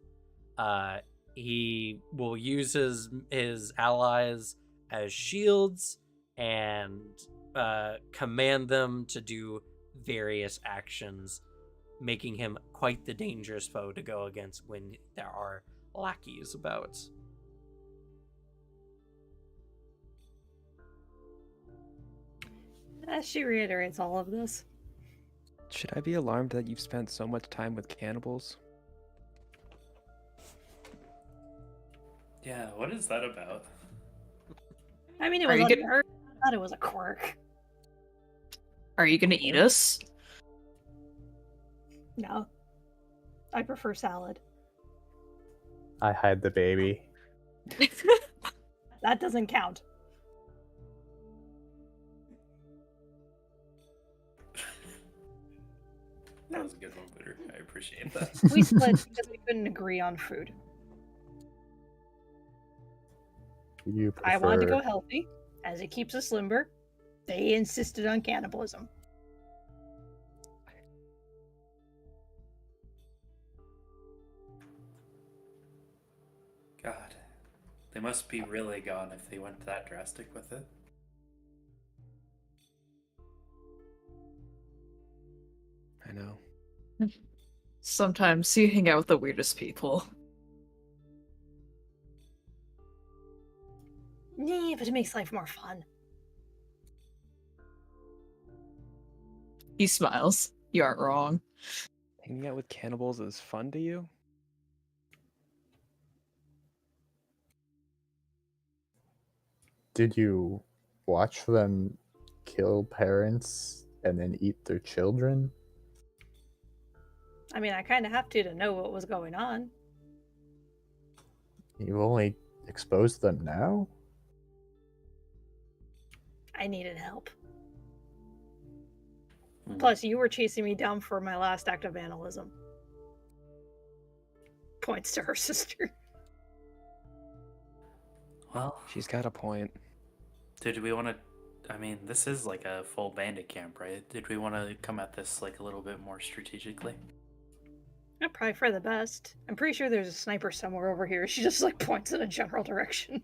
He will use his allies as shields and command them to do various actions, making him quite the dangerous foe to go against when there are lackeys about. As she reiterates all of this. Should I be alarmed that you've spent so much time with cannibals? Yeah, what is that about? I mean, it Are was you gonna- unheard. I thought it was a quirk. Are you gonna eat us? No. I prefer salad. I hide the baby. That doesn't count. That was a good one, Bitter. I appreciate that. We split because we couldn't agree on food. You prefer... I wanted to go healthy, as it keeps us limber. They insisted on cannibalism. God, they must be really gone if they went that drastic with it. I know. Sometimes you hang out with the weirdest people. Yeah, but it makes life more fun. He smiles. You aren't wrong. Hanging out with cannibals is fun to you? Did you watch them kill parents and then eat their children? I mean, I kind of have to know what was going on. You only exposed them now? I needed help. Hmm. Plus, you were chasing me down for my last act of vandalism. Points to her sister. Well, She's got a point. did we want to? I mean, this is like a full bandit camp, right? Did we want to come at this like a little bit more strategically? Probably for the best. I'm pretty sure there's a sniper somewhere over here. She just like points in a general direction.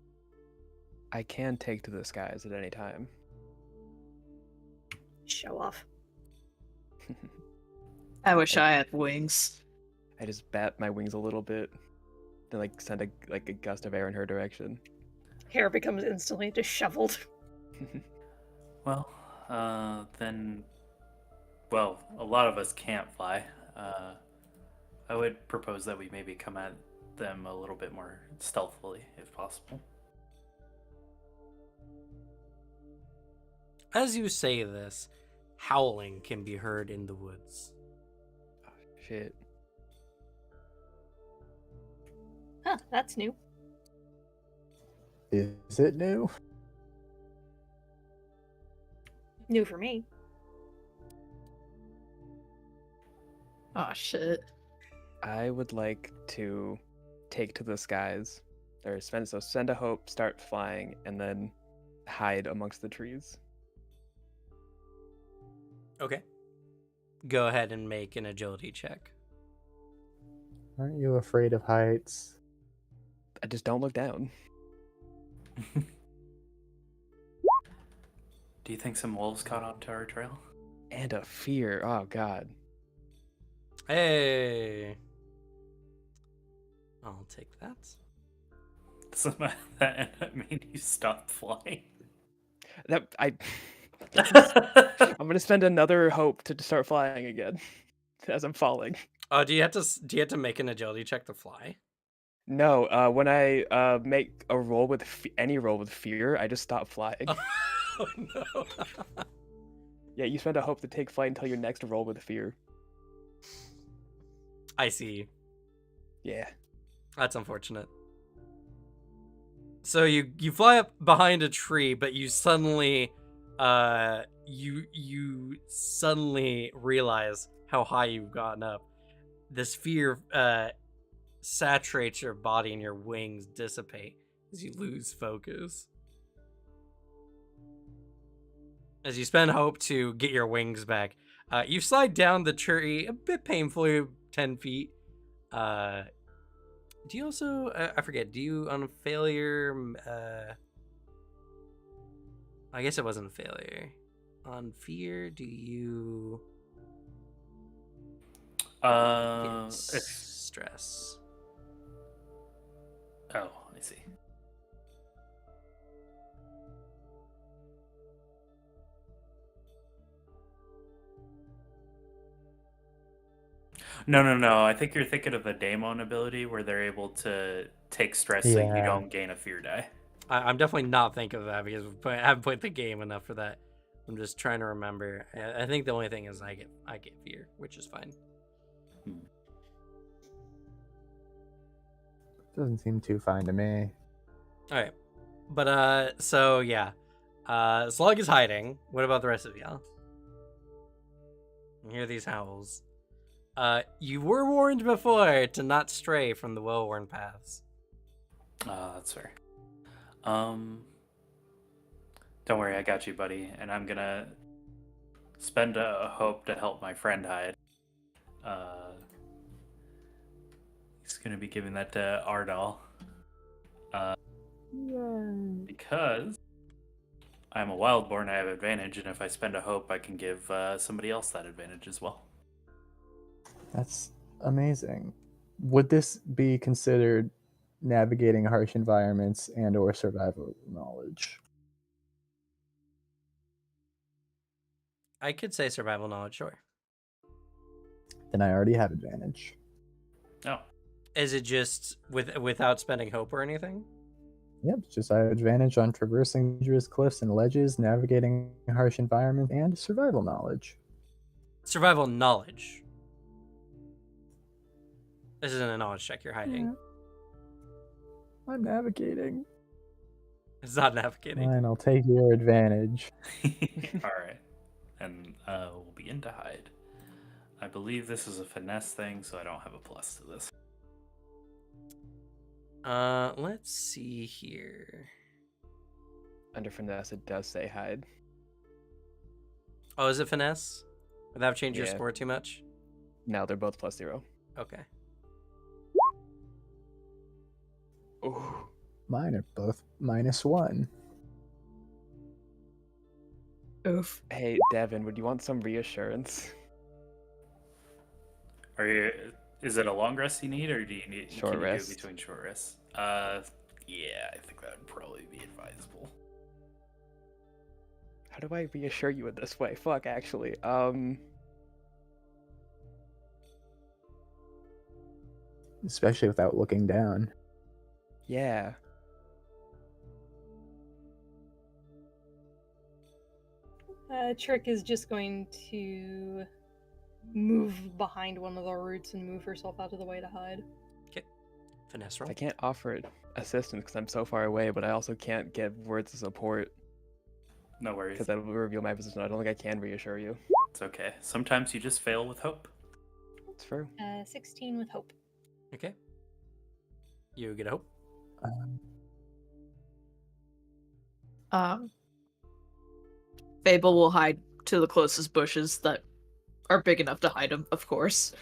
I can take to the skies at any time. Show off. I wish I had wings. I just bat my wings a little bit, then like send a gust of air in her direction. Hair becomes instantly disheveled. Well, then, well, a lot of us can't fly. I would propose that we maybe come at them a little bit more stealthily, if possible. As you say this, howling can be heard in the woods. Oh, shit. Huh, that's new. Is it new? New for me. Oh shit. I would like to take to the skies, or send a hope, start flying, and then hide amongst the trees. Okay. Go ahead and make an agility check. Aren't you afraid of heights? I just don't look down. Do you think some wolves caught on to our trail? And a fear. Oh god. Hey. I'll take that. Doesn't that mean you stop flying? I'm gonna spend another hope to start flying again as I'm falling. Oh, do you have to make an agility check to fly? No, when I make a roll with any roll with fear, I just stop flying. Oh no. Yeah, you spend a hope to take flight until your next roll with fear. I see. Yeah. That's unfortunate. So you fly up behind a tree, but you suddenly you suddenly realize how high you've gotten up. This fear saturates your body and your wings dissipate as you lose focus. As you spend hope to get your wings back, you slide down the tree a bit painfully, 10 feet. Do you also, I forget, do you on a failure, I guess it wasn't a failure. On fear, do you get stress? Oh, I see. No. I think you're thinking of the Daemon ability where they're able to take stress so you Yeah. don't gain a fear die. I'm definitely not thinking of that because I haven't played the game enough for that. I'm just trying to remember. I think the only thing is I get fear, which is fine. Doesn't seem too fine to me. All right, but so yeah, Slug is hiding. What about the rest of y'all? You hear these howls. You were warned before to not stray from the well-worn paths. That's fair. Don't worry, I got you, buddy. And I'm gonna spend a hope to help my friend hide. He's gonna be giving that to Ardal. Because I'm a wildborn, I have advantage, and if I spend a hope, I can give somebody else that advantage as well. That's amazing. Would this be considered navigating harsh environments and or survival knowledge? I could say survival knowledge, sure. Then I already have advantage. Oh, Is it just without spending hope or anything? Yep, just I have advantage on traversing dangerous cliffs and ledges, navigating harsh environments, and survival knowledge. Survival knowledge. This isn't a knowledge check. You're hiding. Yeah. I'm navigating. It's not navigating. Fine, I'll take your advantage. all right. And we'll begin to hide. I believe this is a finesse thing, so I don't have a plus to this. Let's see here. Under finesse, it does say hide. Oh, is it finesse? Without changing your Yeah. score too much? No, they're both +0. Okay. Ooh. Mine are both -1. Oof. Hey, Devin, would you want some reassurance? Are you? Is it a long rest you need, or do you need Short can you rest. do between short rests? Yeah, I think that would probably be advisable. How do I reassure you in this way? Fuck, actually. Especially without looking down. Yeah. Trick is just going to move behind one of the roots and move herself out of the way to hide. Okay. Finesse roll. I can't offer assistance because I'm so far away, but I also can't give words of support No worries. because that will reveal my position. I don't think I can reassure you. It's okay. Sometimes you just fail with hope. It's true. 16 with hope. Okay. You get a hope. Fable will hide to the closest bushes that are big enough to hide him, of course.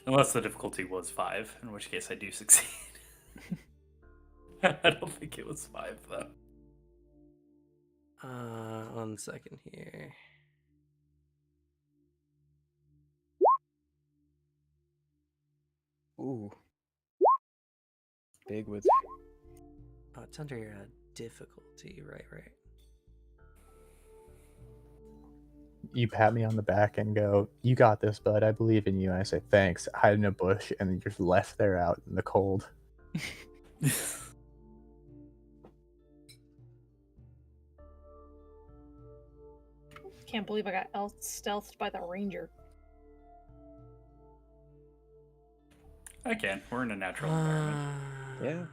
Unless the difficulty was 5, in which case I do succeed. I don't think it was 5, though. 1 second here. Ooh. Big with. Oh, it's under your difficulty. Right. You pat me on the back and go, "You got this, bud. I believe in you." And I say, "Thanks." Hide in a bush, and then you're just left there out in the cold. Can't believe I got stealthed by the ranger. I can. We're in a natural environment. Yeah.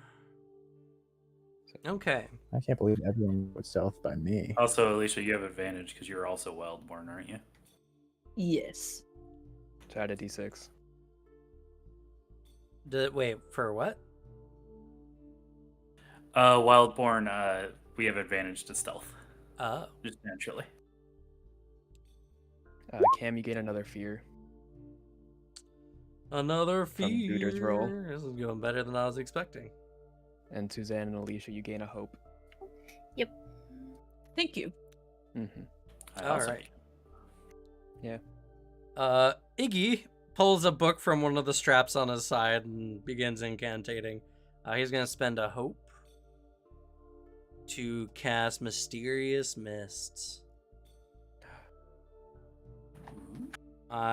Okay. I can't believe everyone was stealth by me. Also, Alicia, you have advantage because you're also Wildborn, aren't you? Yes. So add a d6. Wait, for what? Wildborn, we have advantage to stealth, Oh. just naturally. Cam, you gain another fear. Another From fear. Booter's roll. This is going better than I was expecting. And Suzanne and Alicia, you gain a hope. Thank you. Mm-hmm. All right. Yeah. Iggy pulls a book from one of the straps on his side and begins incantating. He's gonna spend a hope to cast Mysterious Mists.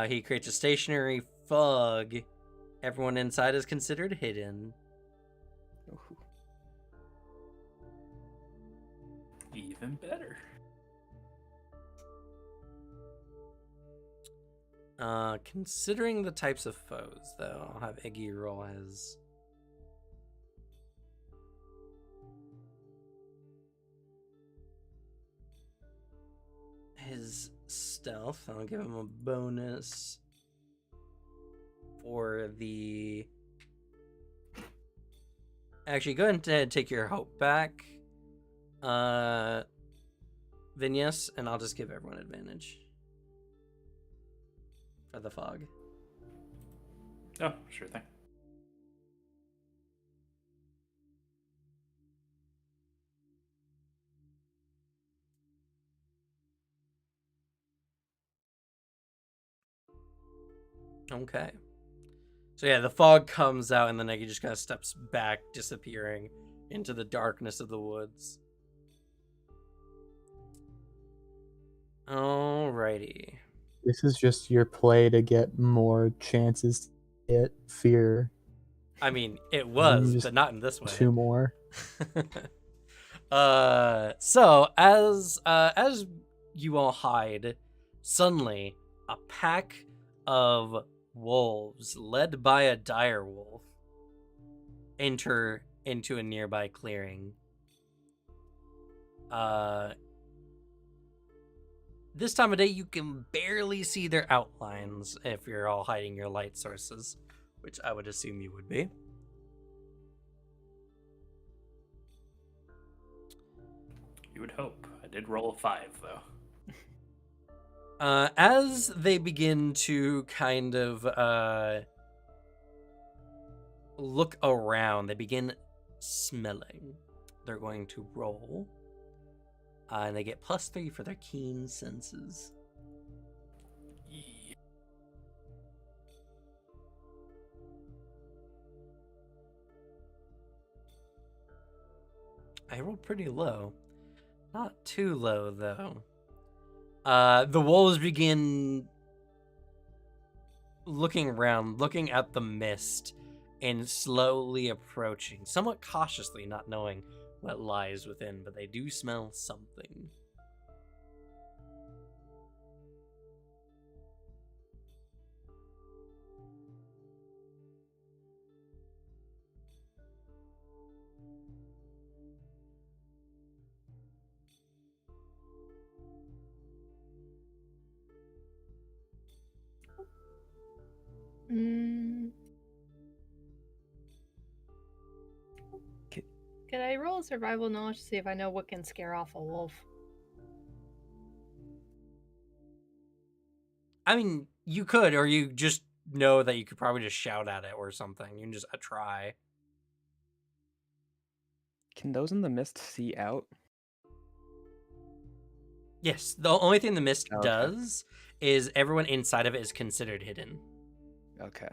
He creates a stationary fog. Everyone inside is considered hidden. Ooh. Even better. Considering the types of foes, though, I'll have Iggy roll his stealth. I'll give him a bonus for the... Actually, go ahead and take your hope back, Vinyas, and I'll just give everyone advantage for the fog. Oh, sure thing. Okay. So yeah, the fog comes out and then Iggy just kind of steps back, disappearing into the darkness of the woods. Alrighty. This is just your play to get more chances to get fear. I mean, it And was, you just but not in this way. 2 more. So as you all hide, suddenly a pack of wolves led by a dire wolf enter into a nearby clearing. This time of day you can barely see their outlines if you're all hiding your light sources, which I would assume you would be. You would hope. I did roll a 5, though. As they begin to kind of look around, they begin smelling. They're going to roll. And they get +3 for their keen senses. Yeah. I rolled pretty low. Not too low, though. The wolves begin looking around, looking at the mist, and slowly approaching, somewhat cautiously, not knowing what lies within, but they do smell something. Could I roll a survival knowledge to see if I know what can scare off a wolf? I mean, you could, or you just know that you could probably just shout at it or something. You can just try. Can those in the mist see out? Yes, the only thing the mist Okay. does is everyone inside of it is considered hidden. Okay.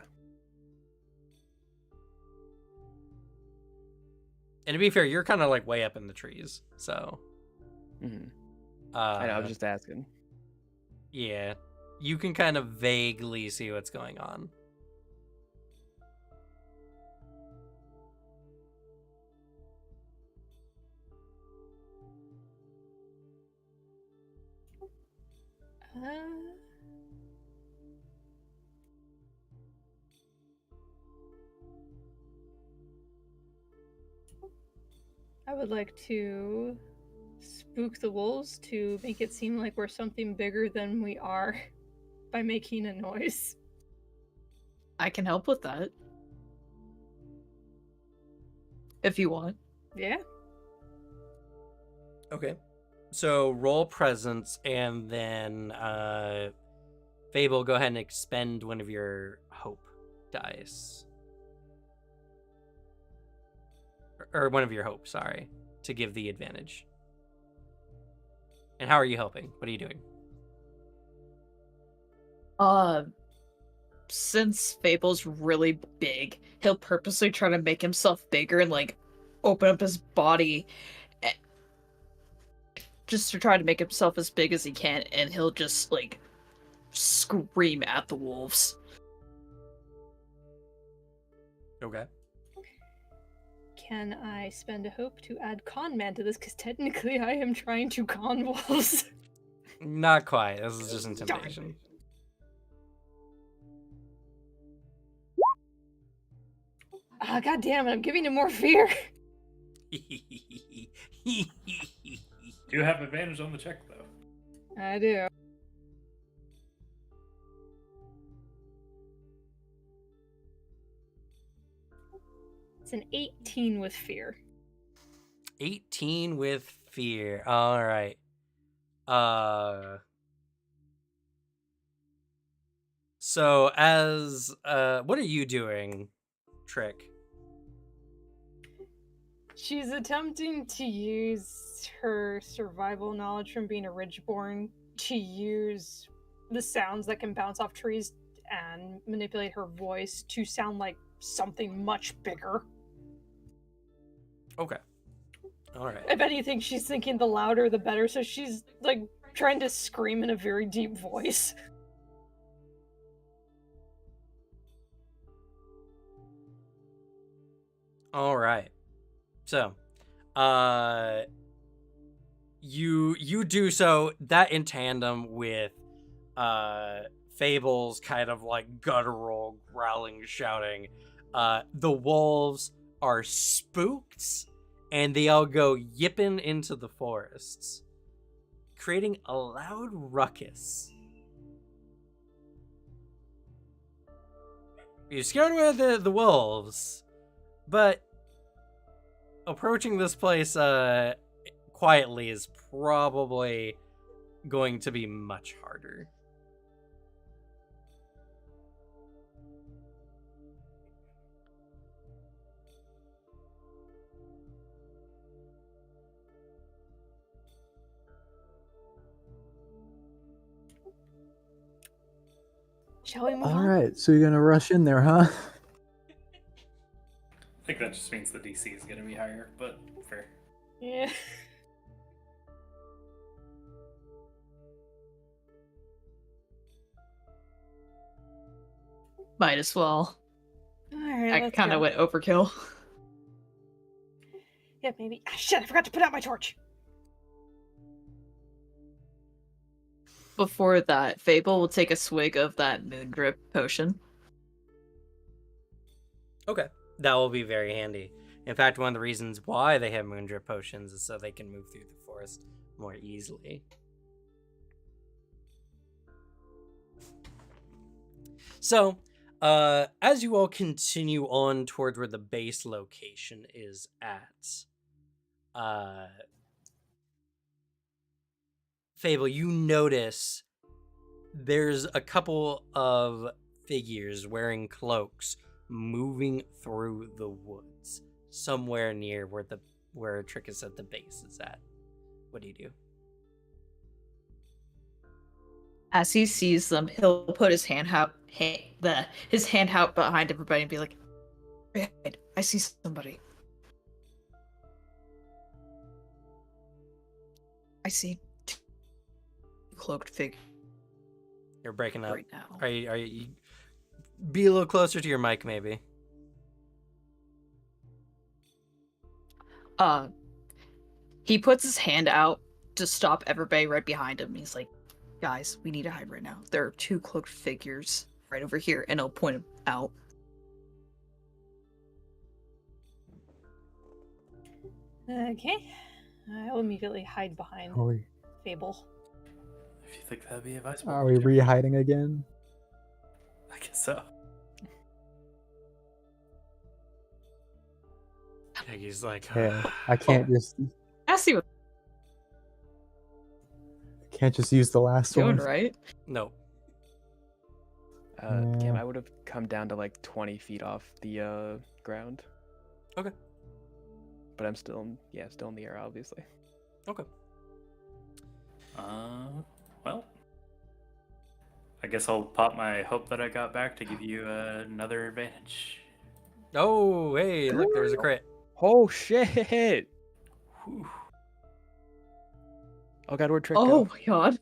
And to be fair, you're kind of like way up in the trees, so. I know, I was just asking. Yeah, you can kind of vaguely see what's going on. Uh, I would like to spook the wolves to make it seem like we're something bigger than we are by making a noise. I can help with that. If you want. Yeah. Okay. So roll presence, and then Fable, go ahead and expend one of your hope dice. Or one of your hope, sorry, to give the advantage. And how are you helping? What are you doing? Since Fable's really big, he'll purposely try to make himself bigger and like open up his body just to try to make himself as big as he can, and he'll just like scream at the wolves. Okay. Can I spend a hope to add con man to this? Because technically I am trying to con wolves. Not quite. This is just intimidation. Ah, god damn it, I'm giving him more fear. Do have advantage on the check, though. I do. It's an 18 with fear. 18 with fear. All right. So as what are you doing, Trick? She's attempting to use her survival knowledge from being a Ridgeborn to use the sounds that can bounce off trees and manipulate her voice to sound like something much bigger. Okay. All right. If anything, she's thinking the louder the better, so she's like trying to scream in a very deep voice. All right. So, you do so that in tandem with Fable's kind of like guttural growling shouting. The wolves are spooked and they all go yipping into the forests, creating a loud ruckus. You're scared away the wolves, but approaching this place quietly is probably going to be much harder. Shall we move All on? right, so you're gonna rush in there, huh? I think that just means the DC is going to be higher, but fair. Yeah. Might as well. Alright, I let's kind go. of went overkill. Yeah, maybe. Ah, shit, I forgot to put out my torch. Before that, Fable will take a swig of that moon drip potion. Okay. That will be very handy. In fact, one of the reasons why they have moon drip potions is so they can move through the forest more easily. So, as you all continue on towards where the base location is at, Fable, you notice there's a couple of figures wearing cloaks moving through the woods somewhere near where Trick said the base is at. What do you do? As he sees them, he'll put his hand out behind everybody and be like, "Hey, I see somebody. I see two cloaked figures You're breaking up. right now. Are you be a little closer to your mic, maybe? He puts his hand out to stop everybody right behind him. He's like, guys, we need to hide right now. There are 2 cloaked figures right over here, and he'll point them out. Okay. I will immediately hide behind Fable. If you think that'd be advisable. Are we re-hiding again? I guess so. Peggy's like, Yeah, I can't just Ask you use the last doing, one. right? no. Cam, Yeah. I would have come down to like 20 feet off the ground. Okay. But I'm still in the air, obviously. Okay. Well, I guess I'll pop my hope that I got back to give you another advantage. Oh, hey, look, there's a crit. Oh shit! Whew. Oh god, where'd Trick Oh go? my god.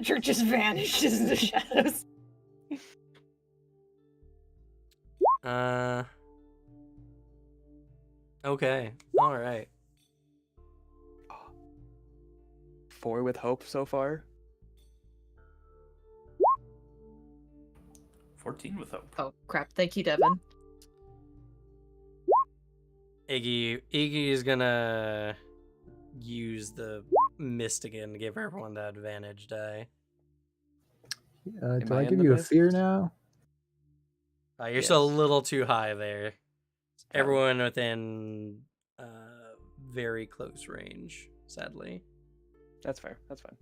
Drew just vanished into the shadows. Okay. All right. 4 with hope so far. 14 with hope. Oh crap! Thank you, Devin. Iggy is gonna use the mist again to give everyone the advantage die. Do I I in give the you a mist? fear now? You're still a Yes. little too high there. Got it. Everyone within very close range, sadly. That's fair. That's fine.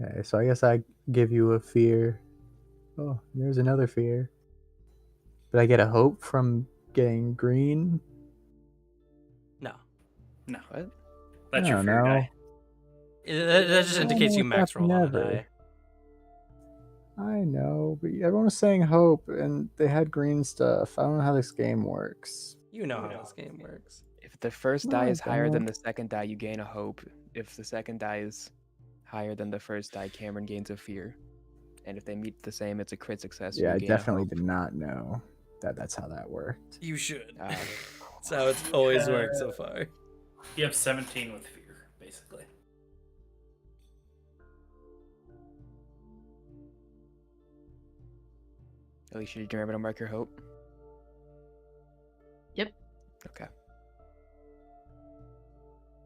Okay, so I guess I give you a fear. Oh, there's another fear. But I get a hope from getting green. No. No, What? that's I your don't fear know. die. That just indicates you max roll on a Never. die. I know, but everyone was saying hope, and they had green stuff. I don't know how this game works. You know how this game works. If the first No, die I is higher than don't. the second die, you gain a hope. If the second die is higher than the first die, Cameron gains a fear. And if they meet the same, it's a crit success. Yeah, you I gain a definitely hope. did not know that that's how that worked. You should. Uh, That's how it's always worked so far. You have 17 with fear, basically. Alicia, did you remember to mark your hope? Yep. Okay.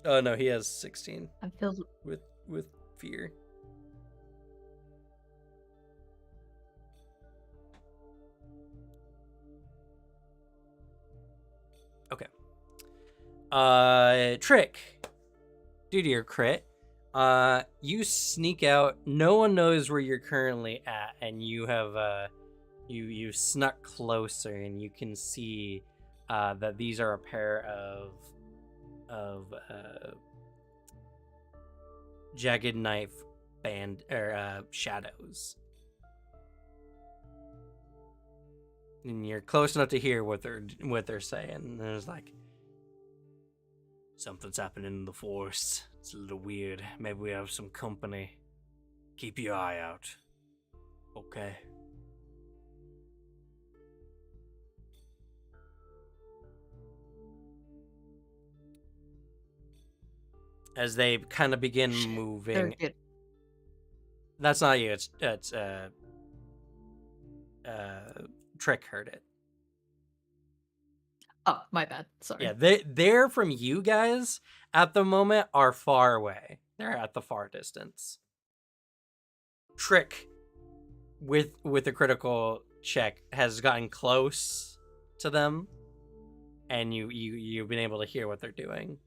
Oh no, he has 16 I'm filled. with fear. Okay. Trick. Due to your crit, you sneak out. No one knows where you're currently at, and you have you snuck closer, and you can see that these are a pair of jagged knife shadows. And you're close enough to hear what they're saying. There's like, something's happening in the forest. It's a little weird. Maybe we have some company. Keep your eye out. Okay. As they kind of begin They're moving. good. That's not you. It's Trick heard it. Oh, my bad. Sorry. Yeah, they're from you guys at the moment are far away. They're at the far distance. Trick with a critical check has gotten close to them, and you've been able to hear what they're doing.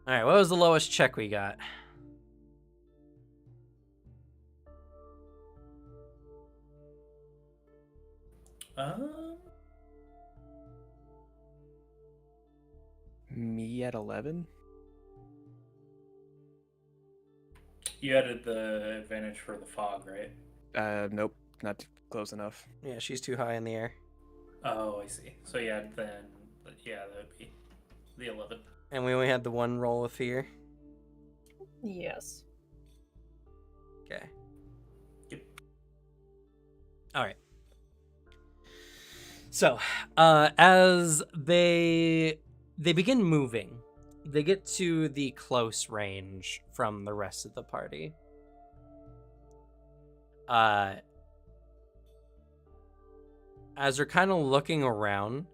All right, what was the lowest check we got? Me at 11? You added the advantage for the fog, right? Nope. Not close enough. Yeah, she's too high in the air. Oh, I see. So yeah, then yeah, that'd be The 11. And we only had the one roll of fear. Yes. Okay. Yep. All right. So, as they begin moving, they get to the close range from the rest of the party. As they're kind of looking around,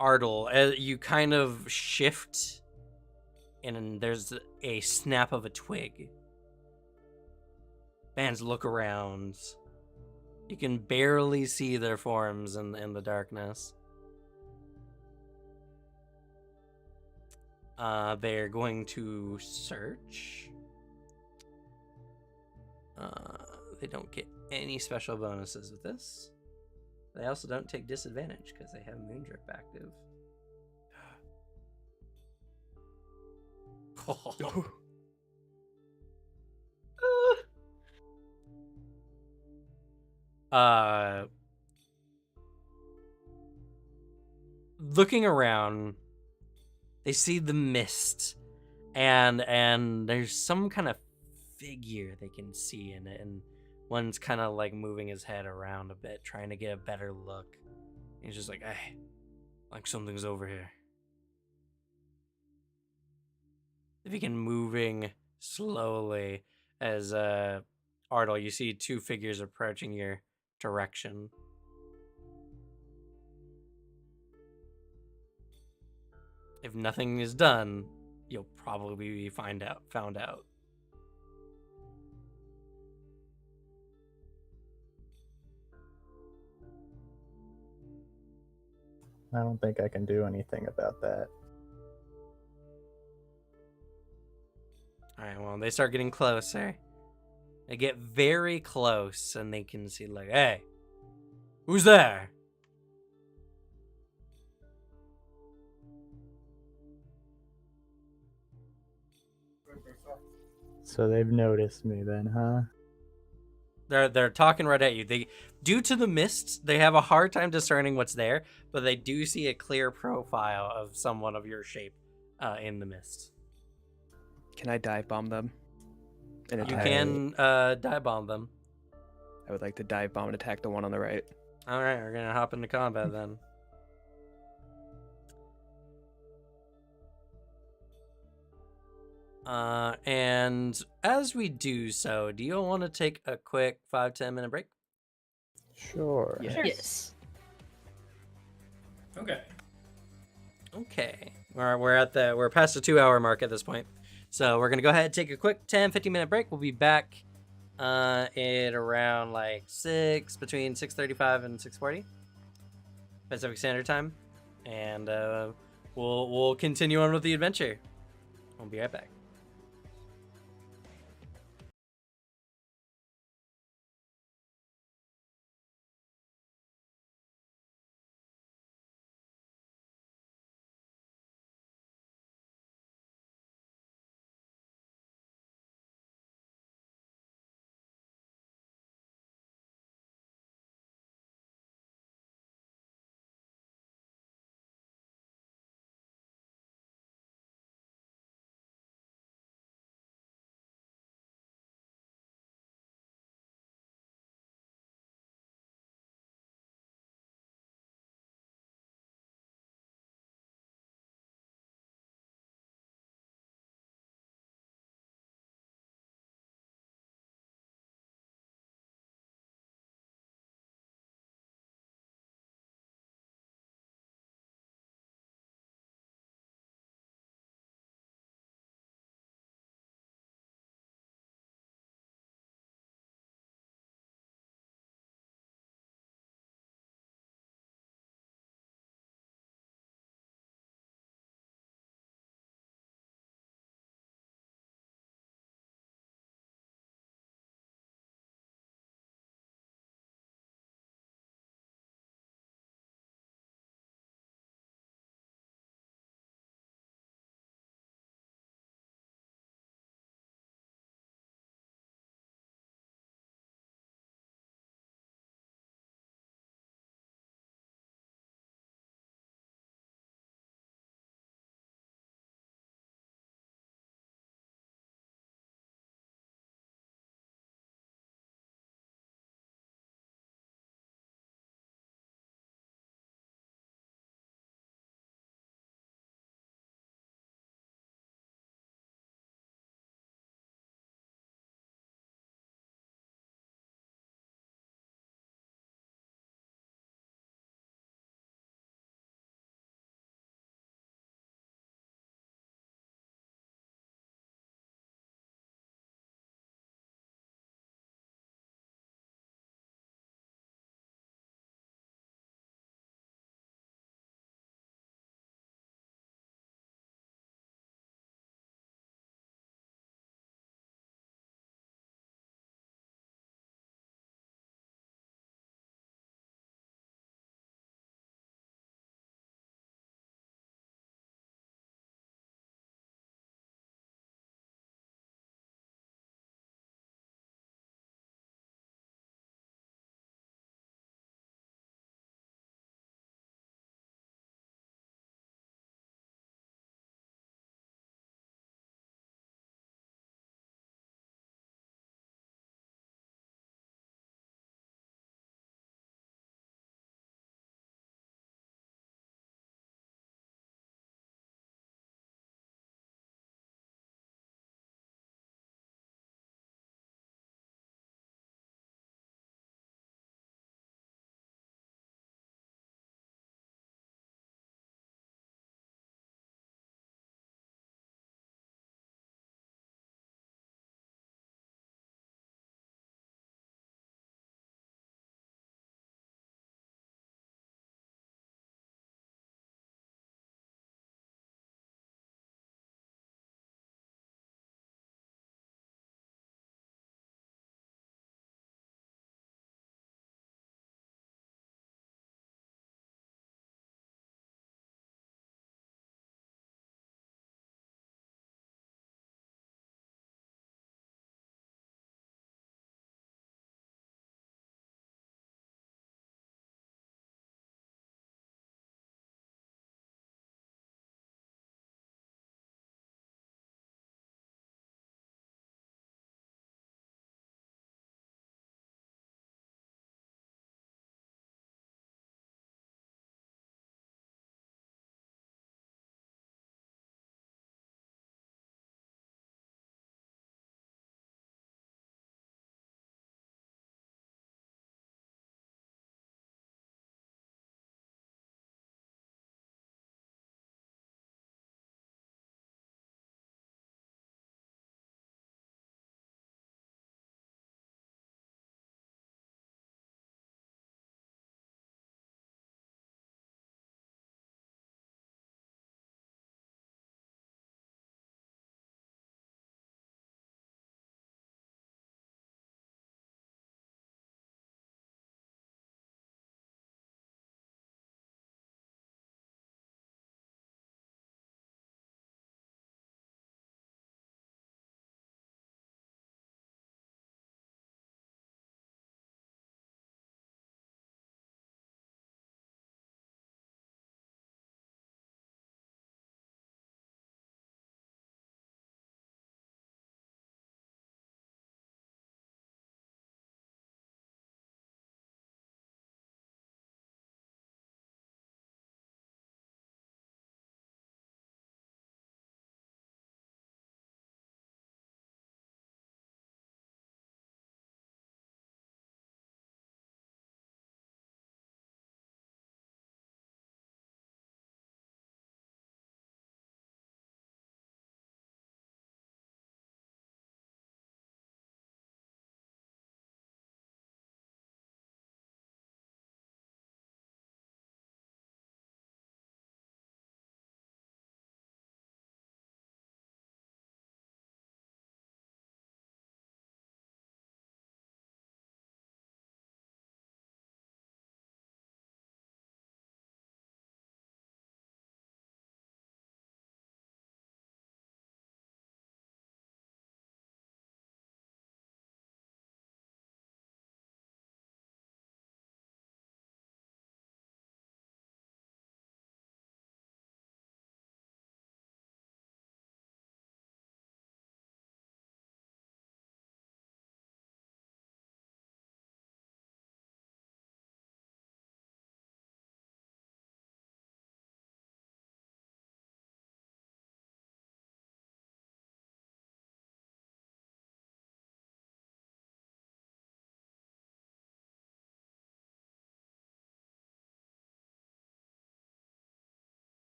Ardle, you kind of shift, and there's a snap of a twig. Bands look around. You can barely see their forms in the darkness. They're going to search. They don't get any special bonuses with this. They also don't take disadvantage because they have Moondrip active. Looking around, they see the mist, and there's some kind of figure they can see in it, and one's kind of like moving his head around a bit, trying to get a better look. He's just like, hey, like something's over here. They begin moving slowly as Ardle, you see two figures approaching your direction. If nothing is done, you'll probably be found out. I don't think I can do anything about that. All right, well, they start getting closer. They get very close, and they can see, like, hey, who's there? So they've noticed me then, huh? They're talking right at you. They, due to the mist, they have a hard time discerning what's there, but they do see a clear profile of someone of your shape in the mist. Can I dive bomb them? And You attack? can dive bomb them. I would like to dive bomb and attack the one on the right. All right, we're gonna hop into combat then. And as we do so, do you want to take a quick 5-10 minute break? Sure. Yeah. Sure. Yes. Okay. Okay. We're past the 2 hour mark at this point. So we're gonna go ahead and take a quick 10-15 minute break. We'll be back at around like between 6:35 and 6:40 Pacific Standard Time. And we'll continue on with the adventure. We'll be right back.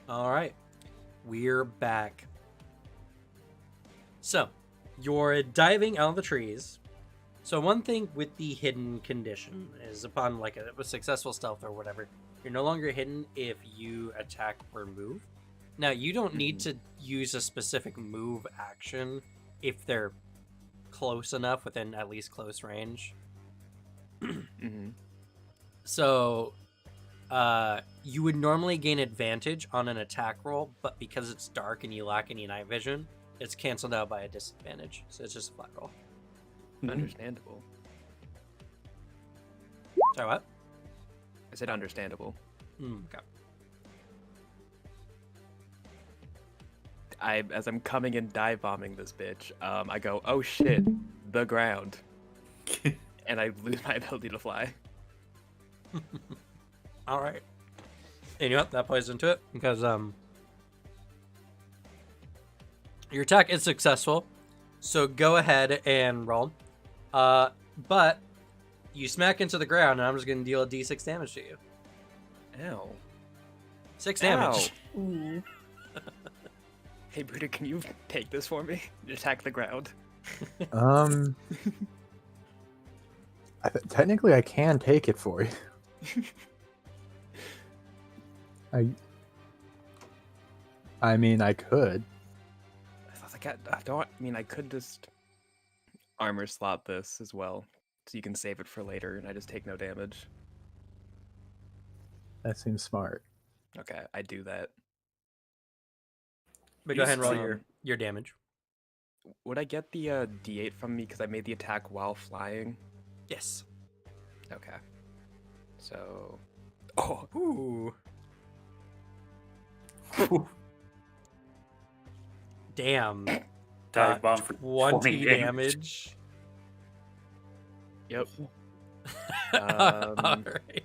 All right, we're back. So, you're diving out of the trees. So one thing with the hidden condition is upon like a successful stealth or whatever, you're no longer hidden if you attack or move. Now, you don't need to use a specific move action if they're close enough, within at least close range. Mm-hmm. So, you would normally gain advantage on an attack roll, but because it's dark and you lack any night vision, it's canceled out by a disadvantage. So it's just a flat roll. Understandable. Sorry, what? I said understandable. Okay. As I'm coming and dive bombing this bitch, I go, oh shit, the ground, and I lose my ability to fly. All right. And you know what? That plays into it because your attack is successful. So go ahead and roll. But you smack into the ground, and I'm just going to deal a d6 damage to you. Ow. 6 damage. Ow. Ooh. Hey, Buddha, can you take this for me? Attack the ground. Technically, I can take it for you. I mean, I could. I could just armor slot this as well, so you can save it for later, and I just take no damage. That seems smart. Okay, I do that. But go ahead and roll Um, your damage. Would I get the D8 from me because I made the attack while flying? Yes. Okay. So, oh, Ooh. Damn. Dive bomb for 20 damage. yep. Alright.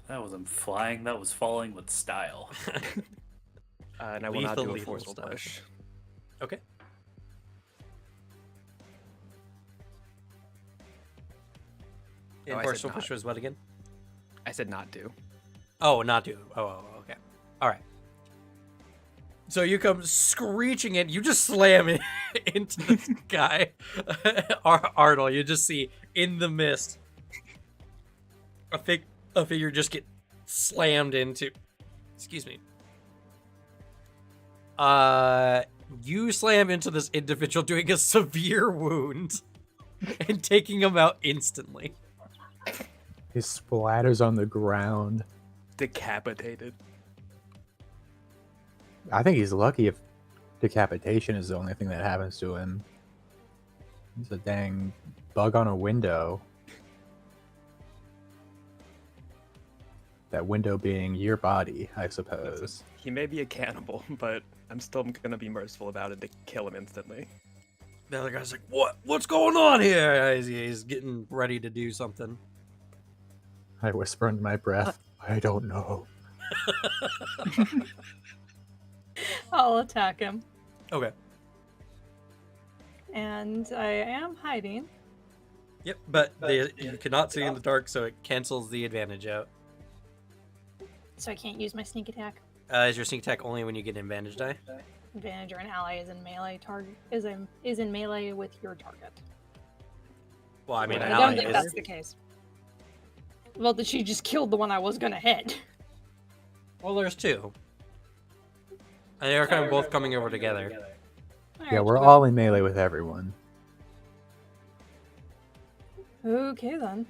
That wasn't flying, that was falling with style. And I will not do a Lethal forceful style. push. Okay. Oh, I said Enforceful not. push was what again? I said not do. Oh, not do. Oh, okay. All right. So you come screeching in. You just slam it into this guy, Arnold. You just see in the mist a figure just get slammed into. Excuse me. You slam into this individual, doing a severe wound and taking him out instantly. He splatters on the ground. Decapitated. I think he's lucky if decapitation is the only thing that happens to him. He's a dang bug on a window. That window being your body, I suppose. He may be a cannibal, but I'm still gonna be merciful about it to kill him instantly. The other guy's like, "What? What's going on here?" He's getting ready to do something. I whisper under my breath, I don't know. I'll attack him. Okay. And I am hiding. Yep, but you cannot see in the dark, so it cancels the advantage out. So I can't use my sneak attack. Is your sneak attack only when you get an advantage die? Advantage or an ally is in melee target is in melee with your target. Well, I mean, Well, an I ally don't think is. that's the case. Well, that she just killed the one I was gonna hit. Well, there's two. And they're kind of both coming over together. Yeah, Alright, we're so- all in melee with everyone. Okay then.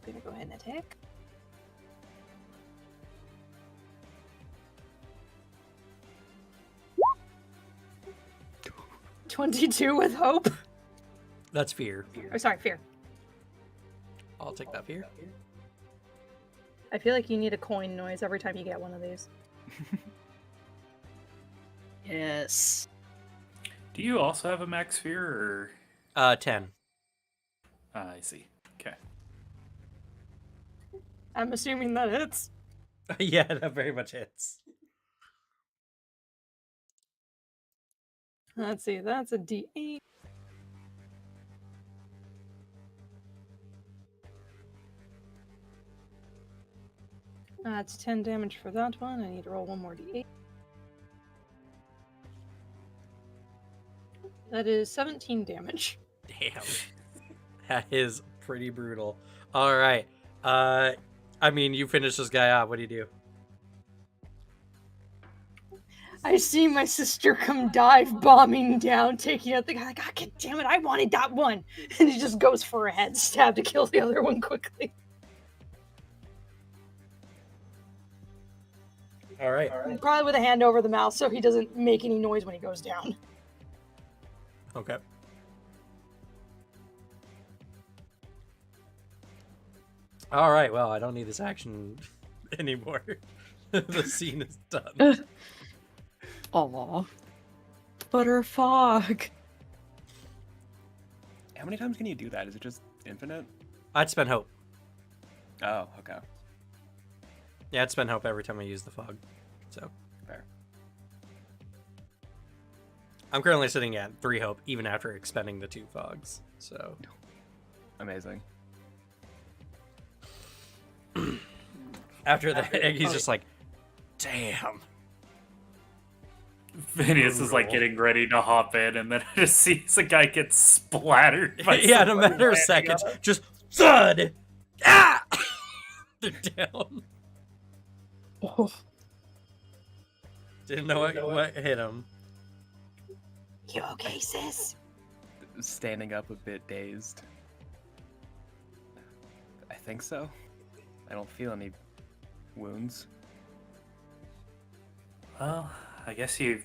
Gonna go ahead and attack. $22 with hope. That's fear. Oh, sorry, fear. I'll take that fear. I feel like you need a coin noise every time you get one of these. Yes. Do you also have a max fear, or 10. I see. Okay. I'm assuming that hits. Yeah, that very much hits. Let's see, that's a D8. That's 10 damage for that one. I need to roll one more d8. That is 17 damage. Damn. That is pretty brutal. All right. I mean, you finish this guy off. What do you do? I see my sister come dive bombing down, taking out the guy. Like, God damn it, I wanted that one. And he just goes for a head stab to kill the other one quickly. All right. Probably with a hand over the mouth so he doesn't make any noise when he goes down. Okay. All right. Well, I don't need this action anymore. The scene is done. Aw. Butterfog. How many times can you do that? Is it just infinite? I'd spend hope. Oh, okay. Yeah, I'd spend hope every time I use the fog. So Fair. I'm currently sitting at 3 hope, even after expending the 2 fogs. So Amazing. after that, he's just like, damn. Phineas is like getting ready to hop in, and then I just sees a guy get splattered. By Yeah, in a someone matter of landing seconds, on him. just thud. Ah! They're down. Oh. Didn't know what hit him. You okay, sis? Standing up a bit dazed. I think so. I don't feel any wounds. Well, I guess you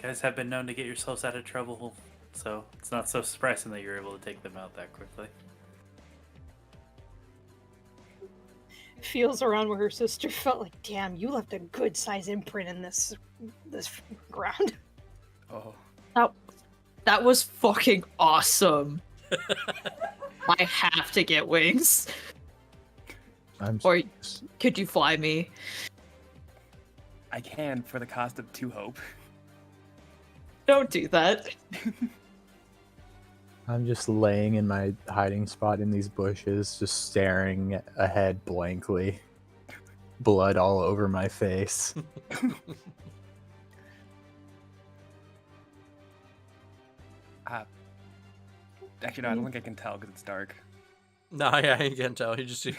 guys have been known to get yourselves out of trouble, so it's not so surprising that you're able to take them out that quickly. Feels around where her sister felt like, damn, you left a good size imprint in this ground. Oh. That was fucking awesome. I have to get wings. Or could you fly me? I can for the cost of 2 hope. Don't do that. I'm just laying in my hiding spot in these bushes, just staring ahead blankly. Blood all over my face. Actually, no, I don't think I can tell because it's dark. No, yeah, you can't tell. He just, if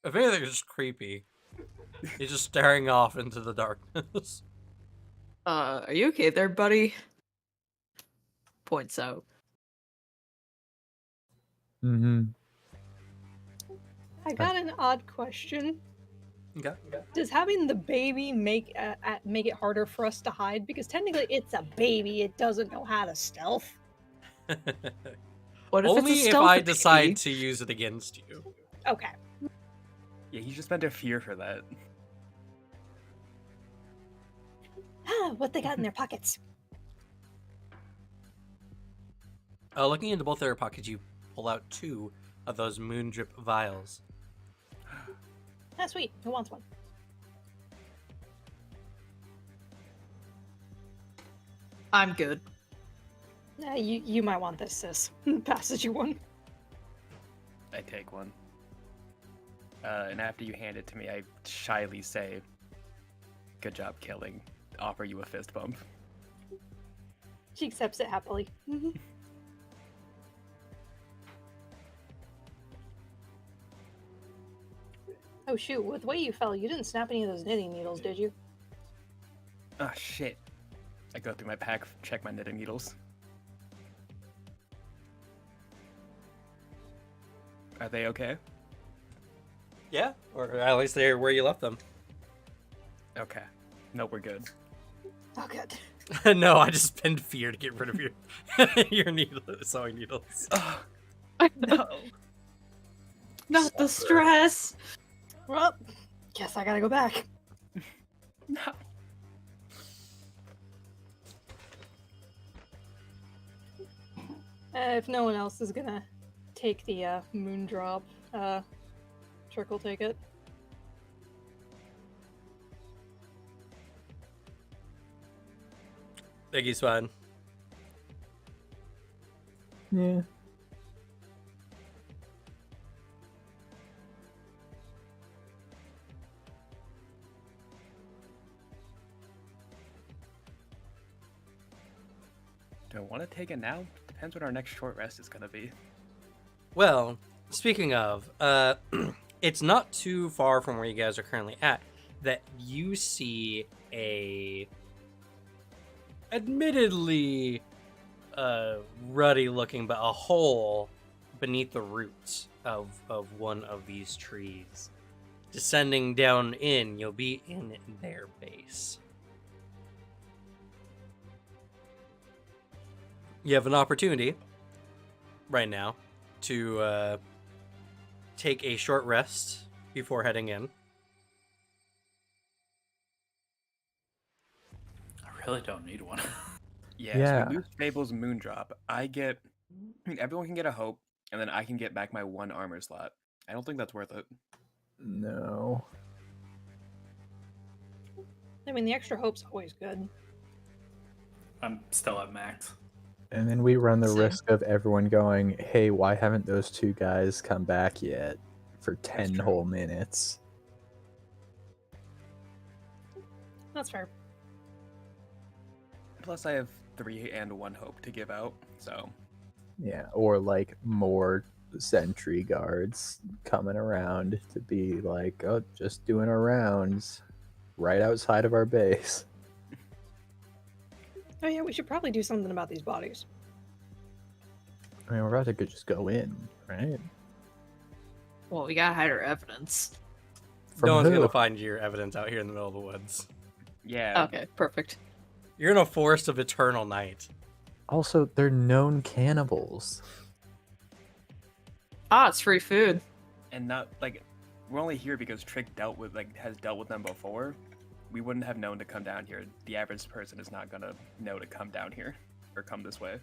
anything, it's just creepy. He's just staring off into the darkness. Are you okay there, buddy? Points out. Mm-hmm. I got an odd question. Okay. Does having the baby make it harder for us to hide? Because technically it's a baby, it doesn't know how to stealth. What if Only it's a if stealth I baby? decide to use it against you. Okay. Yeah, he's just meant to fear for that. What they got in their pockets? Looking into both their pockets, you pull out 2 of those moon drip vials. Ah, sweet. Who wants one? I'm good. You might want this, sis. Passes you one. I take one. And after you hand it to me, I shyly say, "Good job killing." Offer you a fist bump. She accepts it happily. Oh shoot, with the way you fell, you didn't snap any of those knitting needles, did you? Ah, shit. I go through my pack, check my knitting needles. Are they okay? Yeah, or at least they're where you left them. Okay. No, we're good. Oh good. No, I just spend fear to get rid of your your sewing needles. Oh, no. Not the stress. Well, guess I gotta go back. No. If no one else is gonna take the moon drop, Trick will take it. Iggy's fine. Yeah. Do I want to take it now? Depends what our next short rest is gonna be. Well, speaking of, it's not too far from where you guys are currently at that you see a admittedly ruddy looking, but a hole beneath the roots of one of these trees. Descending down in, you'll be in their base. You have an opportunity right now to take a short rest before heading in. I really don't need one. Yeah, Yeah. so we lose Fable's Moondrop. Everyone can get a hope, and then I can get back my 1 armor slot. I don't think that's worth it. No. I mean, the extra hope's always good. I'm still at max. And then we run the Same. risk of everyone going, hey, why haven't those 2 guys come back yet for 10 true. whole minutes? That's fair. Plus, I have 3 and 1 hope to give out, so Yeah, or like more sentry guards coming around to be like, oh, just doing our rounds right outside of our base. Oh yeah, we should probably do something about these bodies. I mean, we're about to just go in, right? Well, we gotta hide our evidence. From No one's who? gonna find your evidence out here in the middle of the woods. yeah. Okay, perfect. You're in a forest of eternal night. Also, they're known cannibals. Ah, it's free food. And not like we're only here because Trick has dealt with them before. We wouldn't have known to come down here. The average person is not gonna know to come down here or come this way.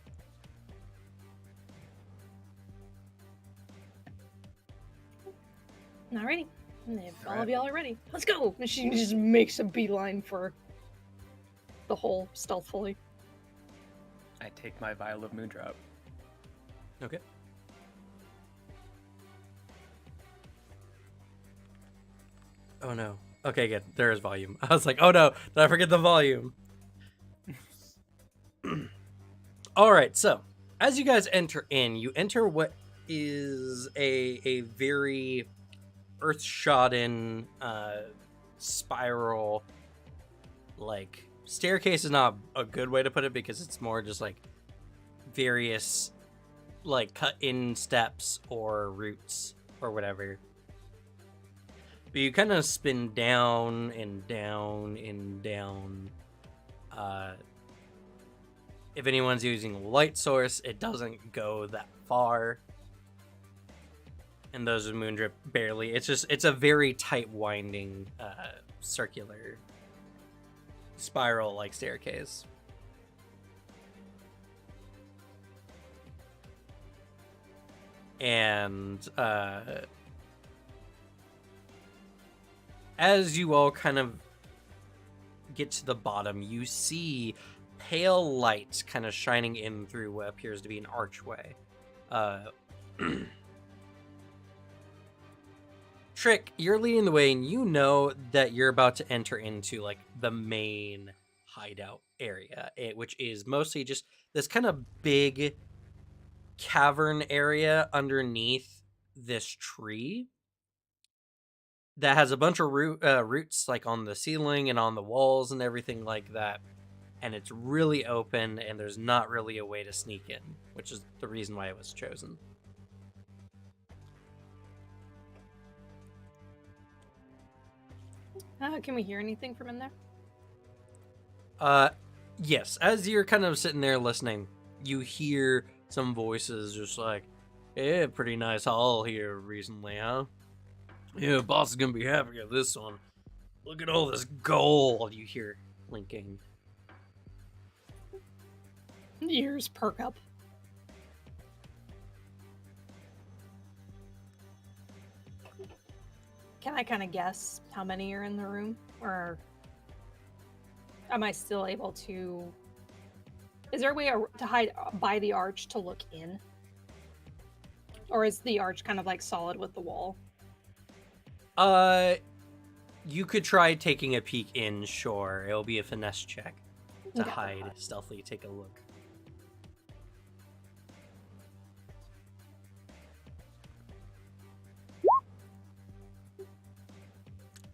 Alrighty. And if all of Alright. y'all are ready, let's go! And she just makes a beeline for the hole stealthily. I take my vial of Moondrop. Okay. Oh no. Okay, good. There is volume. I was like, oh no, did I forget the volume? All right, so as you guys enter in, you enter what is a very earth-shodden spiral. Like, staircase is not a good way to put it because it's more just like various like cut-in steps or routes or whatever. But you kind of spin down and down and down. If anyone's using a light source, it doesn't go that far. And those with Moondrip, barely. It's a very tight, winding, circular spiral-like staircase. And as you all kind of get to the bottom, you see pale light kind of shining in through what appears to be an archway. Trick, you're leading the way, and you know that you're about to enter into like the main hideout area, which is mostly just this kind of big cavern area underneath this tree that has a bunch of roots like on the ceiling and on the walls and everything like that. And it's really open, and there's not really a way to sneak in, which is the reason why it was chosen. Can we hear anything from in there? Yes, as you're kind of sitting there listening, you hear some voices just like, yeah, pretty nice haul here recently, huh? Yeah, boss is gonna be happy at this one. Look at all this gold you hear clinking. Ears perk up. Can I kind of guess how many are in the room? Or am I still able to... Is there a way to hide by the arch to look in? Or is the arch kind of like solid with the wall? You could try taking a peek in, sure. It'll be a finesse check to Okay. hide stealthily, take a look.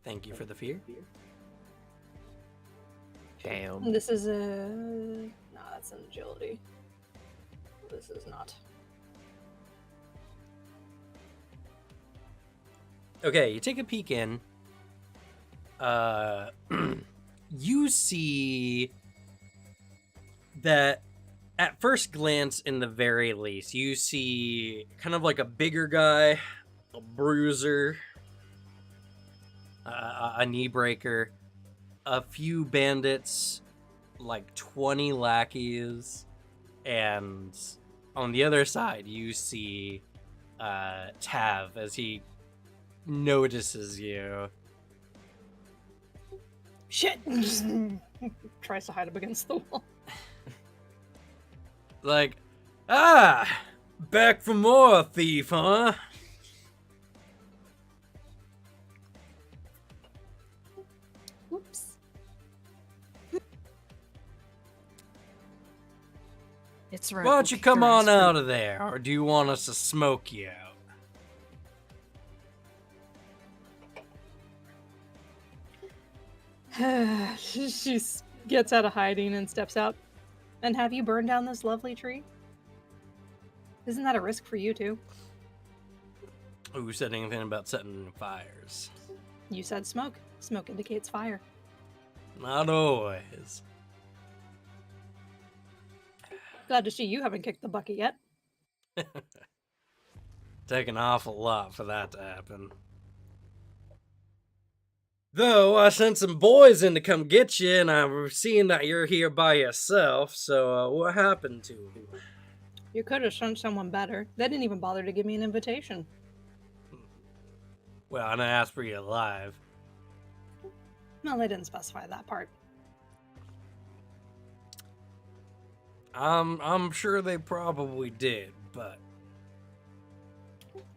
Thank you for the fear. Damn. This is a... No, that's an agility. This is not. Okay, you take a peek in. You see that at first glance, in the very least, you see kind of like a bigger guy, a bruiser, a knee breaker, a few bandits, like 20 lackeys, and on the other side, you see Tav as he notices you. Shit! Tries to hide up against the wall. Like, back for more, thief, huh? Whoops. It's right. Why don't you come on out of there, or do you want us to smoke you out? She gets out of hiding and steps out. And have you burned down this lovely tree? Isn't that a risk for you too? Who said anything about setting fires? You said smoke. Smoke indicates fire. Not always. Glad to see you haven't kicked the bucket yet. Take an awful lot for that to happen. Though, I sent some boys in to come get you, and I'm seeing that you're here by yourself, so what happened to you? You could have sent someone better. They didn't even bother to give me an invitation. Well, I didn't ask for you alive. No, they didn't specify that part. I'm sure they probably did, but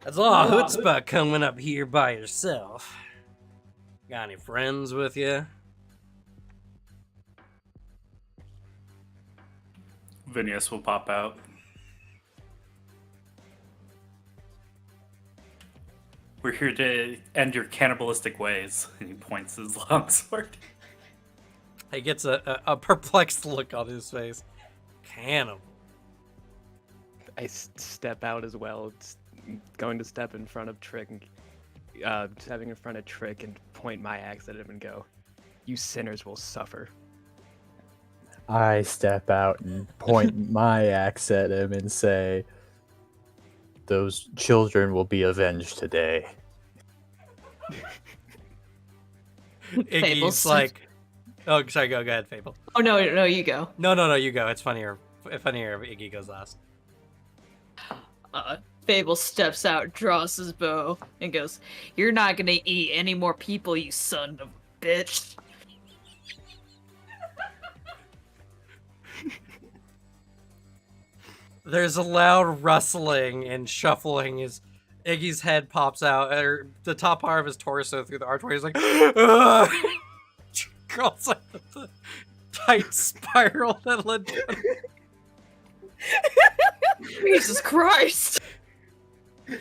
that's a lot of chutzpah coming up here by yourself. Got any friends with you? Phineas will pop out. We're here to end your cannibalistic ways. And he points his longsword. He gets a perplexed look on his face. Cannibal. I step out as well, going to step in front of Trick, stepping in front of Trick and point my axe at him and go, "You sinners will suffer." I step out and point my axe at him and say, "Those children will be avenged today." Iggy's like, oh, sorry, go ahead, Fable. Oh no, you go. No, you go. It's funnier if Iggy goes last. Fable steps out, draws his bow, and goes, "You're not gonna eat any more people, you son of a bitch." There's a loud rustling and shuffling as Iggy's head pops out, or the top part of his torso through the archway. He's like, "Ugh!" Crawls like the tight spiral that led down. Jesus Christ! Yeah,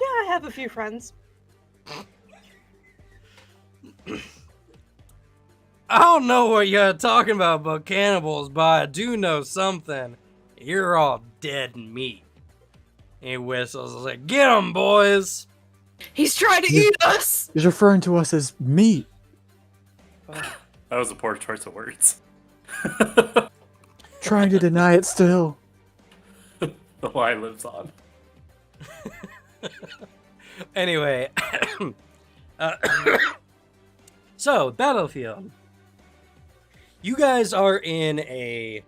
I have a few friends. I don't know what you're talking about cannibals, but I do know something. You're all dead meat. And he whistles. Like, "Get 'em, boys!" He's trying to eat us! He's referring to us as meat. That was a poor choice of words. Trying to deny it still. The lie lives on. Anyway, so Battlefield. You guys are in a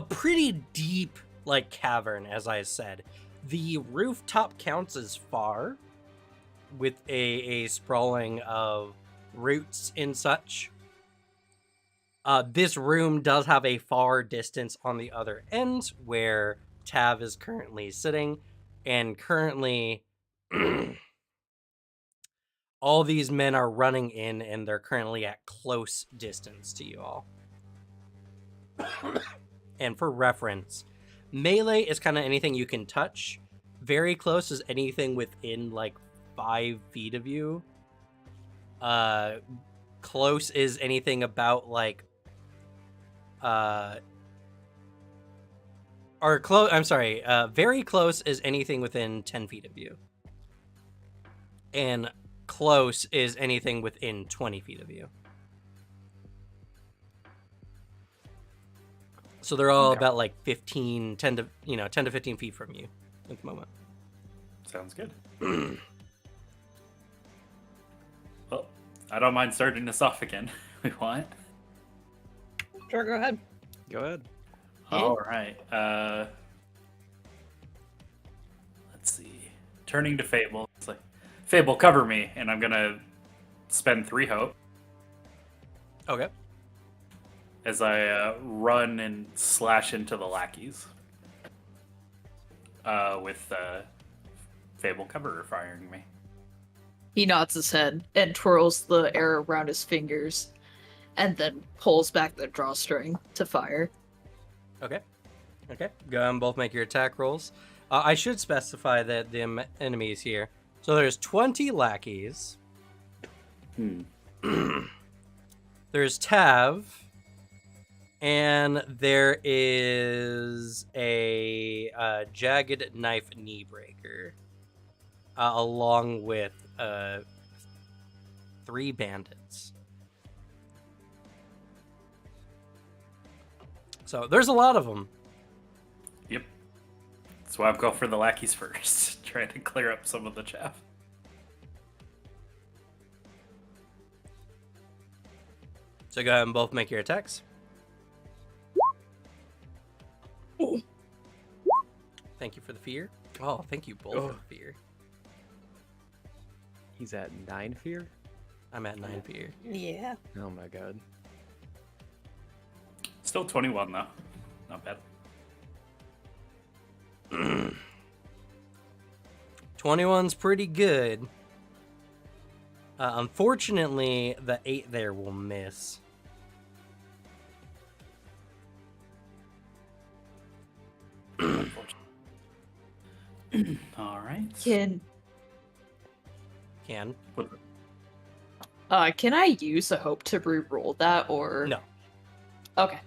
pretty deep like cavern, as I said. The rooftop counts as far, with a sprawling of roots and such. This room does have a far distance on the other end where Tav is currently sitting, and currently all these men are running in, and they're currently at close distance to you all. And for reference, Melee is kind of anything you can touch. Very close is anything within like 5 feet of you. Close is anything about like very close is anything within 10 feet of you. And close is anything within 20 feet of you. So they're all about like 10 to 15 feet from you at the moment. Sounds good. Well, I don't mind starting this off again. We want. Sure, go ahead. Go ahead. All right. Let's see. Turning to Fable, it's like, Fable, cover me, and I'm gonna spend 3 hope Okay. as I run and slash into the lackeys. With Fable cover firing me. He nods his head and twirls the arrow around his fingers, and then pulls back the drawstring to fire. Okay. Go ahead and both make your attack rolls. I should specify that the enemies here. So there's 20 lackeys. There's Tav. And there is a jagged knife knee breaker. Along with 3 bandits. So there's a lot of them. Yep. That's why I'm going for the lackeys first. Trying to clear up some of the chaff. So go ahead and both make your attacks. Thank you for the fear. Oh, thank you both for the fear. He's at 9 fear? I'm at 9 fear. Yeah. Oh my god. Still 21 though. Not bad. 21's pretty good. Unfortunately, the 8 there will miss. All right. Can I use a hope to re-roll that, or No. Okay.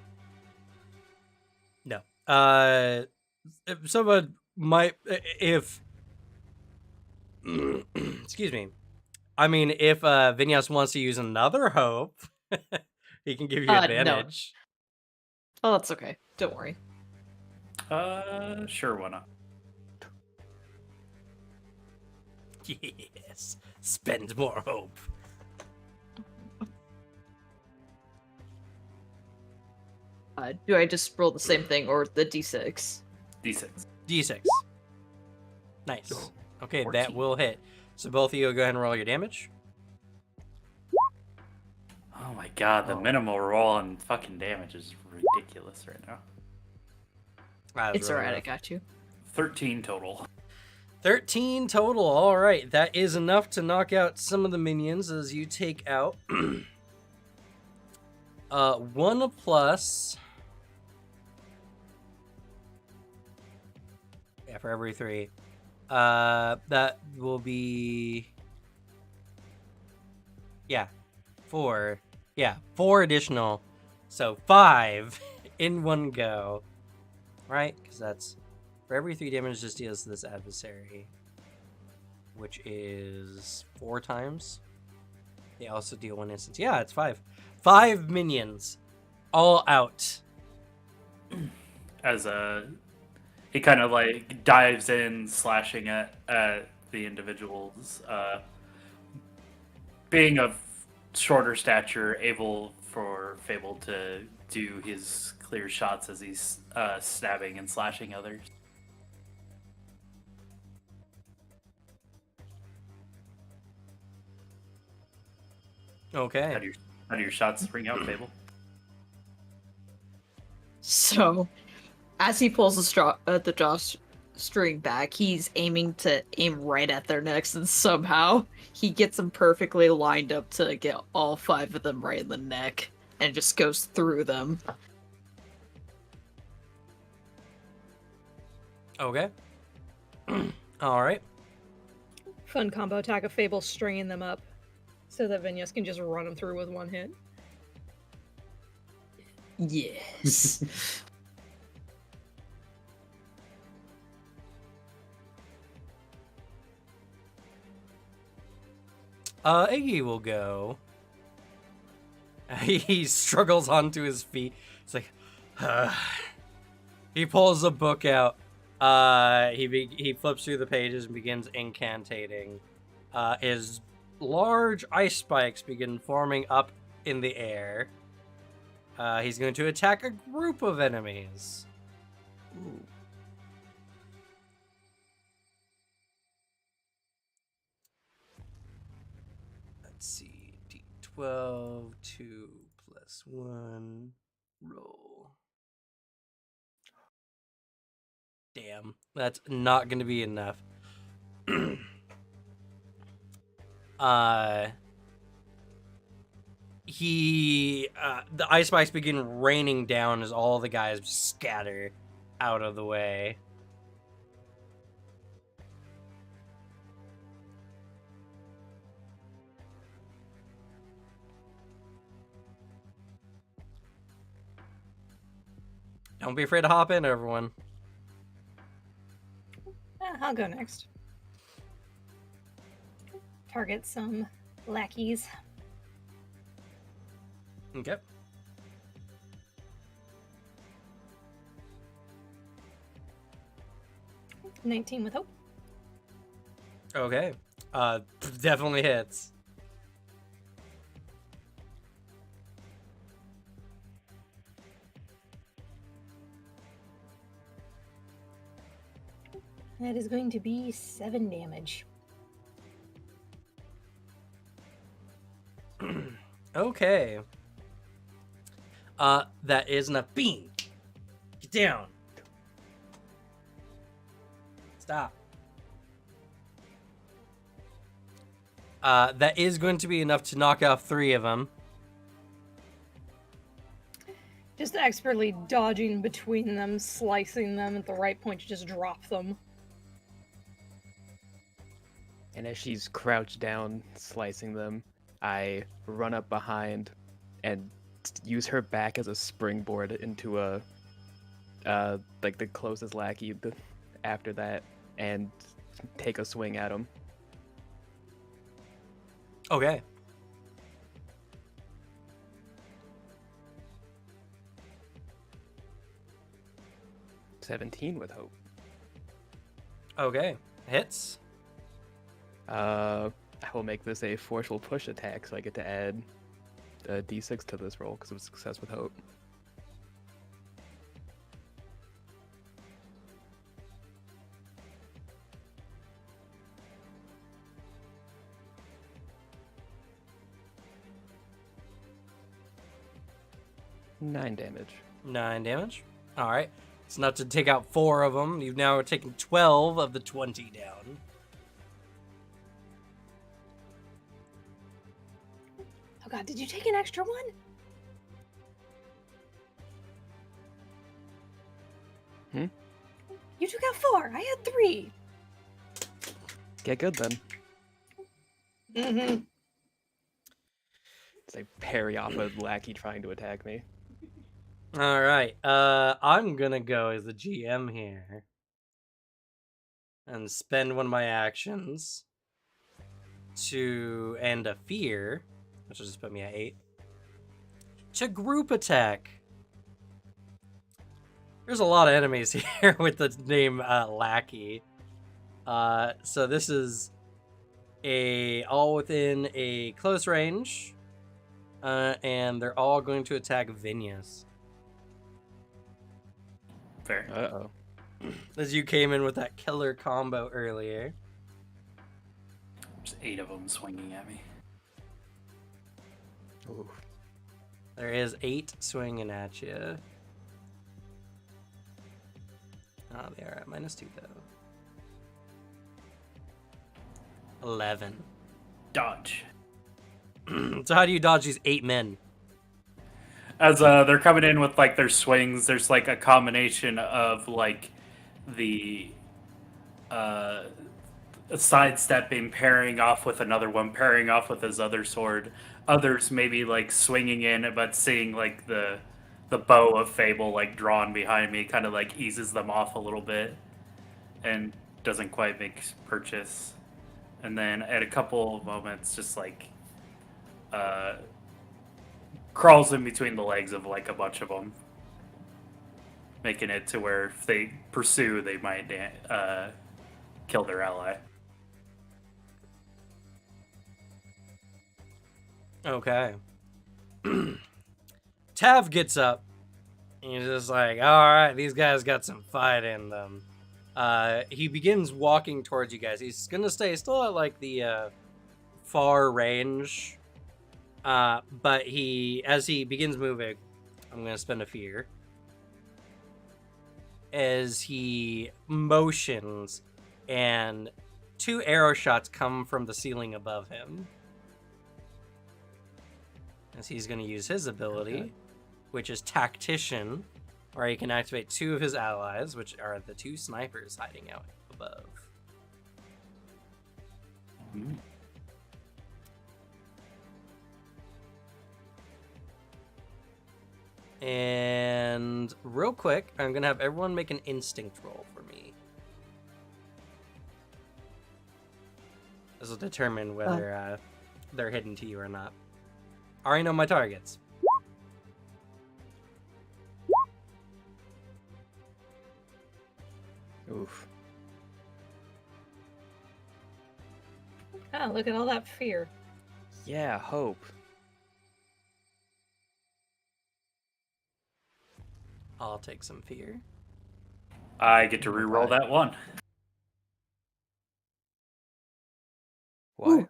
No. If someone might, if excuse me. I mean, if Vinyas wants to use another hope, he can give you No. advantage. Oh, that's okay. Don't worry. Sure, why not? Yes. Spend more hope. Do I just roll the same thing or the d6? D6. D6. Nice. Okay, 14. that will hit. So both of you go ahead and roll your damage. Oh my god, the minimal roll on fucking damage is ridiculous right now. That was It's really alright, I rough. got you. 13 total. 13 total. All right, that is enough to knock out some of the minions as you take out 1 plus. Yeah, for every 3. That will be 4. Yeah, 4 additional. So 5 in one go. Right? Because that's for every 3 damage this deals to this adversary, which is 4 times. They also deal 1 instance. Yeah, it's 5. 5 minions, all out. As he kind of like dives in, slashing at the individuals. Being of shorter stature, able for Fable to do his clear shots as he's stabbing and slashing others. Okay. How do your shots ring out, Fable? So, as he pulls the drawstring back, he's aiming to aim right at their necks, and somehow he gets them perfectly lined up to get all 5 of them right in the neck, and just goes through them. Okay. All right. Fun combo attack of Fable, stringing them up so that Vinyas can just run them through with one hit. Yes. Iggy will go. He struggles onto his feet. It's like, he pulls a book out. He flips through the pages and begins incantating. His large ice spikes begin forming up in the air. He's going to attack a group of enemies. Ooh. Let's see. D12, 2 plus 1. Roll. Damn. That's not going to be enough. The ice spikes begin raining down as all the guys scatter out of the way. Don't be afraid to hop in, everyone. I'll go next. Target some lackeys. Okay. $19 with hope. Okay. Definitely hits. That is going to be 7 damage. Okay. That is enough. Bean! Get down! Stop. That is going to be enough to knock off 3 of them. Just expertly dodging between them, slicing them at the right point to just drop them. And as she's crouched down, slicing them, I run up behind and use her back as a springboard into like the closest lackey after that, and take a swing at him. Okay. $17 with hope. Okay. Hits. I will make this a forceful push attack, so I get to add a d6 to this roll because it was success with hope. Nine damage. 9 damage. Alright. It's enough to take out 4 of them. You've now taken 12 of the 20 down. Oh god, did you take an extra one? Hmm? You took out 4. I had 3. Get good then. Mm-hmm. It's like parry off a lackey trying to attack me. Alright. I'm gonna go as the GM here. And spend one of my actions to end a fear, which will just put me at 8. To group attack. There's a lot of enemies here with the name Lackey. So this is all within a close range. And they're all going to attack Vinyas. Fair. Uh-oh. As you came in with that killer combo earlier. There's 8 of them swinging at me. Ooh. There is 8 swinging at you. Oh, they are at -2 though. 11. Dodge. So how do you dodge these 8 men? As they're coming in with like their swings, there's like a combination of like the sidestepping, pairing off with another one, pairing off with his other sword. Others maybe like swinging in, but seeing like the bow of Fable like drawn behind me kind of like eases them off a little bit and doesn't quite make purchase. And then at a couple of moments, just like crawls in between the legs of like a bunch of them, making it to where if they pursue, they might kill their ally. Okay. Tav gets up. And he's just like, alright, these guys got some fight in them. He begins walking towards you guys. He's gonna stay still at like the far range. But as he begins moving, I'm gonna spend a fear. As he motions, and 2 arrow shots come from the ceiling above him. As he's going to use his ability, which is Tactician, where he can activate 2 of his allies, which are the 2 snipers hiding out above. Mm. And real quick, I'm going to have everyone make an instinct roll for me. This will determine whether they're hidden to you or not. I already know my targets. Oof. Oh, look at all that fear. Yeah, hope. I'll take some fear. I get to re-roll that one. Why? Ooh.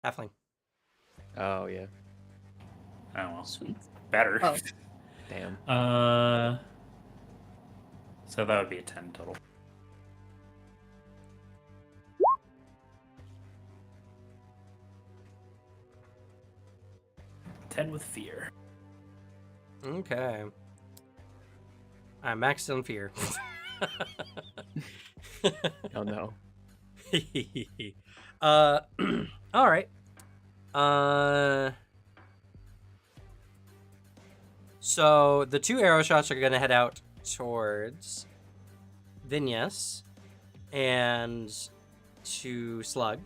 Halfling. Oh, yeah. Oh well, Sweet. better. Oh. Damn. So that would be a 10 total. Ten with fear. Okay. I'm maxed on fear. Oh no. All right. So the 2 arrow shots are gonna head out towards Vinyas and to Slug.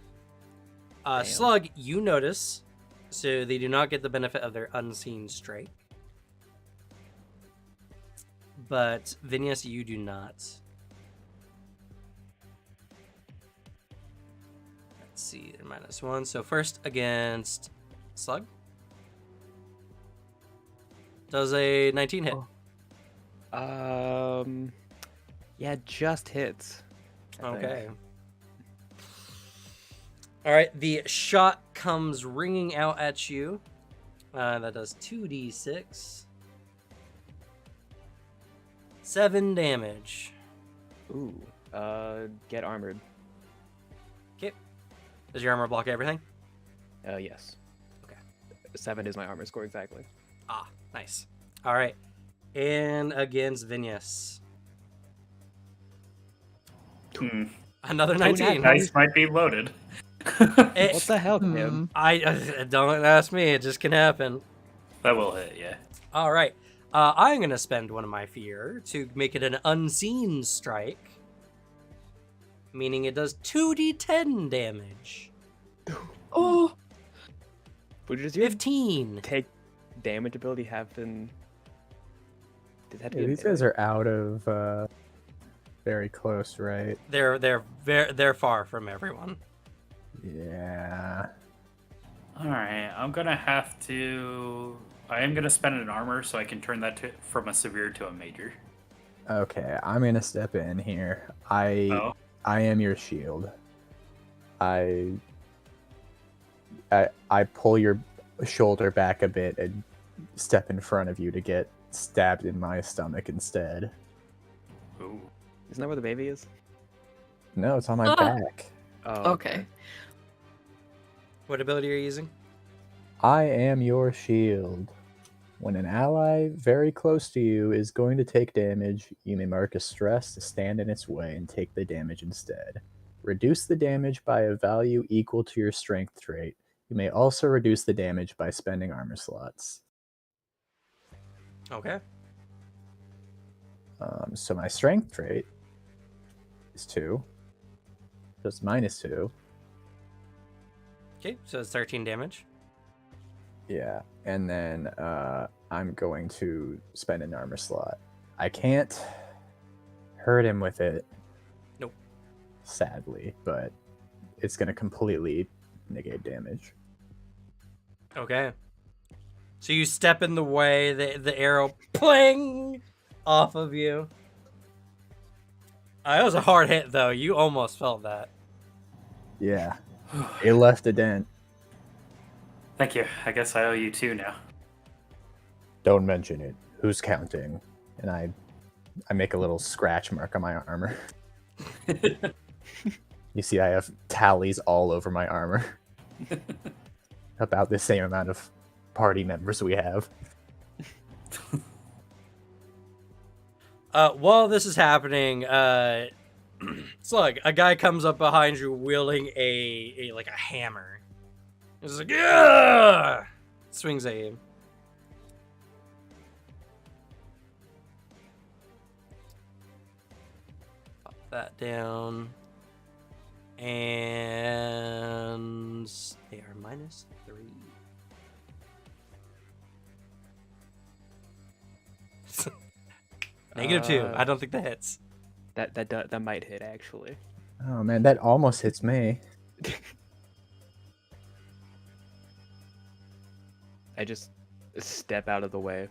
Damn. Slug, you notice, so they do not get the benefit of their unseen strike. But Vinyas, you do not. Let's see, they're -1. So first against Slug. Does a 19 hit? Yeah, just hits. I think. Okay. All right, the shot comes ringing out at you. That does 2d6. 7 damage. Ooh. Get armored. Okay. Does your armor block everything? Yes. Okay. 7 is my armor score exactly. Ah, nice. All right. And against Vinyas. Another 19. Dice might be loaded. What the hell, Tim? I don't ask me. It just can happen. That will hit, yeah. All right. I'm going to spend one of my fear to make it an unseen strike, meaning it does 2d10 damage. Oh, But does your 15. take damage ability have been? Does that Yeah, these guys are out of very close, right? They're far from everyone. Yeah. All right, I'm gonna have to. I am gonna spend an armor so I can turn that from a severe to a major. Okay, I'm gonna step in here. I am your shield. I pull your shoulder back a bit and step in front of you to get stabbed in my stomach instead. Ooh. Isn't that where the baby is? No, it's on my Ah. back. Oh, okay. What ability are you using? I am your shield. When an ally very close to you is going to take damage, you may mark a stress to stand in its way and take the damage instead. Reduce the damage by a value equal to your strength trait. You may also reduce the damage by spending armor slots. Okay. So my strength trait is 2. So it's -2. Okay, so it's 13 damage. Yeah, and then I'm going to spend an armor slot. I can't hurt him with it. Nope. Sadly, but it's going to completely negate damage. Okay. So you step in the way, the arrow pling off of you. That was a hard hit, though. You almost felt that. Yeah, it left a dent. Thank you. I guess I owe you 2 now. Don't mention it. Who's counting? And I make a little scratch mark on my armor. You see, I have tallies all over my armor. About the same amount of party members we have. While this is happening, Slug, a guy comes up behind you wielding a hammer. He's like, yeah! Swings at you. Pop that down. And they are -3. -2. I don't think that hits. That might hit actually. Oh man, that almost hits me. I just step out of the way.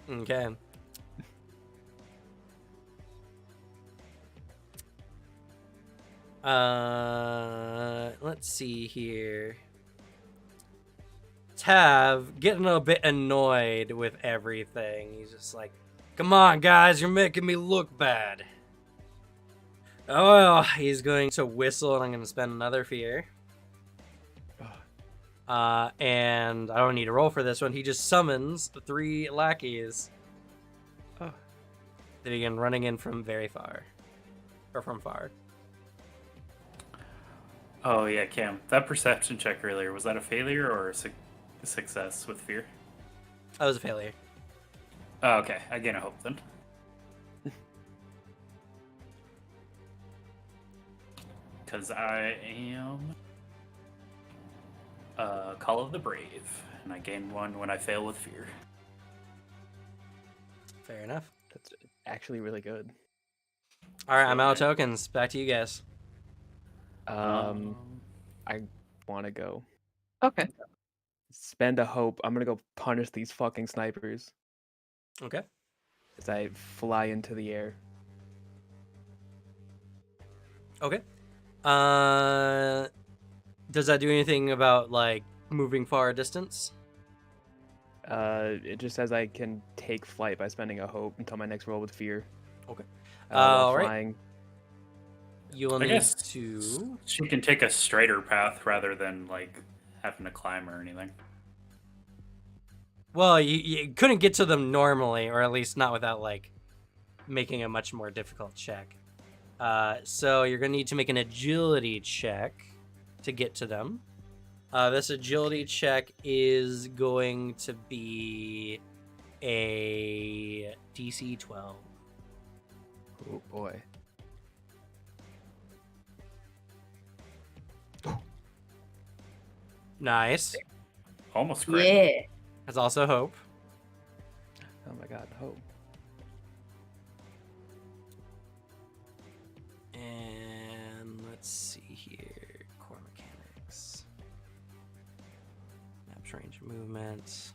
Okay. Let's see here. Tav getting a bit annoyed with everything. He's just like, "Come on, guys, you're making me look bad." Oh, well, he's going to whistle, and I'm going to spend another fear. And I don't need to roll for this one. He just summons the 3 lackeys. Oh. They begin running in from very far. Or from far. Oh yeah, Cam. That perception check earlier, was that a failure or a success with fear? That was a failure. Oh, okay. I gain a hope then. Because I am Call of the Brave, and I gain 1 when I fail with fear. Fair enough. That's actually really good. Alright, I'm out of tokens. Back to you guys. I want to go. Okay. Spend a hope. I'm gonna go punish these fucking snipers Okay. as I fly into the air. Okay. Does that do anything about, like, moving far distance? It just says I can take flight by spending a hope until my next roll with fear. Okay. While Alright. flying. You will I need guess to... she can take a straighter path rather than like having to climb or anything. Well, you couldn't get to them normally, or at least not without, like, making a much more difficult check. So you're going to need to make an agility check to get to them. This agility check is going to be a DC 12. Oh boy. Nice. Almost great. Yeah. That's also hope. Oh my god, hope. And let's see here. Core mechanics. Maps range of movement.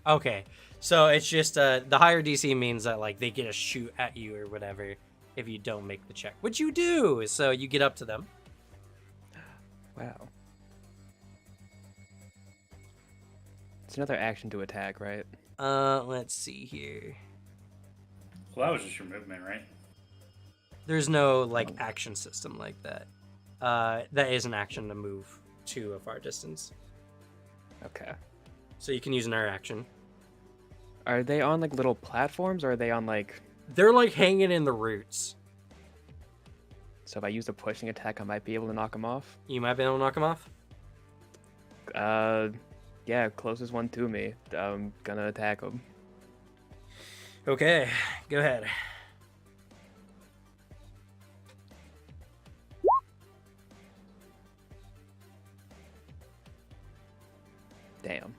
Okay, so it's just the higher DC means that like they get a shoot at you or whatever if you don't make the check, which you do. So you get up to them. Wow. It's another action to attack, right? Let's see here. Well, that was just your movement, right? There's no like action system like that. That is an action to move to a far distance. Okay. So you can use another action. Are they on like little platforms, or are they on like? They're like hanging in the roots. So if I use a pushing attack, I might be able to knock them off. You might be able to knock them off. Yeah, closest one to me. I'm gonna attack him. Okay, go ahead. Damn.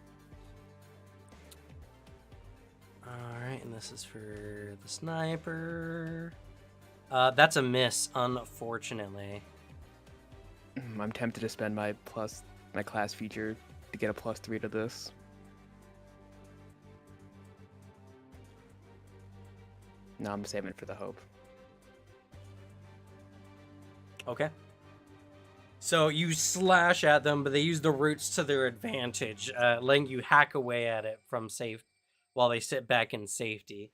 Alright, and this is for the sniper. That's a miss, unfortunately. I'm tempted to spend my class feature to get a +3 to this. No, I'm saving it for the hope. Okay. So you slash at them, but they use the roots to their advantage, letting you hack away at it from safe while they sit back in safety.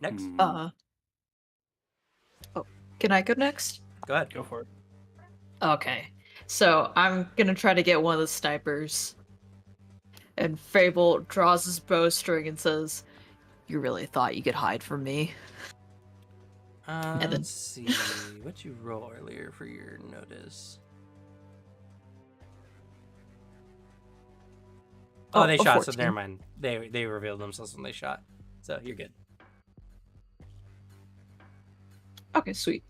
Next. Hmm. Oh, can I go next? Go ahead. Go for it. Okay. So I'm gonna try to get one of the snipers. And Fable draws his bowstring and says, "You really thought you could hide from me?" And then- Let's see. What'd you roll earlier for your notice? Oh, they a shot, so 14. never mind. They revealed themselves when they shot. So you're good. Okay, sweet.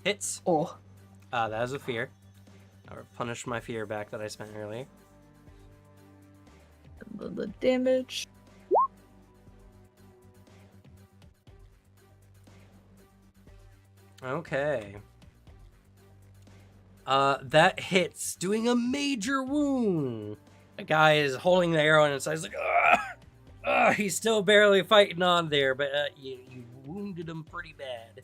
Hits. Oh, That was a fear. I'll punish my fear back that I spent earlier. the damage. Okay. That hits, doing a major wound. A guy is holding the arrow in his side. He's like, he's still barely fighting on there, but you wounded him pretty bad.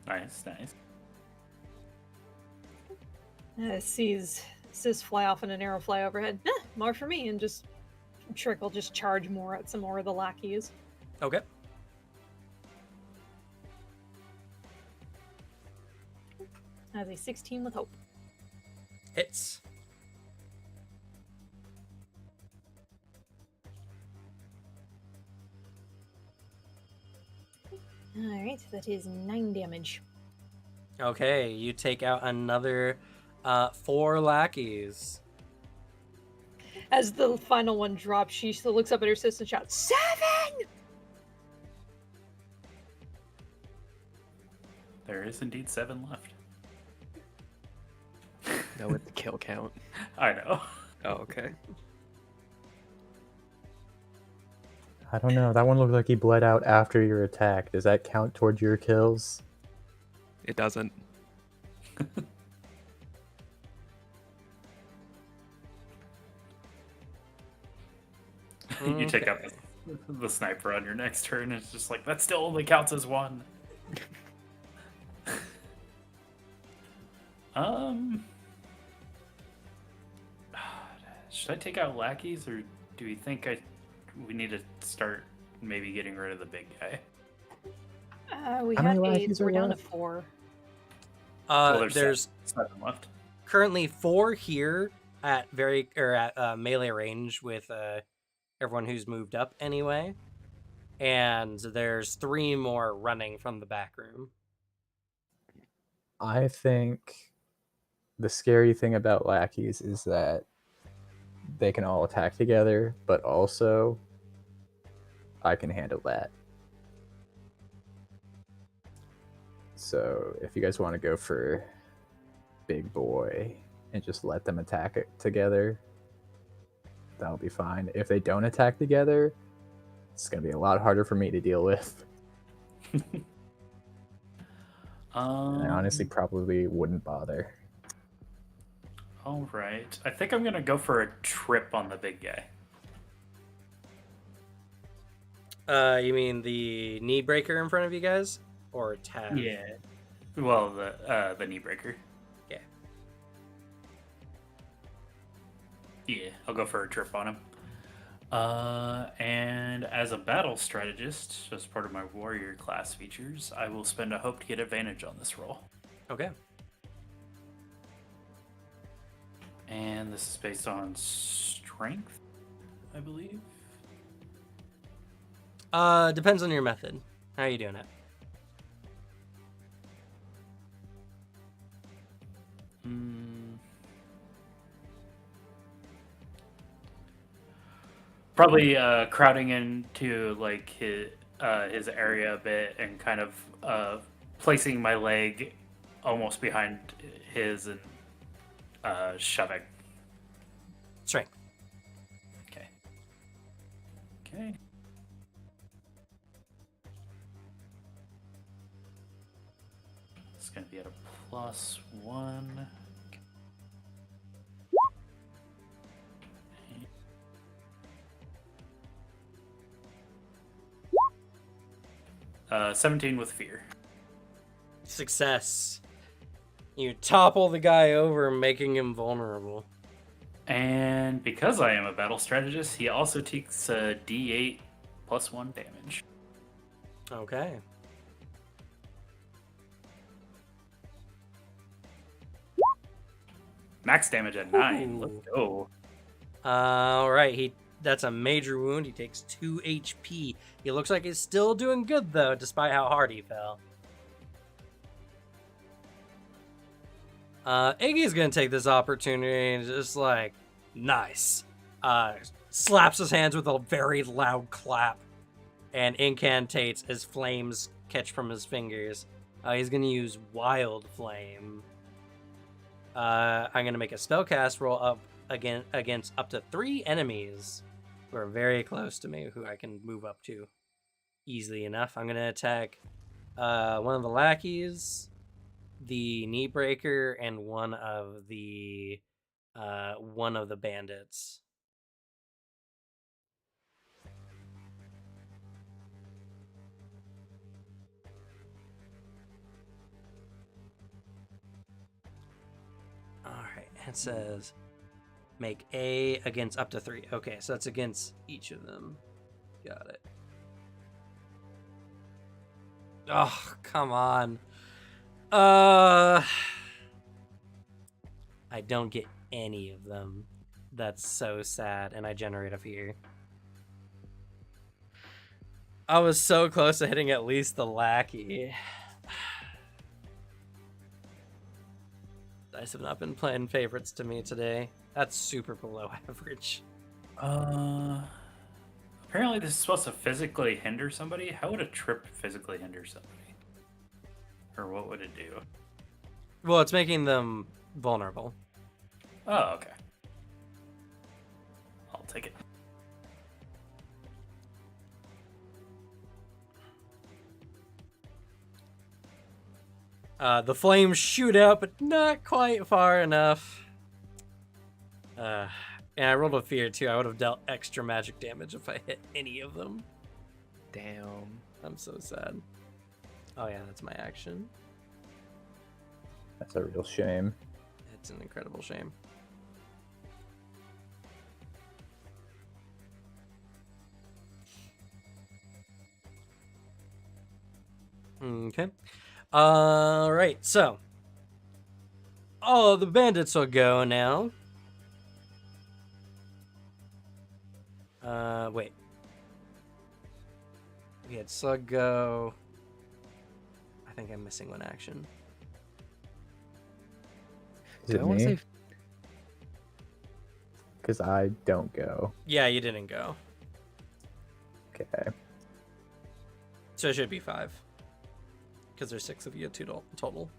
Nice, nice. Sees Sis fly off and an arrow fly overhead. More for me, and just Trick will just charge more at some more of the lackeys. Okay. Has a 16 with hope. Hits. Alright, that is 9 damage. Okay, you take out another 4 lackeys. As the final one drops, she still looks up at her sister and shouts, 7! There is indeed 7 left. No, with the kill count. I know. Oh, okay. I don't know. That one looked like he bled out after your attack. Does that count towards your kills? It doesn't. You take out the sniper on your next turn, and it's just like, that still only counts as 1. Should I take out lackeys, or do we think we need to start maybe getting rid of the big guy? We How had many 8, lackeys are we're down to left? 4. Well, There's 7 left. currently 4 here at melee range with everyone who's moved up anyway, and there's 3 more running from the back room. I think the scary thing about lackeys is that they can all attack together, but also I can handle that. So if you guys want to go for big boy and just let them attack it together, that'll be fine. If they don't attack together, it's going to be a lot harder for me to deal with. And I honestly probably wouldn't bother. All right. I think I'm going to go for a trip on the big guy. You mean the knee breaker in front of you guys, or Tav? Yeah. Well, the knee breaker. Yeah. Yeah, I'll go for a trip on him. And as a battle strategist, as part of my warrior class features, I will spend a hope to get advantage on this roll. Okay. And this is based on strength, I believe. Depends on your method. How are you doing it? Probably crowding into like his area a bit and kind of placing my leg almost behind his and shoving. Strength. Okay. Okay. It's gonna be at a +1. 17 with fear. Success. You topple the guy over, making him vulnerable. And because I am a battle strategist, he also takes a D8 +1 damage. Okay. Max damage at 9. Let's Ooh. go. All right. That's a major wound. He takes 2 HP. He looks like he's still doing good though, despite how hard he fell. Iggy's gonna take this opportunity and just like, nice. Slaps his hands with a very loud clap and incantates as flames catch from his fingers. He's gonna use Wild Flame. I'm gonna make a spellcast roll up against up to 3 enemies who are very close to me, who I can move up to easily enough. I'm gonna attack one of the lackeys, the knee breaker, and one of the bandits. All right, it says make A against up to 3. Okay, so that's against each of them. Got it. Oh, come on. I don't get any of them. That's so sad, and I generate a fear. I was so close to hitting at least the lackey. Dice have not been playing favorites to me today. That's super below average. Apparently this is supposed to physically hinder somebody. How would a trip physically hinder somebody? Or what would it do? Well, it's making them vulnerable. Oh, okay. I'll take it. The flames shoot out, but not quite far enough. And I rolled a fear too. I would have dealt extra magic damage if I hit any of them. Damn. I'm so sad. Oh yeah, that's my action. That's a real shame. It's an incredible shame. Okay. All right. So, all the bandits will go now. Wait. We had Slug go. I think I'm missing one action. Is it me? Because I don't go. Yeah, you didn't go. Okay. So it should be 5. Because there's 6 of you total.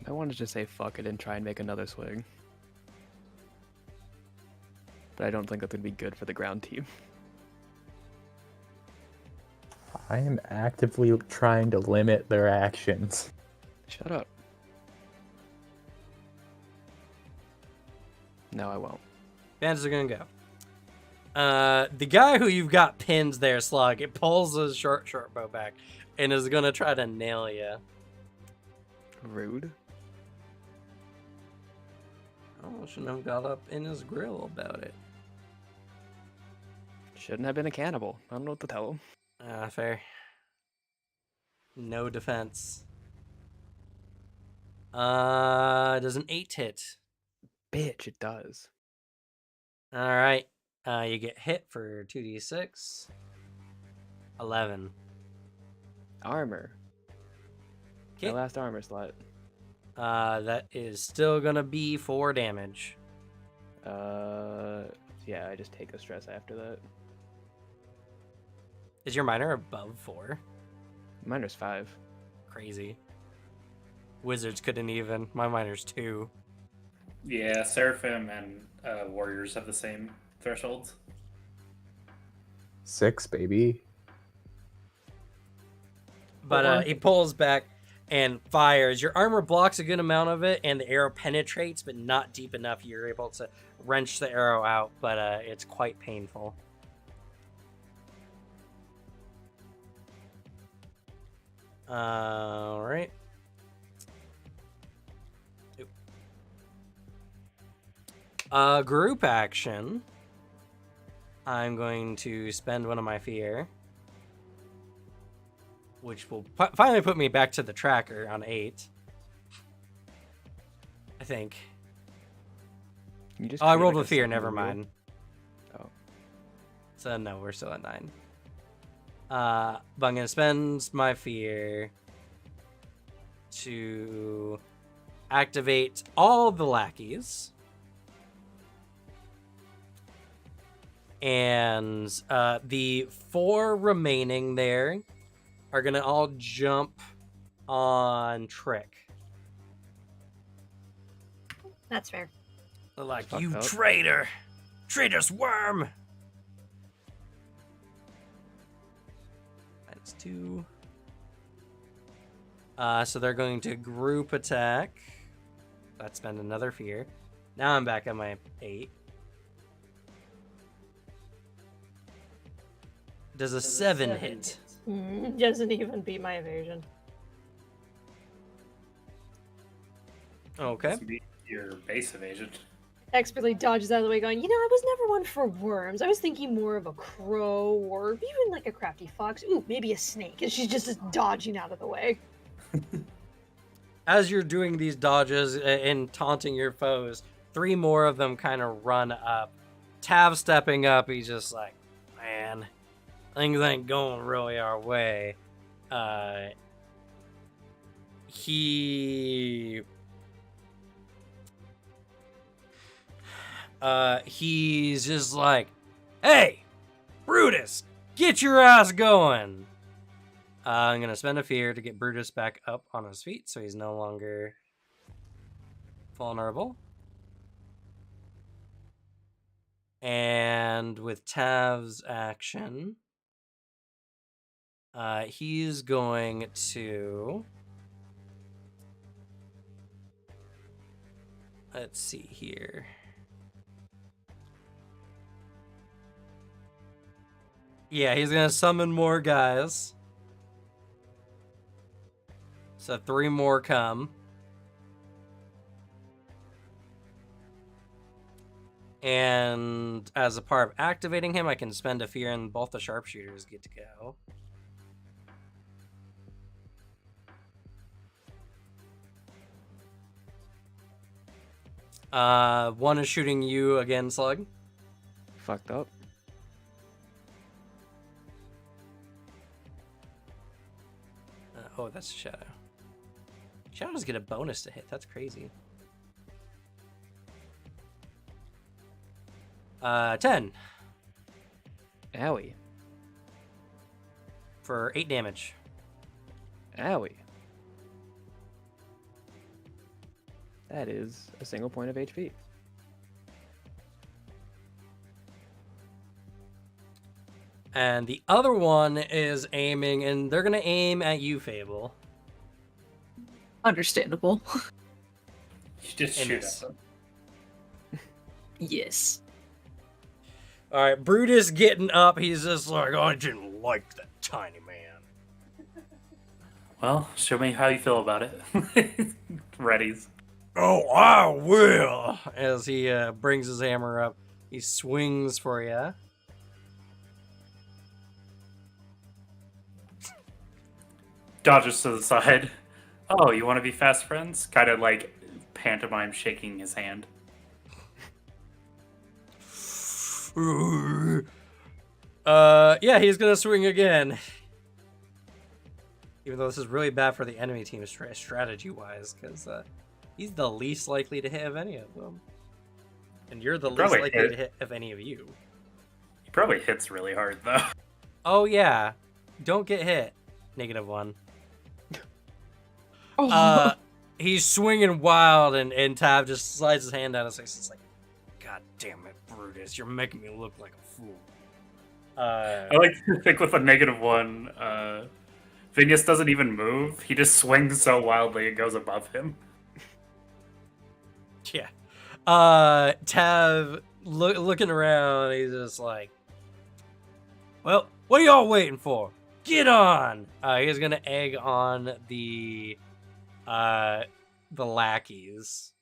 I wanted to say fuck it and try and make another swing. But I don't think that's going to be good for the ground team. I am actively trying to limit their actions. Shut up. No, I won't. Bandits are gonna go. The guy who you've got pinned there, Slug, it pulls his short bow back and is gonna try to nail you. Rude. Oh, shouldn't have got up in his grill about it. Shouldn't have been a cannibal. I don't know what to tell him. Fair. No defense. Does an 8 hit? Bitch, it does. All right. You get hit for 2d6. 11. Armor. My Okay. last armor slot. That is still gonna be 4 damage. Yeah, I just take a stress after that. Is your minor above 4? Miner's 5. Crazy. Wizards couldn't even. My minor's 2. Yeah, Seraphim and Warriors have the same thresholds. 6, baby. But he pulls back and fires. Your armor blocks a good amount of it, and the arrow penetrates, but not deep enough. You're able to wrench the arrow out, but it's quite painful. All right. Group action. I'm going to spend one of my fear, which will finally put me back to the tracker on 8. I think. You just Oh, I create, rolled like, with a fear. second Never rule. mind. Oh. So no, we're still at 9. But I'm gonna spend my fear to activate all the lackeys. And the 4 remaining there are gonna all jump on Trick. That's fair. They're like, Fucked you up. traitor! Traitorous worm! That's 2. So they're going to group attack. Let's spend another fear. Now I'm back at my 8. Does a 7 hit? Doesn't even beat my evasion. Okay. This would be your base evasion. Expertly dodges out of the way, going, I was never one for worms. I was thinking more of a crow or even like a crafty fox. Ooh, maybe a snake. And she's just dodging out of the way. As you're doing these dodges and taunting your foes, 3 more of them kind of run up. Tav stepping up, he's just like, man, things ain't going really our way. He's just like, hey, Brutus, get your ass going. I'm gonna spend a fear to get Brutus back up on his feet, so he's no longer vulnerable. And with Tav's action, he's going to, let's see here. Yeah, he's gonna summon more guys. So 3 more come. And as a part of activating him, I can spend a fear and both the sharpshooters get to go. One is shooting you again, Slug. Fucked up. Oh, that's Shadow. Shadow does get a bonus to hit. That's crazy. 10 Owie. for 8 damage. Owie. That is a single point of HP. And the other one is aiming, and they're going to aim at you, Fable. Understandable. You just And shoot miss. at them. Yes. All right, Brutus getting up. He's just like, I didn't like that tiny man. Well, show me how you feel about it. Readies. Oh, I will. As he brings his hammer up, he swings for you. Dodges to the side. Oh, you want to be fast friends? Kind of like pantomime shaking his hand. Yeah, he's gonna swing again. Even though this is really bad for the enemy team strategy-wise, because he's the least likely to hit of any of them. And you're the least Probably likely hit. to hit of any of you. He probably hits really hard, though. Oh, yeah. Don't get hit. -1. Oh. He's swinging wild, and Tav just slides his hand down his face. It's like, God damn it, Brutus, you're making me look like a fool. I like to think with a -1, Phineas doesn't even move. He just swings so wildly it goes above him. Yeah. Tav looking around, he's just like, well, what are y'all waiting for? Get on! He's gonna egg on the lackeys.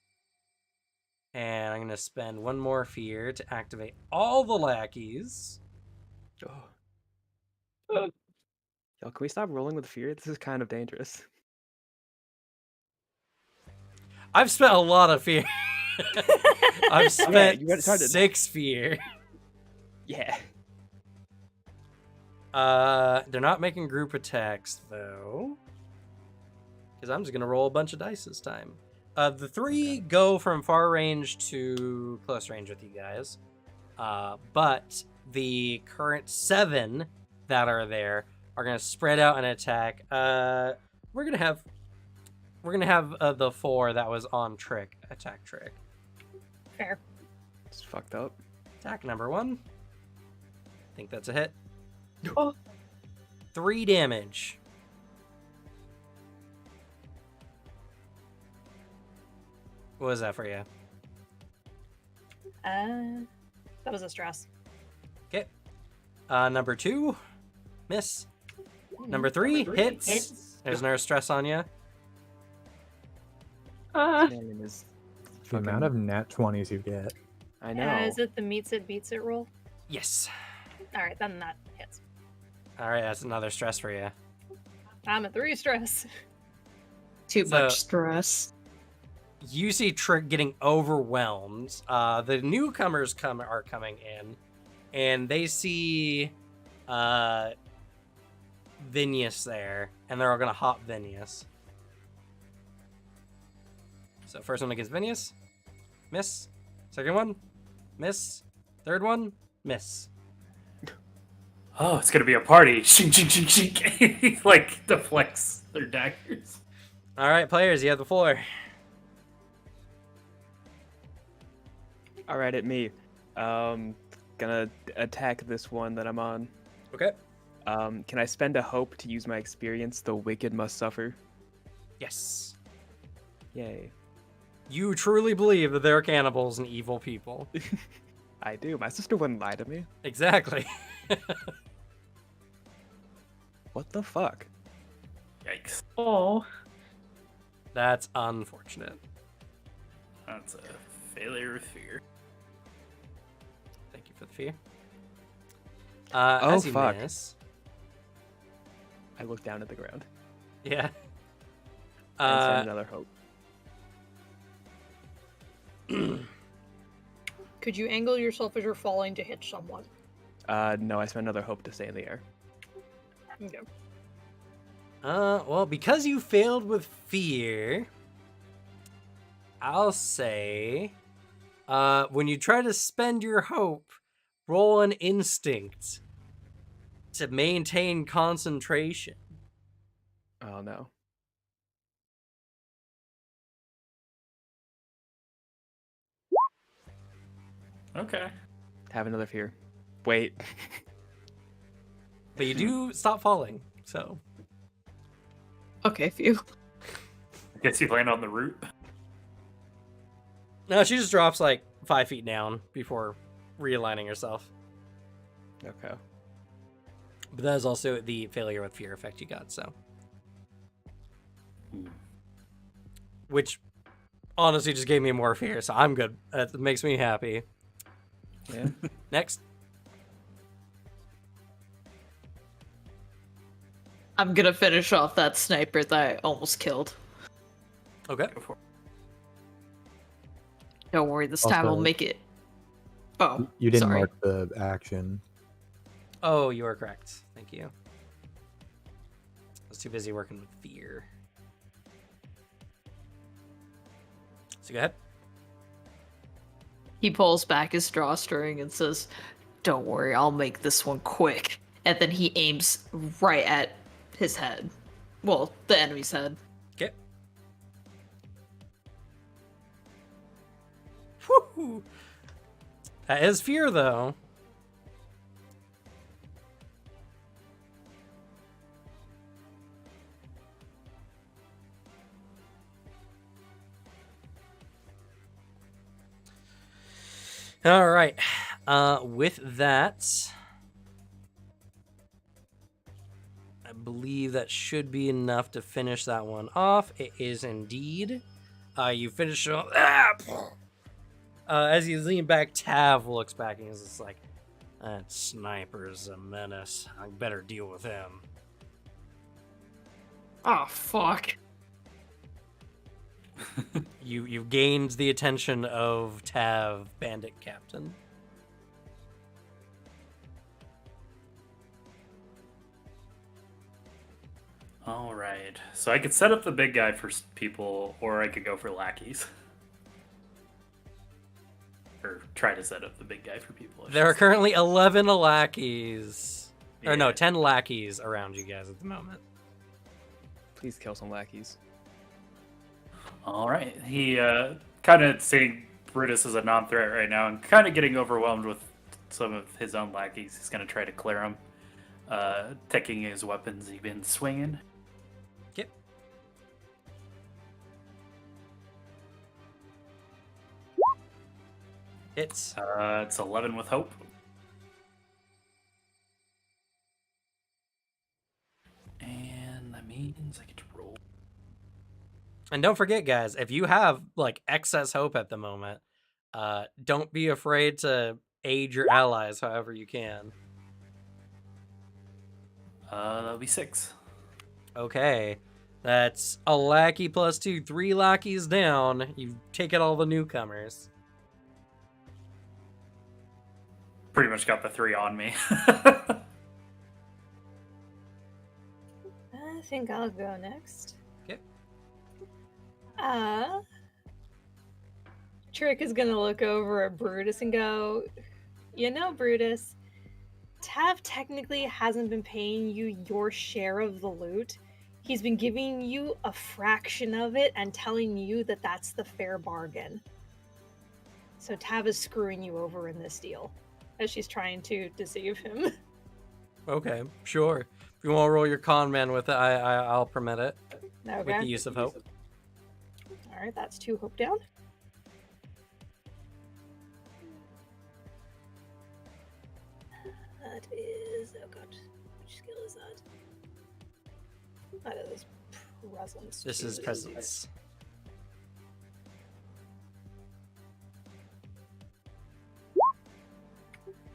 And I'm gonna spend one more fear to activate all the lackeys. Yo, can we stop rolling with fear? This is kind of dangerous. I've spent a lot of fear. I've spent you got started. 6 fear. Yeah. They're not making group attacks though, because I'm just gonna roll a bunch of dice this time. The 3 go from far range to close range with you guys, but the current 7 that are there are gonna spread out and attack. We're gonna have the 4 that was on Trick attack Trick. Fair. It's fucked up. Attack number 1. I think that's a hit. Oh. 3 damage. What was that for you? That was a stress. Okay. Number 2, miss. Number 3, hits. There's no stress on you. Man is The amount of nat 20s you get. I know. Is it the meets it beats it roll? Yes. All right, then that hits. All right, that's another stress for you. I'm at 3 stress. Too So- much stress. You see Trick getting overwhelmed. The newcomers are coming in, and they see Vinius there, and they're all gonna hop Vinius. So first one against Vinius, miss. Second one, miss. Third one, miss. Oh, it's gonna be a party. Shink, shink, shink, shink. He like deflects their daggers. All right, players, you have the floor. All right, at me. Gonna attack this one that I'm on. Okay. Can I spend a hope to use my experience? The wicked must suffer. Yes. Yay. You truly believe that they're cannibals and evil people. I do. My sister wouldn't lie to me. Exactly. What the fuck? Yikes. Oh. That's unfortunate. That's a failure with fear. Thank you for the fear. Oh, As you fuck. miss, I look down at the ground yeah. and spend another hope. Could you angle yourself as you're falling to hit someone? No, I spend another hope to stay in the air. Okay. Well, because you failed with fear, I'll say, when you try to spend your hope, roll an instinct to maintain concentration. Oh no. Okay. Have another fear. Wait. But you do stop falling, so. Okay, phew. I guess you land on the root. No, she just drops like 5 feet down before realigning herself. Okay. But that is also the failure with fear effect you got, so. Which honestly just gave me more fear, so I'm good. That makes me happy. Yeah. Next. I'm gonna finish off that sniper that I almost killed. Okay. Go for it. Don't worry, this time I'll Also, make it. Oh, You didn't sorry. mark the action. Oh, you are correct. Thank you. I was too busy working with fear. So go ahead. He pulls back his drawstring and says, "Don't worry, I'll make this one quick." And then he aims right at his head. Well, the enemy's head. Okay. Woo! That is fear, though. All right. With that, I believe that should be enough to finish that one off. It is indeed. You finish it off. As you lean back, Tav looks back and is just like, "That sniper's a menace. I better deal with him." Oh, fuck. You've gained the attention of Tav, Bandit Captain. All right. So I could set up the big guy for people, or I could go for lackeys. Or try to set up the big guy for people. I There are should say. currently 11 lackeys. Or no, Yeah. 10 lackeys around you guys at the moment. Please kill some lackeys. All right. He kind of seeing Brutus as a non-threat right now and kind of getting overwhelmed with some of his own lackeys. He's going to try to clear them, taking his weapons he's been swinging. Okay. It's It's 11 with hope. And that means I get to roll. and don't forget, guys, if you have like excess hope at the moment, don't be afraid to aid your allies however you can. That'll be 6. Okay. That's a lackey plus 2, 3 lackeys down. You've taken all the newcomers. Pretty much got the 3 on me. I think I'll go next. Okay. Trick is gonna look over at Brutus and go, "You know, Brutus, Tav technically hasn't been paying you your share of the loot. He's been giving you a fraction of it and telling you that that's the fair bargain. So Tav is screwing you over in this deal," as she's trying to deceive him. Okay, sure. If you want to roll your con man with it, I'll permit it with the Okay. use of hope. Alright, that's 2 hope down. That is, oh god, which skill is that? That is presence. This is Jesus. presence.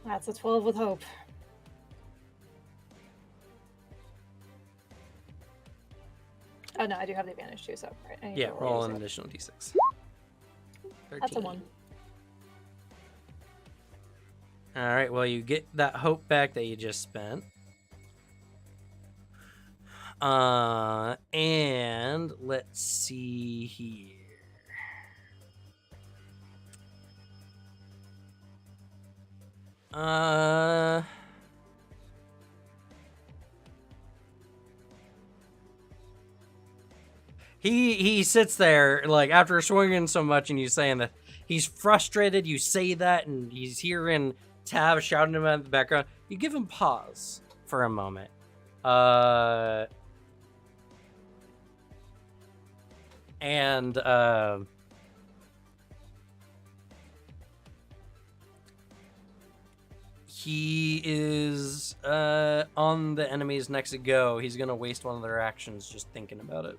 That's a 12 with hope. Oh no, I do have the advantage too, so right. I need Yeah, to roll these an up. additional d6. That's a 13. 1. All right, well, you get that hope back that you just spent. And let's see here. He sits there like after swinging so much, and you saying that he's frustrated. You say that, and he's hearing Tav shouting him out in the background. You give him pause for a moment. And He is on the enemy's next to go. He's gonna waste one of their actions just thinking about it.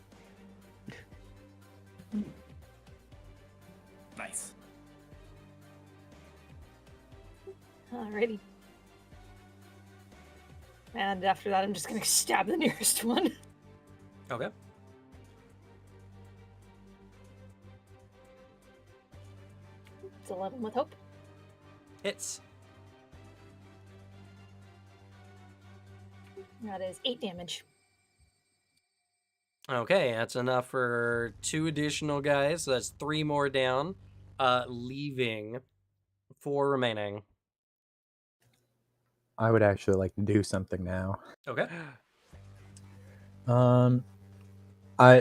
Nice. Alrighty. And after that, I'm just gonna stab the nearest one. Okay. It's 11 with hope. Hits. That is 8 damage. Okay, that's enough for 2 additional guys. So that's 3 more down, leaving 4 remaining. I would actually like to do something now. Okay.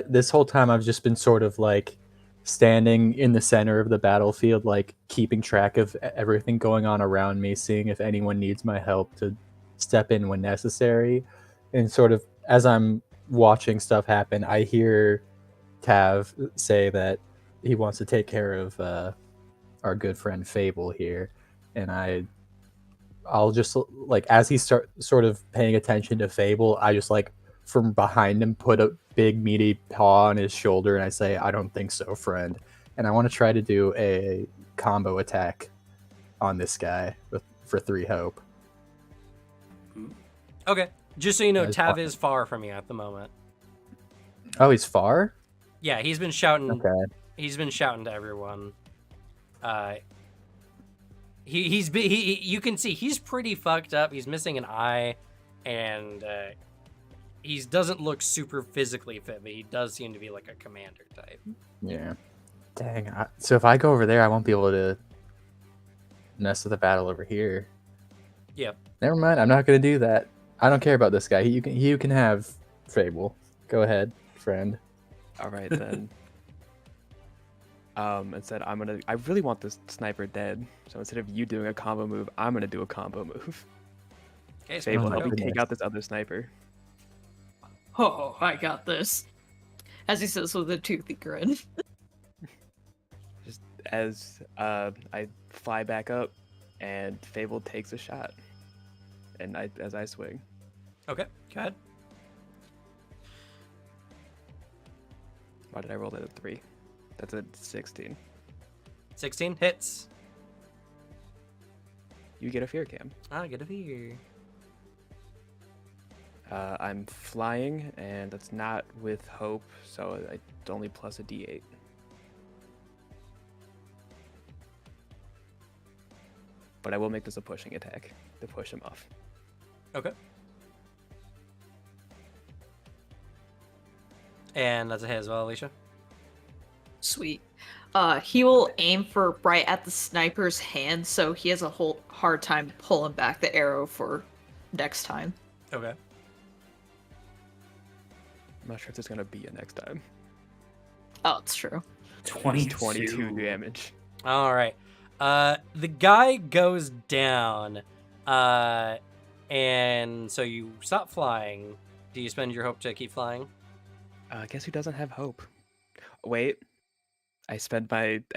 This whole time I've just been sort of like standing in the center of the battlefield, like keeping track of everything going on around me, seeing if anyone needs my help to step in when necessary. And sort of as I'm watching stuff happen, I hear Tav say that he wants to take care of our good friend Fable here, and I'll just like as he sort of paying attention to Fable, I just like from behind him put a big meaty paw on his shoulder and I say, "I don't think so, friend." And I want to try to do a combo attack on this guy for 3 hope. Okay. Just so you know, That is Tav fine. is far from you at the moment. Oh, he's far? Yeah, he's been shouting. Okay. He's been shouting to everyone. You can see he's pretty fucked up. He's missing an eye, and he doesn't look super physically fit, but he does seem to be like a commander type. Yeah. Dang. So if I go over there, I won't be able to mess with the battle over here. Yep. Never mind. I'm not going to do that. I don't care about this guy. You can have Fable. Go ahead, friend. All right then. Instead, I really want this sniper dead. So instead of you doing a combo move, I'm gonna do a combo move. Okay, so Fable, my help me goodness. take out this other sniper. Oh, I got this. As he says with a toothy grin. Just as I fly back up, and Fable takes a shot, and as I swing. Okay, go ahead. Why did I roll that at 3? That's a 16. 16 hits. You get a fear cam. Ah, get a fear. I'm flying, and that's not with hope, so it's only plus a d8. But I will make this a pushing attack to push him off. Okay. And that's a hit as well, Alicia. Sweet. He will aim for right at the sniper's hand, so he has a whole hard time pulling back the arrow for next time. Okay. I'm not sure if there's gonna be a next time. Oh, it's true. 22 damage. All right. The guy goes down, and so you stop flying. Do you spend your hope to keep flying? Guess who doesn't have hope? Wait. I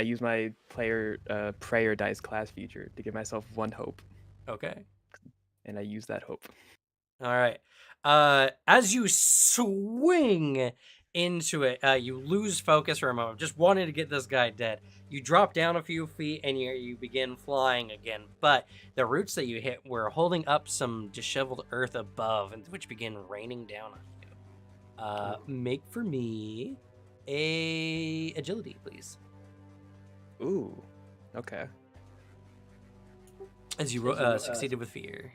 use my prayer dice class feature to give myself 1 hope, Okay. and I use that hope. All right. As you swing into it, you lose focus for a moment. Just wanted to get this guy dead. You drop down a few feet and you begin flying again. But the roots that you hit were holding up some disheveled earth above, which begin raining down on you. Make for me a agility, please. Ooh. Okay. As you succeeded with fear.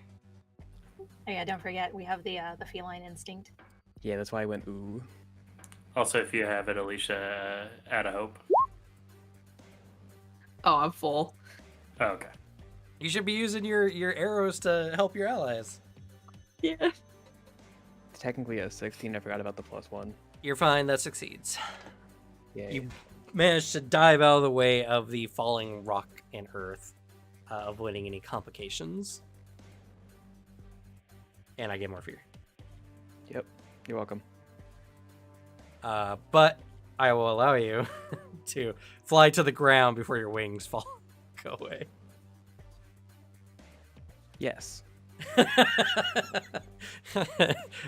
Oh yeah, don't forget we have the feline instinct. Yeah, that's why I went ooh. Also, if you have it, Alicia, add a hope. Oh, I'm full. Oh, okay. You should be using your arrows to help your allies. Yeah. It's technically a 16. I forgot about the +1. You're fine. That succeeds. Yeah. You managed to dive out of the way of the falling rock and earth, avoiding any complications. And I get more fear. Yep. You're welcome. But I will allow you to fly to the ground before your wings fall go away. Yes.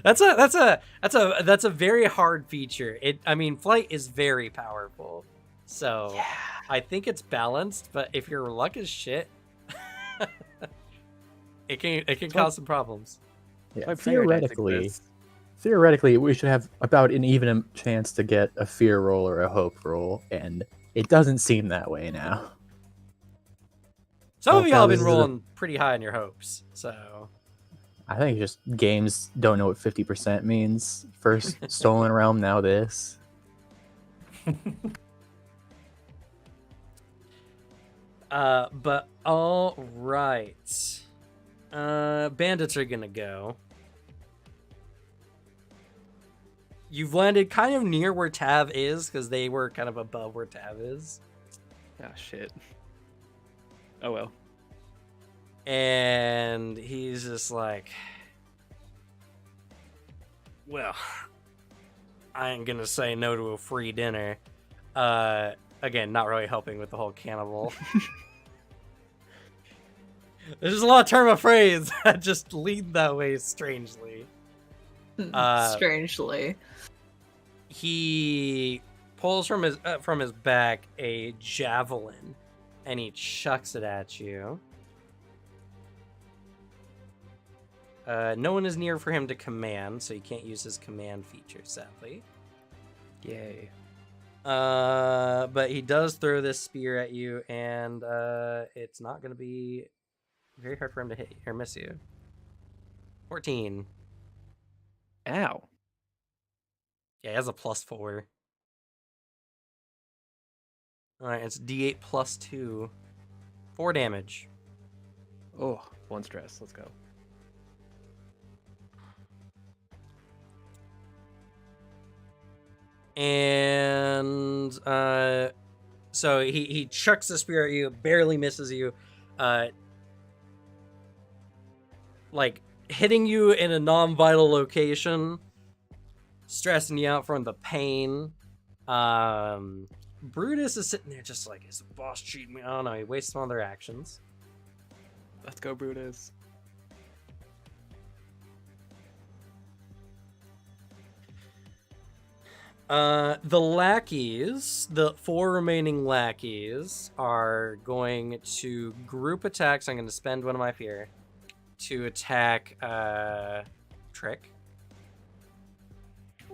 That's a very hard feature. I mean, flight is very powerful, so I think it's balanced. But if your luck is shit, it can cause some problems. Yeah, My prioritizing this. theoretically, we should have about an even chance to get a fear roll or a hope roll, and it doesn't seem that way now. Some of y'all have been this is a- rolling pretty high in your hopes, so I think just games don't know what 50% means. First Stolen Realm, now this. but all right. Bandits are gonna go. You've landed kind of near where Tav is, because they were kind of above where Tav is. Ah, shit. Oh well. And he's just like, well, I ain't gonna say no to a free dinner. Again, not really helping with the whole cannibal. There's just a lot of term of phrase that just lead that way strangely. Strangely. He pulls from his back a javelin, and he chucks it at you. No one is near for him to command, so he can't use his command feature, sadly. Yay. But he does throw this spear at you, and it's not going to be very hard for him to hit or miss you. 14. Ow. Yeah, he has a +4. Alright, it's D8 plus 2. 4 damage. Oh, 1 stress. Let's go. And so he chucks the spear at you, barely misses you, like hitting you in a non-vital location, stressing you out from the pain. Brutus is sitting there just like, is the boss cheating me? I don't know, he wastes some other actions. Let's go, Brutus. The lackeys, the 4 remaining lackeys, are going to group attacks. I'm going to spend one of my fear to attack Trick.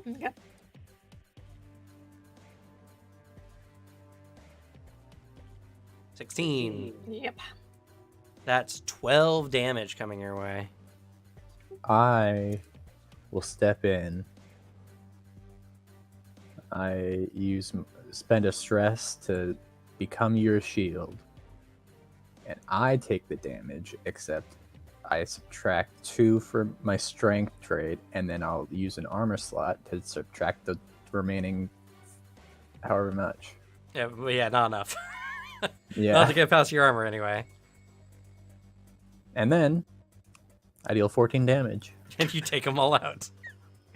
Yep. Yep. That's 12 damage coming your way. I will step in. I spend a stress to become your shield. And I take the damage, except I subtract 2 from my strength trait, and then I'll use an armor slot to subtract the remaining however much. Yeah, but yeah, not enough. Yeah. Not to get past your armor anyway. And then I deal 14 damage. And you take them all out.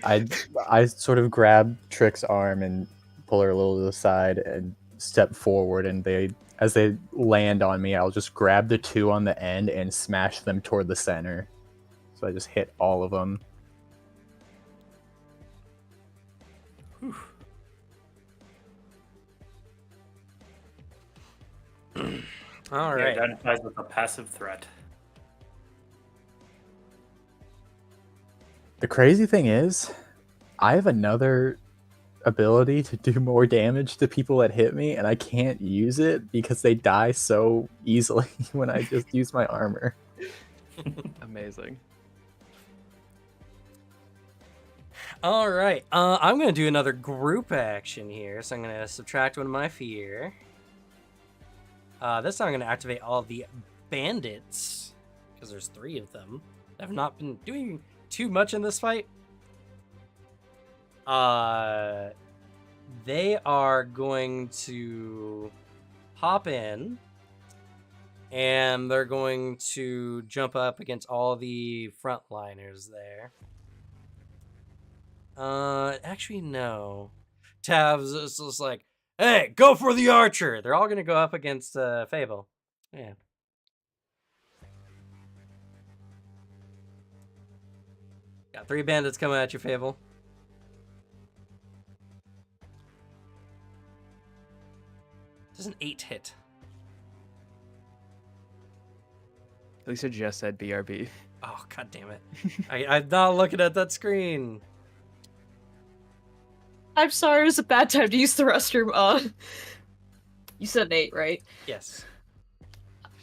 I sort of grab Trick's arm and pull her a little to the side and step forward, and as they land on me, I'll just grab the 2 on the end and smash them toward the center. So I just hit all of them. All He right. identifies with a passive threat. The crazy thing is, I have another ability to do more damage to people that hit me, and I can't use it because they die so easily when I just use my armor. Amazing. All right. I'm going to do another group action here. So I'm going to subtract one of my fear. This time I'm going to activate all the bandits, because there's 3 of them. Have not been doing too much in this fight. They are going to hop in, and they're going to jump up against all the frontliners there. Actually, no. Tav's just like, hey, go for the archer. They're all going to go up against Fable. Yeah. 3 bandits coming at you, Fable. Does an 8 hit? At least it just said BRB. Oh, god damn it. I'm not looking at that screen. I'm sorry, it was a bad time to use the restroom. You said an 8, right? Yes.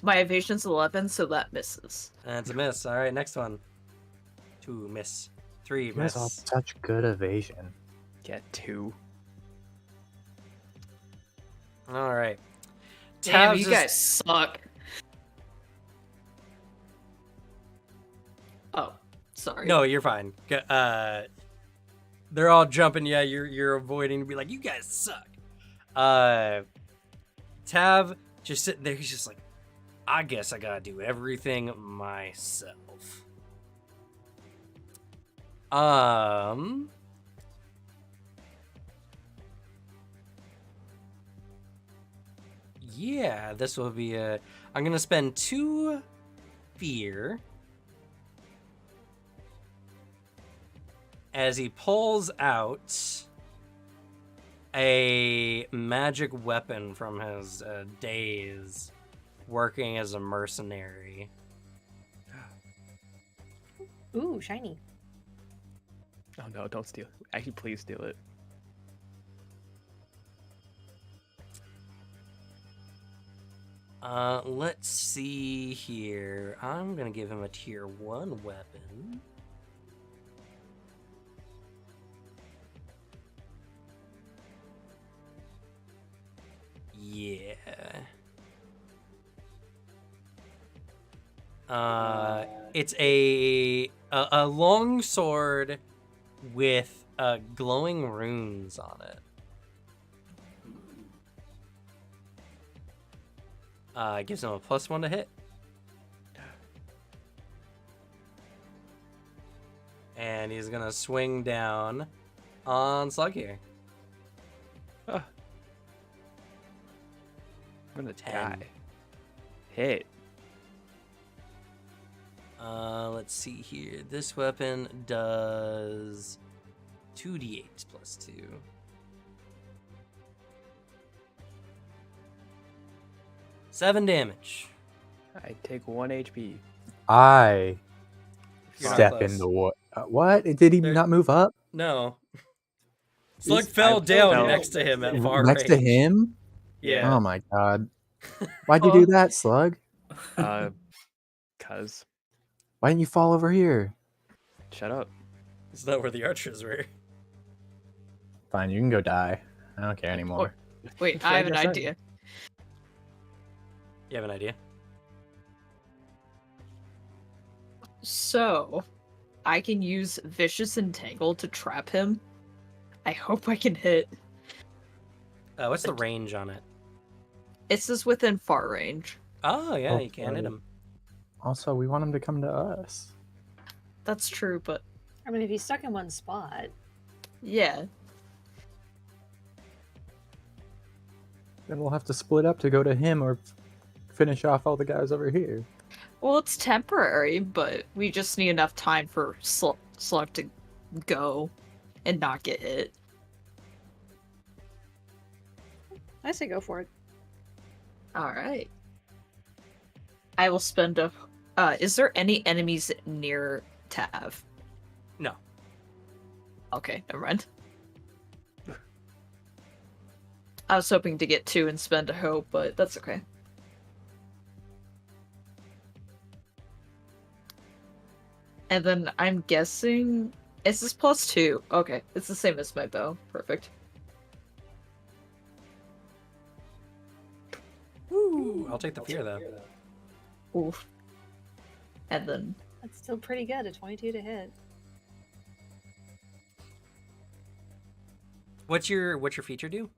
My evasion's 11, so that misses. That's a miss. All right, next one. 2 miss. 3 You guys all miss. such good evasion. Get 2. All right. Damn, Tabs you is- guys suck. Oh, sorry. No, you're fine. They're all jumping. Yeah, you're avoiding to be like, you guys suck. Tav just sitting there. He's just like, I guess I gotta do everything myself. Yeah, this will be a. I'm gonna spend 2 fear as he pulls out a magic weapon from his days working as a mercenary. Ooh, shiny. Oh no, don't steal. Actually, please steal it. Let's see here. I'm gonna give him a tier 1 weapon. Yeah. It's a long sword with glowing runes on it. Gives him a +1 to hit. And he's gonna swing down on Slug here. I'm gonna 10. die. Hit. Let's see here. This weapon does 2d8 +2. 7 damage. I take 1 HP. I You're not step close. in the what? What? Did he There- not move up? No. Slug He's- fell I down fell next to him at far Next to range. him? Yeah. Oh my god. Why'd you do that, Slug? Cuz. Why didn't you fall over here? Shut up. It's not where the archers were. Fine, you can go die. I don't care anymore. Wait, I have an idea. You have an idea? So, I can use Vicious Entangle to trap him. I hope I can hit. What's the range on it? It's just within far range. Oh, yeah, you can hit Okay. him. Also, we want him to come to us. That's true, but I mean, if he's stuck in one spot, yeah. Then we'll have to split up to go to him or finish off all the guys over here. Well, it's temporary, but we just need enough time for Slug to go and not get hit. I say go for it. Alright. I will spend a... is there any enemies near Tav? No. Okay, never mind. I was hoping to get 2 and spend a hope, but that's okay. And then I'm guessing... Is this +2? Okay, it's the same as my bow. Perfect. Woo! I'll take the fear, though. Oof. And then... That's still pretty good, a 22 to hit. What's your feature do?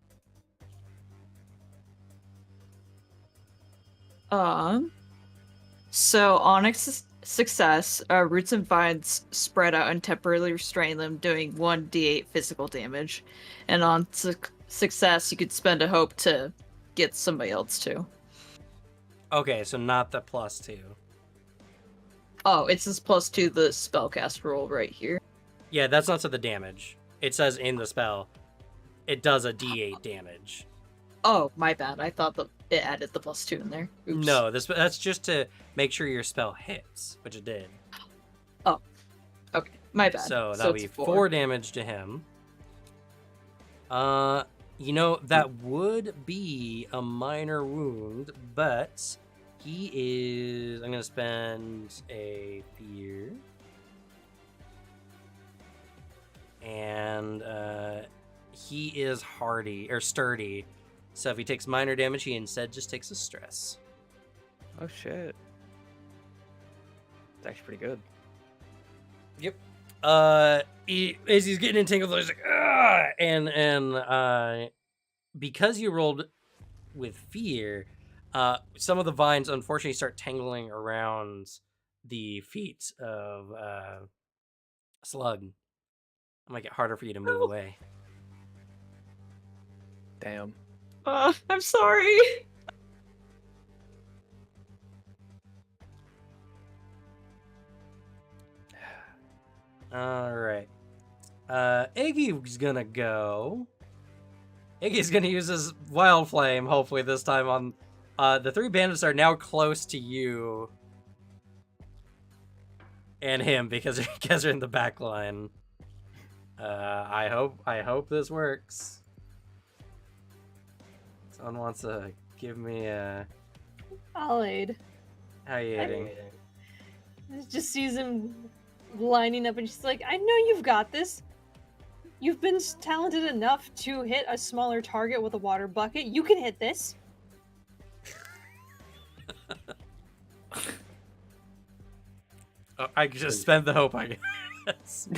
So on success, roots and vines spread out and temporarily restrain them, doing 1d8 physical damage. And on success, you could spend a hope to get somebody else too. Okay, so not the +2. Oh, it's this +2 the spellcast roll right here. Yeah, that's not to the damage. It says in the spell, it does a D8 damage. Oh, my bad. I thought it added the +2 in there. Oops. No, that's just to make sure your spell hits, which it did. Oh, okay. My bad. So that'll be it's 4 damage to him. You know, that would be a minor wound, but he is... I'm going to spend a fear. And he is hardy, or sturdy. So if he takes minor damage, he instead just takes a stress. Oh shit. It's actually pretty good. Yep. As he's getting entangled, he's like, "Ugh!" and because you rolled with fear, some of the vines unfortunately start tangling around the feet of Slug. It might get harder for you to move away. Damn. I'm sorry. All right. Iggy's gonna go. Iggy's gonna use his wild flame. Hopefully this time on the 3 bandits are now close to you and him because you guys are in the back line. I hope this works. Someone wants to give me a... I'll aid. How you eating? Just sees him lining up and she's like, I know you've got this. You've been talented enough to hit a smaller target with a water bucket. You can hit this. I just spent the hope, I guess.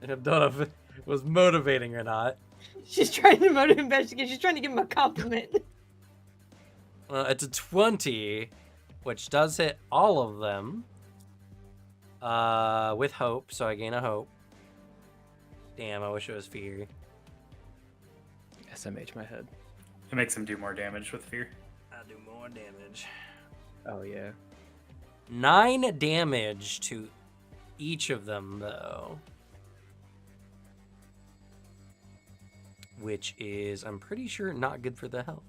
I don't know if it was motivating or not. She's trying to motivate him back. She's trying to give him a compliment. It's a 20, which does hit all of them. With hope, so I gain a hope. Damn, I wish it was fear. SMH my head. It makes him do more damage with fear. I do more damage. Oh yeah. 9 damage to each of them, though. Which is, I'm pretty sure, not good for the health.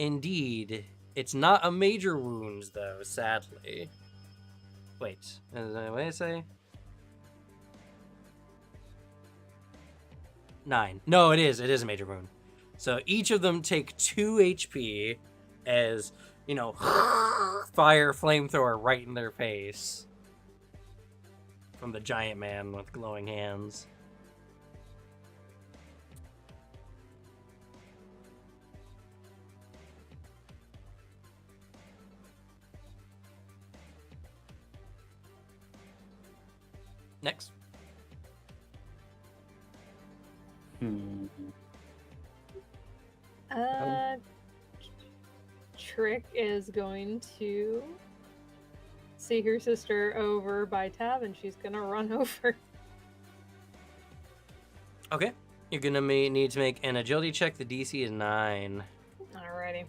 Indeed. It's not a major wound, though, sadly. Wait, what did I say? 9. No, it is. It is a major wound. So each of them take 2 HP as, you know, fire flamethrower right in their face. From the giant man with glowing hands. Next. Trick is going to see her sister over by Tav, and she's gonna run over. Okay. You're gonna need to make an agility check. The DC is 9. Alrighty.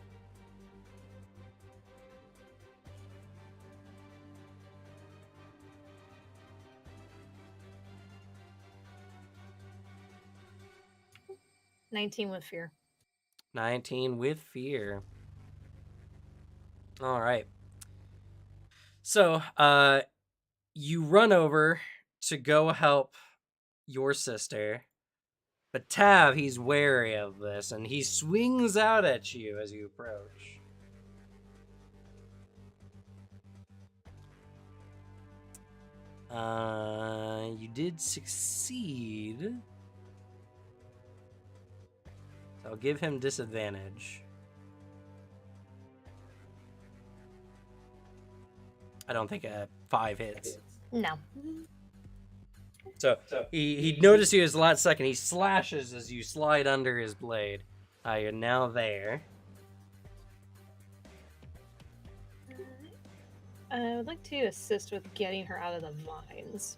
"19 with fear." 19 with fear. All right. So, you run over to go help your sister, but Tav, he's wary of this, and he swings out at you as you approach. You did succeed. So I'll give him disadvantage. I don't think a 5 hits. No. So he noticed you as the last second. He slashes as you slide under his blade. You're now there. I would like to assist with getting her out of the vines.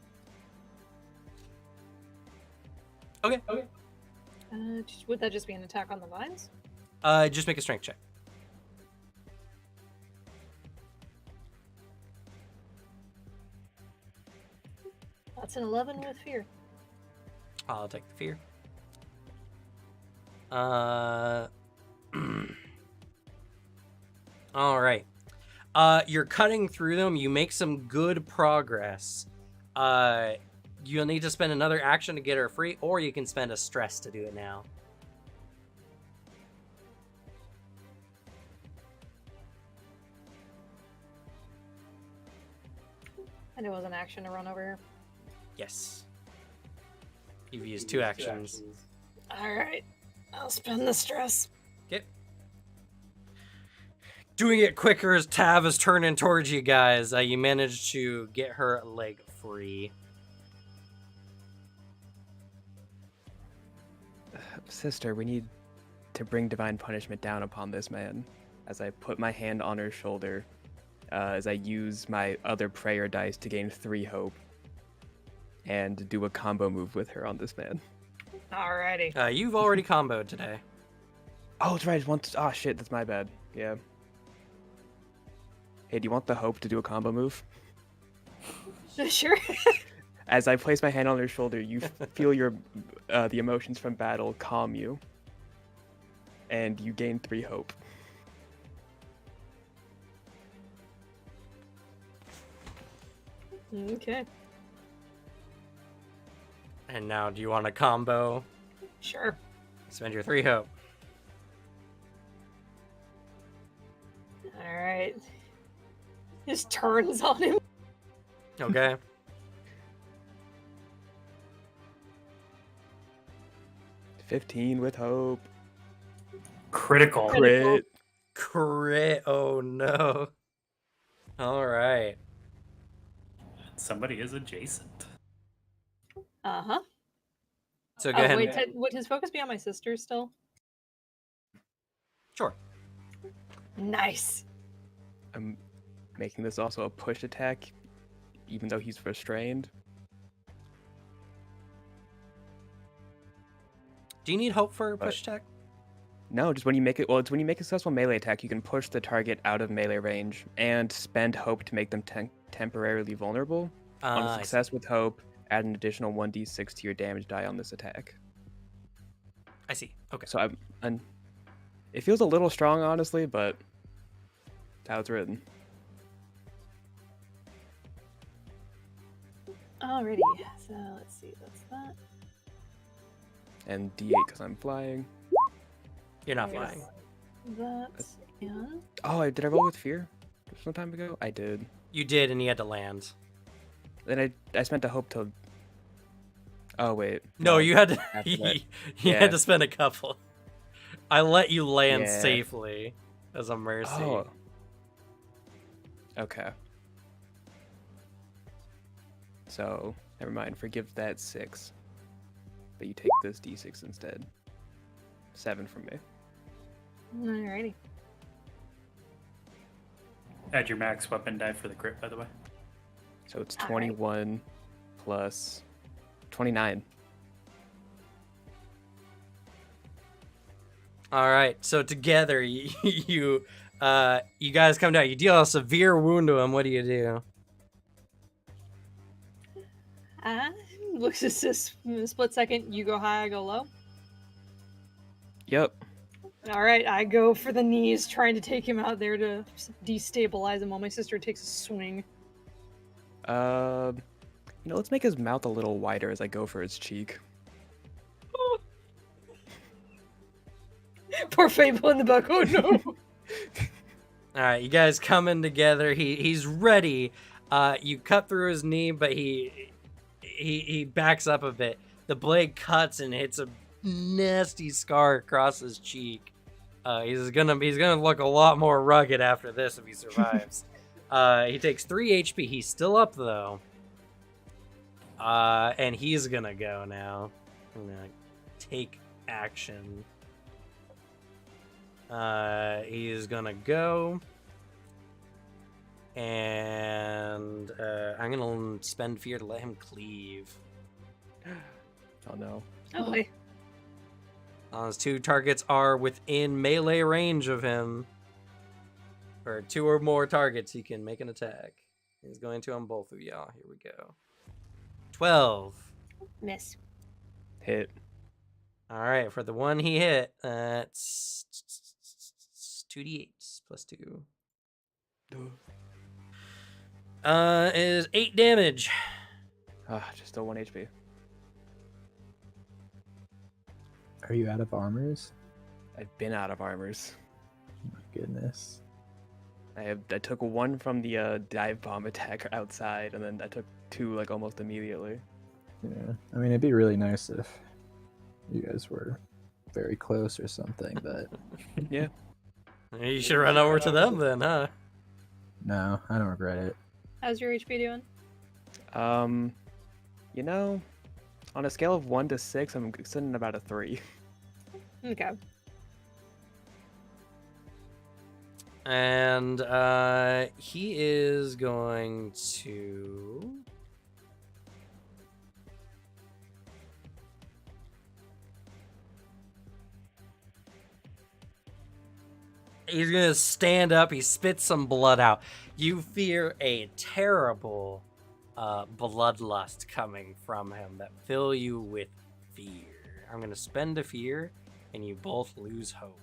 Okay. Would that just be an attack on the vines? Just make a strength check. That's an 11 with fear. I'll take the fear. All right. You're cutting through them. You make some good progress. You'll need to spend another action to get her free, or you can spend a stress to do it now. And it was an action to run over here. Yes. You've used two actions. Alright. I'll spend the stress. Okay. Doing it quicker as Tav is turning towards you guys. You managed to get her leg free. Sister, we need to bring divine punishment down upon this man. As I put my hand on her shoulder, as I use my other prayer dice to gain 3 hope, and do a combo move with her on this man. Alrighty. You've already comboed today. Oh, that's right. Oh shit, that's my bad. Yeah. Hey, do you want the hope to do a combo move? Sure. As I place my hand on her shoulder, you feel your the emotions from battle calm you, and you gain 3 hope. Okay. And now, do you want a combo? Sure. Spend your 3 hope. Alright. Just turns on him. Okay. $15 with hope. Critical. Crit. Crit. Oh no. All right. Somebody is adjacent. Uh-huh. So go ahead. Wait, would his focus be on my sister still? Sure. Nice. I'm making this also a push attack, even though he's restrained. Do you need hope for a push attack? No, just when you make it. Well, it's when you make a successful melee attack, you can push the target out of melee range and spend hope to make them temporarily vulnerable. On a success with hope, add an additional 1d6 to your damage die on this attack. I see. Okay. So it feels a little strong, honestly, but that's how it's written. Alrighty. So let's see. That's that. And d8 because I'm flying. You're not Yes. flying. That's and Oh, did I roll with fear some time ago? I did. You did, and you had to land. Then I spent a hope to. Oh wait. No, you had to. after you that. you Yeah. had to spend a couple. I let you land Yeah. safely as a mercy. Oh. Okay. So never mind. Forgive that 6. But you take this d6 instead. 7 from me. alrighty. Add your max weapon die for the crit, by the way. So it's All right. 21 plus 29. All right. So together, you guys come down. You deal a severe wound to him. What do you do? Looks as this split second. You go high, I go low. Yep. Alright, I go for the knees, trying to take him out there to destabilize him while my sister takes a swing. Let's make his mouth a little wider as I go for his cheek. Poor Fable in the back. Oh no! All right, you guys coming together. He's ready. You cut through his knee, but he backs up a bit. The blade cuts and hits a nasty scar across his cheek. He's gonna look a lot more rugged after this if he survives. He takes 3 HP. He's still up though. And he's gonna go now. I'm gonna take action. He's gonna go. And I'm gonna spend fear to let him cleave. Oh no. Oh boy. His 2 targets are within melee range of him. For 2 or more targets, he can make an attack. He's going to on both of y'all. Here we go. 12. Miss. Hit. All right, for the one he hit, that's 2d8 plus 2. Is 8 damage. Just still 1 HP. Are you out of armors? I've been out of armors. Oh my goodness. I took 1 from the dive bomb attack outside, and then I took 2 like almost immediately. Yeah. I mean, it'd be really nice if you guys were very close or something, but Yeah. You should run over to them then, huh? no, I don't regret it. How's your HP doing? You know, on a scale of 1 to 6, I'm sitting about a 3. Okay. And he is going to... He's going to stand up. He spits some blood out. You fear a terrible bloodlust coming from him that fill you with fear. I'm going to spend a fear, and you both lose hope.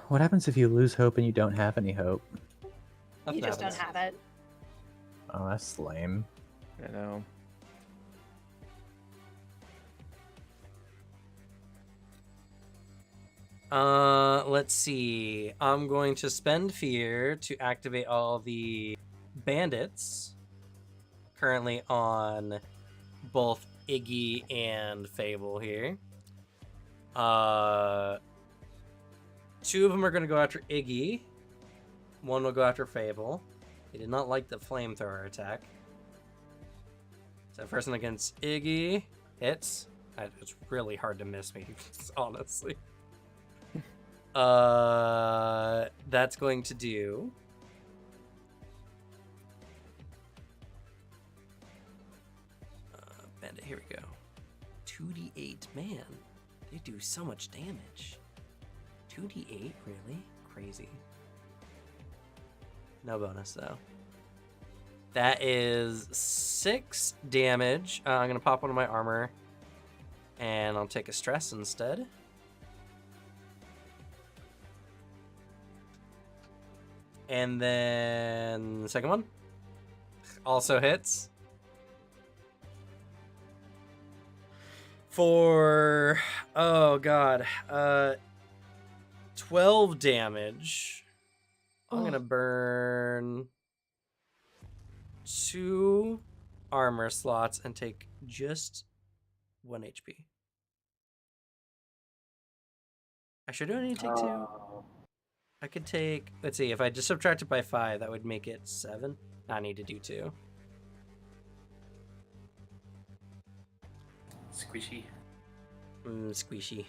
What happens if you lose hope and you don't have any hope? You just don't have it. Oh, that's lame. I know. Let's see. I'm going to spend fear to activate all the bandits currently on both Iggy and Fable here. 2 of them are going to go after Iggy. 1 will go after Fable. He did not like the flamethrower attack. So first one against Iggy hits. It's really hard to miss me, honestly. That's going to do... Bandit, here we go. 2d8, man. They do so much damage. 2d8, really? Crazy. No bonus, though. That is 6 damage. I'm going to pop one of my armor, and I'll take a stress instead. And then the second one also hits for, oh god, 12 damage. I'm gonna burn 2 armor slots and take just 1 HP. I should only take 2. I could take, let's see, if I just subtract it by 5, that would make it 7. I need to do 2. Squishy. Squishy.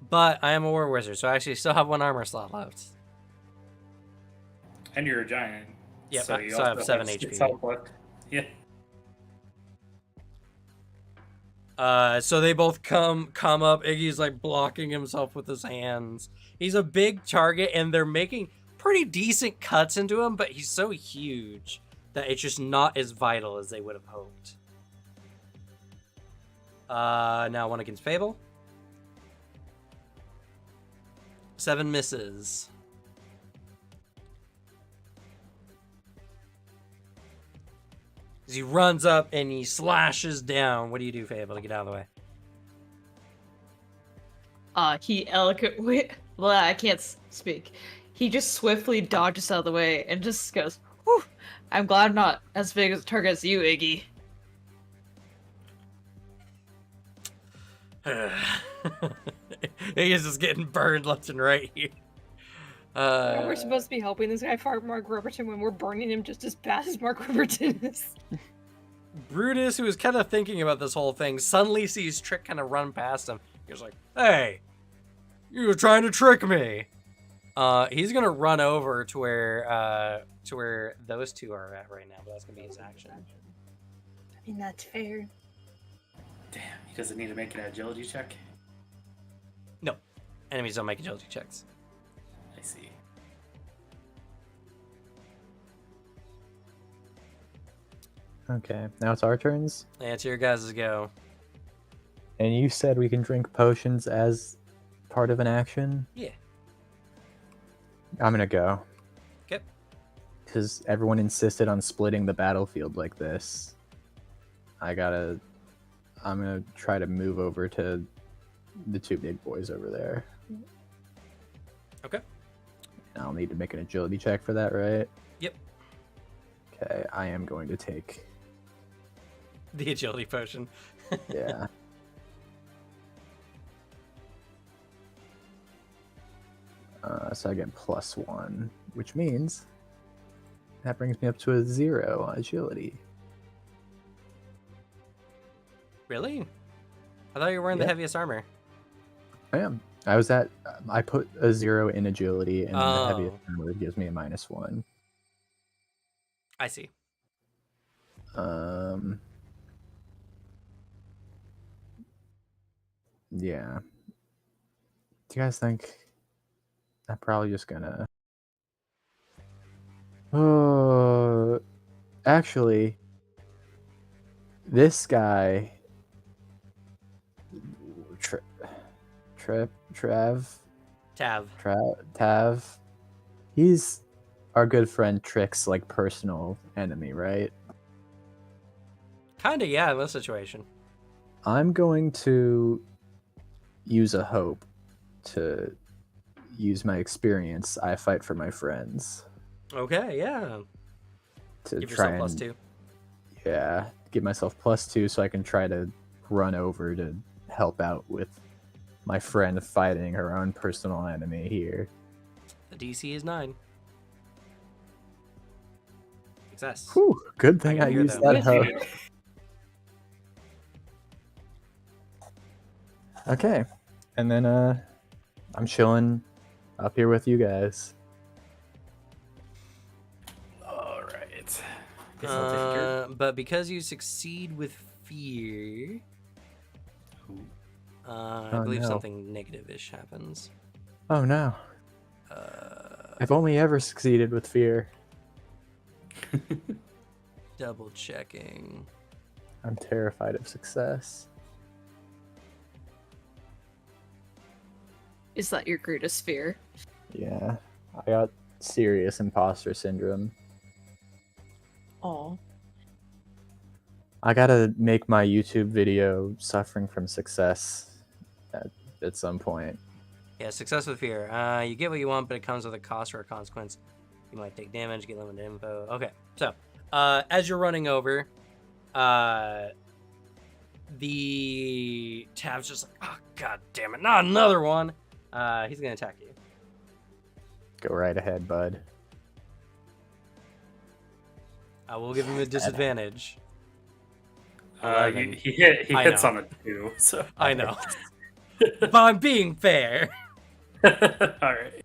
But I am a war wizard, so I actually still have 1 armor slot left. And you're a giant. Yep, so you so I have also 7 6 HP. health left. Yeah. So they both come up. Iggy's like blocking himself with his hands. He's a big target, and they're making pretty decent cuts into him, but he's so huge that it's just not as vital as they would have hoped. Now 1 against Fable. 7 misses. As he runs up and he slashes down. What do you do, Fable, to get out of the way? He eloquently... Well, I can't speak. He just swiftly dodges out of the way and just goes, "Whew, I'm glad I'm not as big as a target as you, Iggy." He is just getting burned left and right here. We're supposed to be helping this guy fight Mark Riverton when we're burning him just as bad as Mark Riverton is. Brutus, who is kind of thinking about this whole thing, suddenly sees Trick kind of run past him. He's like, "Hey, you were trying to trick me." He's gonna run over to where those 2 are at right now, but that's gonna be his action. I mean, that's fair. Damn, he doesn't need to make an agility check. No, enemies don't make agility checks. I see. Okay, now it's our turns. It's your guys' go. And you said we can drink potions as part of an action? Yeah. I'm gonna go. Okay. Because everyone insisted on splitting the battlefield like this. I'm gonna try to move over to the two big boys over there. Okay. I'll need to make an agility check for that, right? Yep. Okay, I am going to take... The agility potion. Yeah. So I get +1, which means that brings me up to a 0 on agility. Really? I thought you were wearing the Yeah. heaviest armor. I am. I put a 0 in agility, and the heaviest Oh. armor gives me a -1. I see. Yeah. Do you guys think I'm probably just gonna... Oh, actually, this guy, Tav, he's our good friend Trick's like personal enemy, right? Kinda, yeah, in this situation. I'm going to use a hope to use my experience. I fight for my friends Okay, yeah. to Give try yourself and +2. yeah, give myself +2 so I can try to run over to help out with my friend fighting her own personal enemy here. The DC is 9. Success. Whew, good thing can I hear used them. that hope. Okay, and then I'm chilling up here with you guys. All right. Guess I'll take a turn. But because you succeed with fear, Ooh. I Oh, believe no. something negative-ish happens. Oh no, Uh, I've only ever succeeded with fear. double checking. I'm terrified of success. Is that your greatest fear? Yeah, I got serious imposter syndrome. Aw. I gotta make my YouTube video suffering from success at some point. Yeah, success with fear. You get what you want, but it comes with a cost or a consequence. You might take damage, get limited info. Okay, so as you're running over, the Tav's just like, oh god damn it, not another one. He's gonna attack you. Go right ahead, bud. I will give him a disadvantage. He 11. I hits know. on a 2, so. I know, but I'm being fair. All right.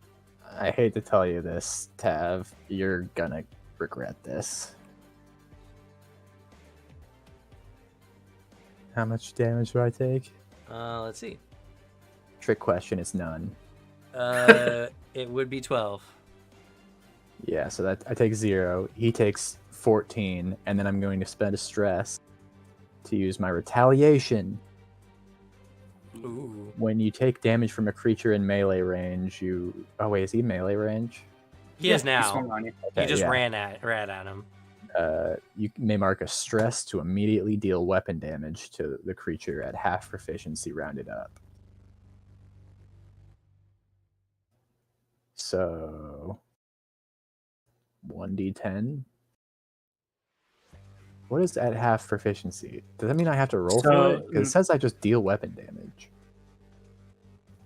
I hate to tell you this, Tav. You're gonna regret this. How much damage do I take? Let's see. Trick question, it's none. It would be 12. Yeah, so that I take 0. He takes 14, and then I'm going to spend a stress to use my retaliation. Ooh. When you take damage from a creature in melee range, you... Oh wait, is he melee range? He is He now. swung on you. He Okay, just yeah. ran at him. You may mark a stress to immediately deal weapon damage to the creature at half proficiency rounded up. So 1d10. What is at half proficiency? Does that mean I have to roll for it? Because it says I just deal weapon damage.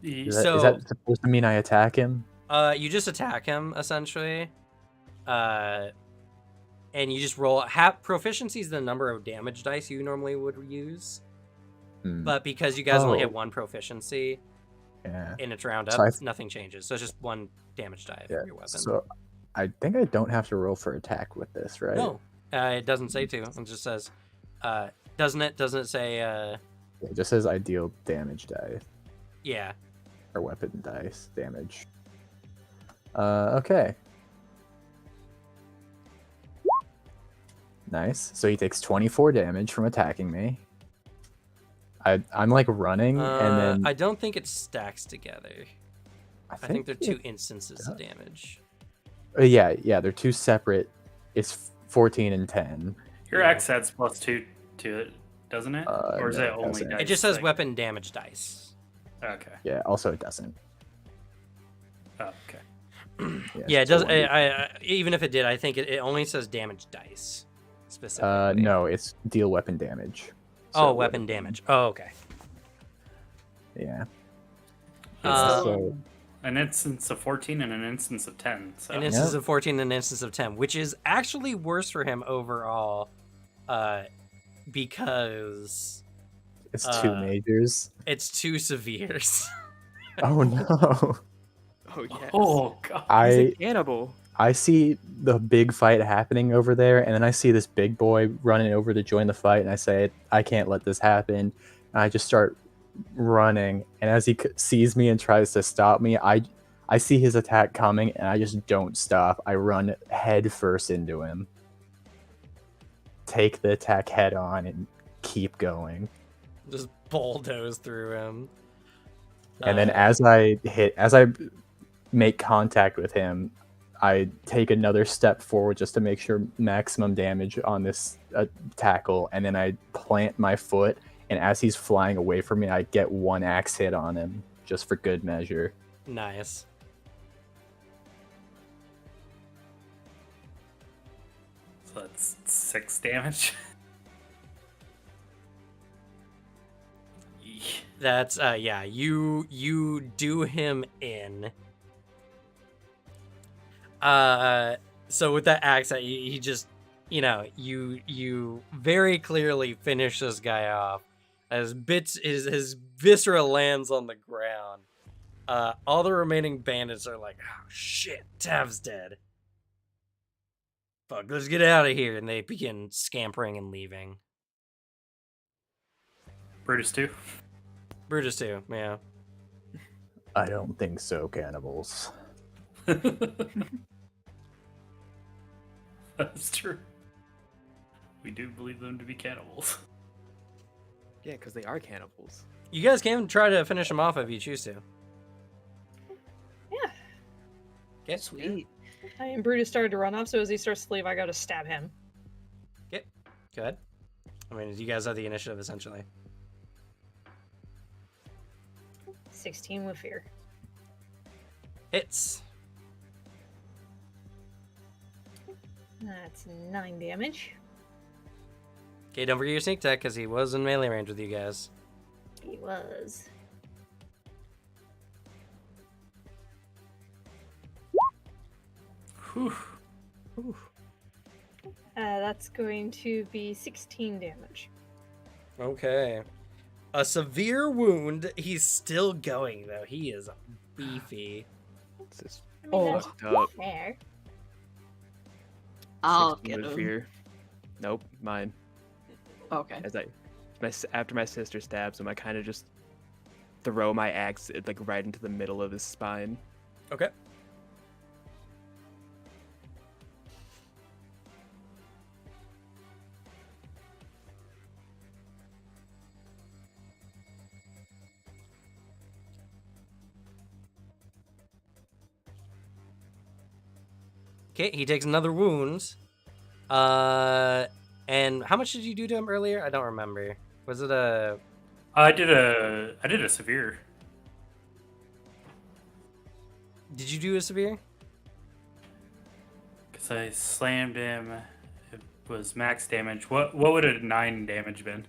Is that supposed to mean I attack him? You just attack him essentially, and you just roll. Half proficiency is the number of damage dice you normally would use, but because you guys only have one proficiency, yeah, and it's round So up, nothing changes. So it's just one damage die yeah. from your weapon. So I think I don't have to roll for attack with this, right? No, it doesn't say to. It just says, doesn't it? Doesn't it say? It just says I deal damage die Yeah. or weapon dice damage. Okay. Nice. So he takes 24 damage from attacking me. I'm like running, and then I don't think it stacks together. I think they're two it- instances of damage. yeah, they're two separate. It's 14 and 10. Your Yeah. axe adds +2 to it, doesn't it? Or is No, it it only doesn't. dice? It just says like- weapon damage dice. Okay. Yeah. Also, it doesn't. Oh, okay. Yeah, it it's a does. 1d4. I even if it did, I think it only says damage dice specifically. No, it's deal weapon damage. Oh, So, weapon damage. Oh, okay. Yeah. Um, An instance of 14 and an instance of 10. So An instance of 14 and an instance of 10, which is actually worse for him overall, because It's two majors. it's two severes. Oh no. Oh yes. Oh god. He's I a cannibal. I see the big fight happening over there, and then I see this big boy running over to join the fight, and I say, I can't let this happen. And I just start running, and as he sees me and tries to stop me, I see his attack coming, and I just don't stop. I run head first into him, take the attack head on, and keep going. Just bulldoze through him. And then as I make contact with him, I take another step forward just to make sure maximum damage on this tackle, and then I plant my foot, and as he's flying away from me, I get one axe hit on him, just for good measure. Nice. So that's 6 damage. That's yeah, you do him in. So with that axe, he just, you very clearly finish this guy off as his viscera lands on the ground. All the remaining bandits are like, oh shit, Tav's dead. Fuck, let's get out of here, and they begin scampering and leaving. Brutus 2. Brutus too, yeah. I don't think so, cannibals. That's true. We do believe them to be cannibals. Yeah, because they are cannibals. You guys can try to finish him off if you choose to. Yeah. Okay. Sweet. I mean, Brutus started to run off, so as he starts to leave, I go to stab him. Go ahead. I mean, you guys have the initiative essentially. 16 with fear. Hits. That's 9 damage. Okay, don't forget your sneak attack because he was in melee range with you guys. He was. Whew. That's going to be 16 damage. Okay. A severe wound. He's still going though. He is beefy. It's just I mean, Oh. that's fucked up. fair. I'll 16 get with him. fear. Nope, mine. Okay. After my sister stabs him, I kind of just throw my axe like right into the middle of his spine. Okay. Okay, he takes another wound. And how much did you do to him earlier? I don't remember. Was it a... I did a severe. Did you do a severe? Because I slammed him. It was max damage. What would a 9 damage been?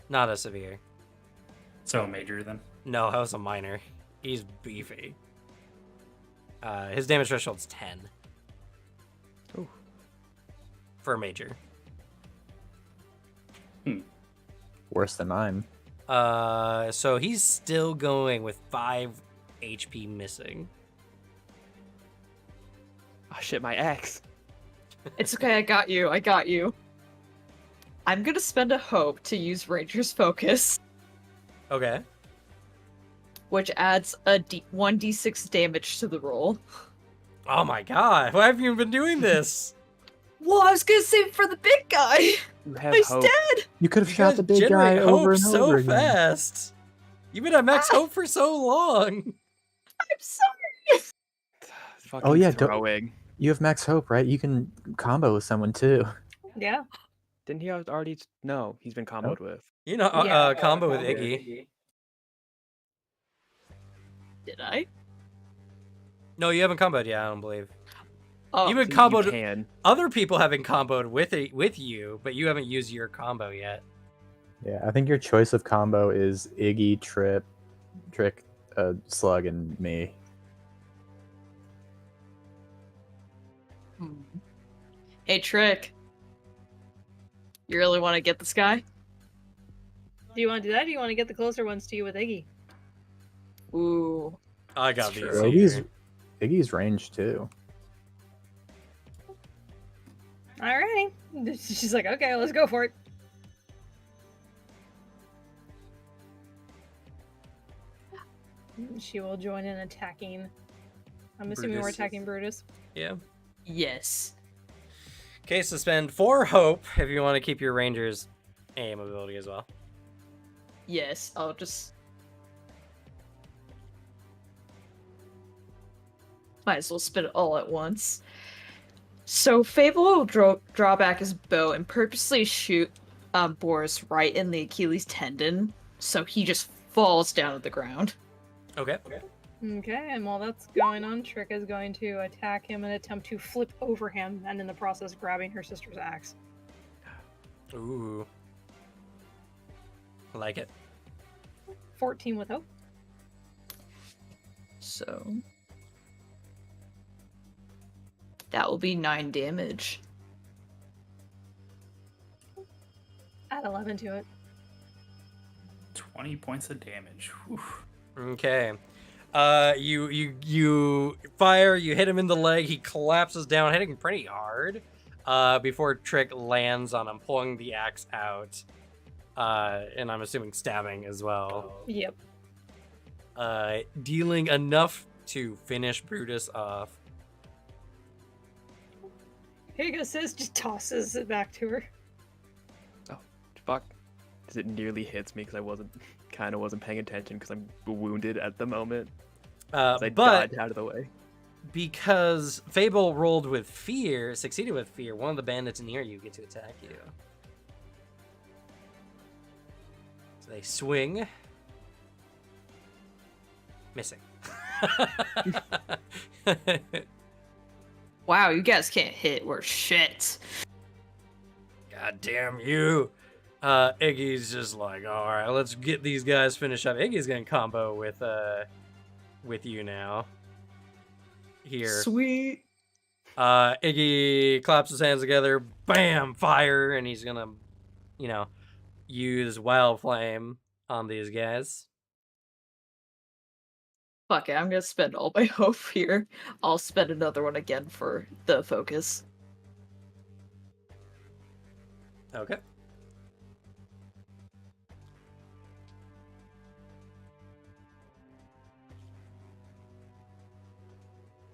Not a severe. So major then. No, that was a minor. He's beefy. His damage threshold's 10. Ooh. For a major. Worse than mine. So he's still going with 5 HP missing. Oh shit, my axe. It's okay, I got you. I got you. I'm gonna spend a hope to use Ranger's Focus, Okay. which adds a 1d6 damage to the roll. Oh my god, why have you been doing this? Well, I was gonna save it for the big guy. You have He's hope. dead. You could have You shot guys the big generate guy hope over and so over again. fast. You've been at max Ah. hope for so long. I'm sorry. Fucking Oh, yeah, don't- throwing. You have max hope, right? You can combo with someone too. Yeah. Didn't he already? No, he's been comboed with. You know, Yeah. combo with Iggy. Did I? No, you haven't comboed yet, I don't believe. Oh, You've been You comboed. can. Other people have been comboed with you, but you haven't used your combo yet. Yeah, I think your choice of combo is Iggy, Trick, Slug, and me. Hey, Trick. You really want to get this guy? Do you want to do that? Or do you want to get the closer ones to you with Iggy? Ooh. I got It's these true. here. Iggy's range too. Alrighty. She's like, okay, let's go for it. She will join in attacking. I'm assuming we're Brutus. attacking Brutus. Yeah. Yes. Okay, so spend 4 hope if you want to keep your ranger's aim ability as well. Yes. I'll just. Might as well spit it all at once. So Fable will draw back his bow and purposely shoot Boris right in the Achilles tendon, so he just falls down to the ground. Okay. Okay, and while that's going on, Trick is going to attack him and attempt to flip over him, and in the process, grabbing her sister's axe. Ooh. I like it. 14 with hope. So that will be 9 damage. Add 11 to it. 20 points of damage. Whew. Okay. You fire, you hit him in the leg, he collapses down, hitting pretty hard. Before Trick lands on him, pulling the axe out. And I'm assuming stabbing as well. Yep. Dealing enough to finish Brutus off. Here you go, sis. Just tosses it back to her. Fuck. Because it nearly hits me because I wasn't paying attention because I'm wounded at the moment. I But dodged out of the way. because Fable rolled with fear, succeeded with fear, one of the bandits near you get to attack you. So they swing. Missing. Wow, you guys can't hit. We're shit. God damn you. Iggy's just like, all right, let's get these guys finished up. Iggy's gonna combo with you now. Here. Sweet. Iggy claps his hands together, bam, fire, and he's gonna, use Wild Flame on these guys. Fuck it, I'm gonna spend all my hope here. I'll spend another one again for the focus. Okay.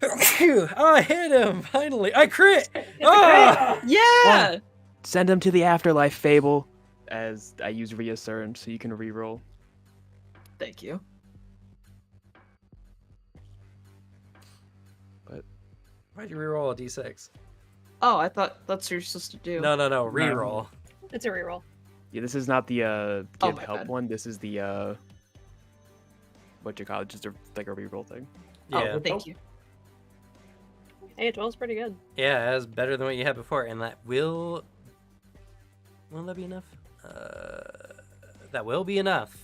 I hit him, finally. I crit! Ah! Yeah! Send him to the afterlife, Fable. As I use reassert so you can reroll. Thank you. Why'd you reroll a d6? Oh, I thought that's what you're supposed to do. No, reroll. It's a reroll. Yeah, this is not the Oh give my help bad. one. This is the what you call it, just like a reroll thing. Yeah. Oh, thank you. Hey, 12's pretty good. Yeah, that's better than what you had before, and that will that be enough? That will be enough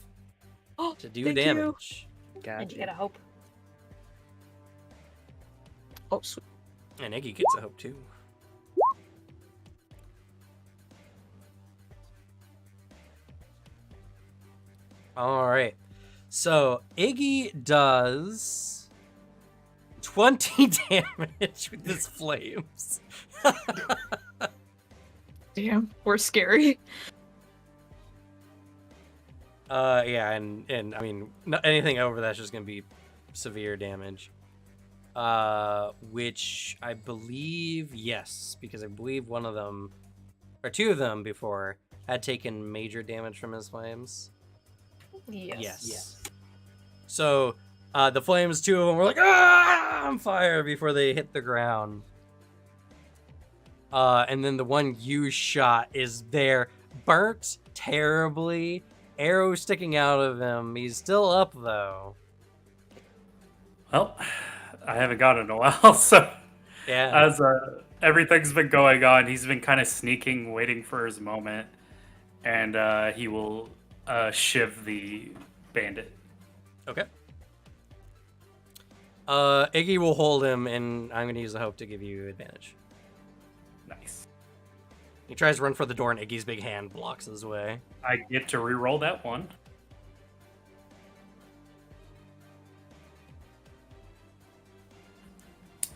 to do Thank you. damage. And Gotcha. you get a hope. Oh, sweet. And Iggy gets a hope too. All right. So Iggy does 20 damage with his flames. Damn, we're scary. Yeah, and I mean, anything over that's just gonna be severe damage. which I believe, yes, because I believe one of them, or two of them before, had taken major damage from his flames. Yes. So, the flames, two of them were like, ah, on fire before they hit the ground. And then the one you shot is there, burnt terribly, arrow sticking out of him. He's still up, though. Well, I haven't gone in a while, so Yeah. as everything's been going on, he's been kind of sneaking, waiting for his moment, and he will shiv the bandit. Okay. Iggy will hold him, and I'm going to use the hope to give you advantage. Nice. He tries to run for the door, and Iggy's big hand blocks his way. I get to re-roll that one.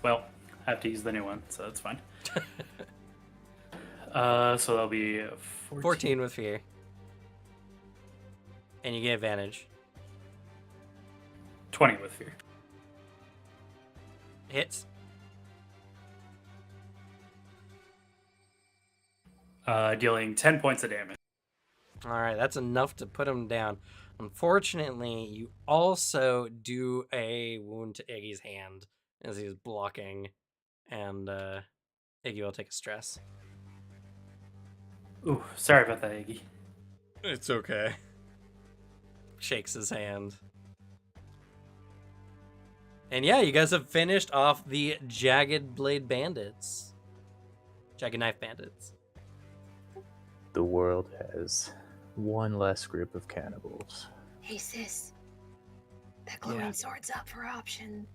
Well, I have to use the new one, so that's fine. So that'll be 14 with fear. And you get advantage. 20 with fear. Hits. Dealing 10 points of damage. Alright, that's enough to put him down. Unfortunately, you also do a wound to Iggy's hand as he's blocking, and Iggy will take a stress. Ooh, sorry about that, Iggy. It's okay. Shakes his hand. And yeah, you guys have finished off the Jagged Blade Bandits. Jagged Knife Bandits. The world has one less group of cannibals. Hey sis, that glowing sword's up for option.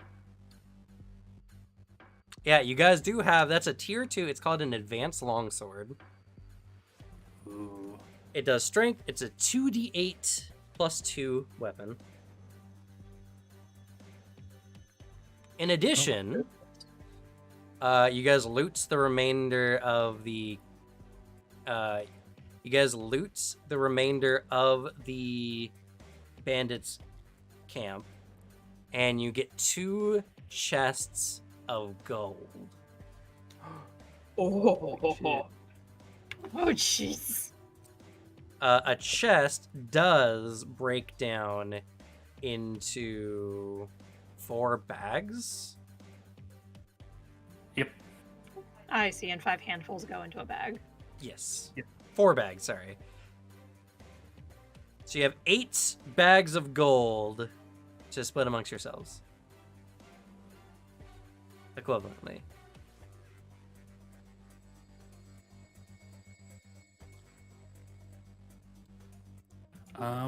Yeah, you guys do have, that's a tier 2. It's called an Advanced Longsword. Ooh. It does strength. It's a 2d8 plus 2 weapon. In addition, you guys loot the remainder of the bandits' camp, and you get 2 chests of gold. Oh, jeez. A chest does break down into 4 bags. Yep. I see, and 5 handfuls go into a bag. Yes. Yep. 4 bags, sorry. So you have 8 bags of gold to split amongst yourselves. Equivalently.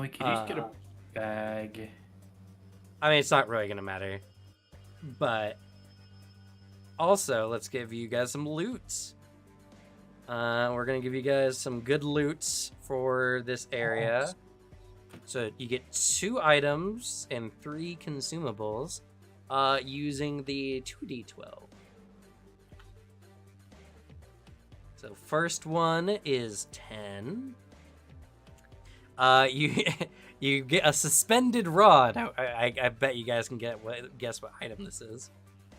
We could each get a bag. I mean, it's not really going to matter. But also, let's give you guys some loot. We're going to give you guys some good loot for this area. So you get 2 items and 3 consumables using the 2d12. So first one is 10. You get a suspended rod. I bet you guys can guess what item this is.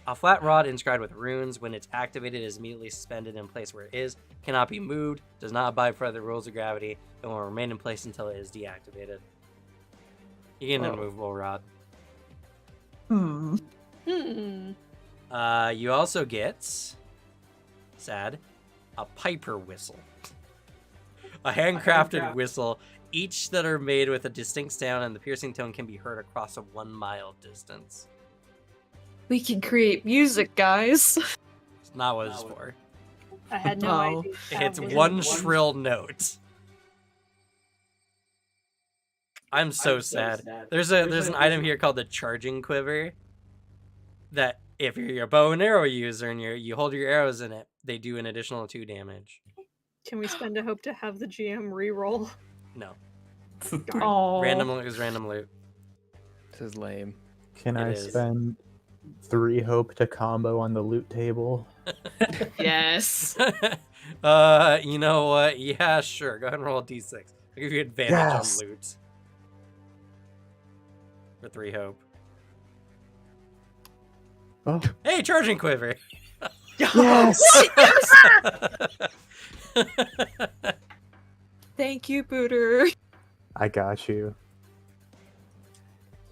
A flat rod inscribed with runes. When it's activated, it is immediately suspended in place where it is. Cannot be moved. Does not abide by the rules of gravity. And will remain in place until it is deactivated. You get an immovable rod. Hmm. You also get, sad, a piper whistle. A handcrafted whistle, each that are made with a distinct sound, and the piercing tone can be heard across a 1 mile distance. We can create music, guys. It's not what it's for. I had no Oh. idea. It's one shrill note. I'm so sad. There's an item here called the charging quiver. That if you're a bow and arrow user and you hold your arrows in it, they do an additional 2 damage. Can we spend a hope to have the GM re-roll? No, Oh, random loot is random loot. This is lame. Can It I is. spend 3 hope to combo on the loot table? yes. You know what? Yeah, sure. Go ahead and roll a d6. I'll give you advantage Yes. on loot. For 3 hope. Oh, Hey, charging quiver. yes! Thank you, Booter. I got you.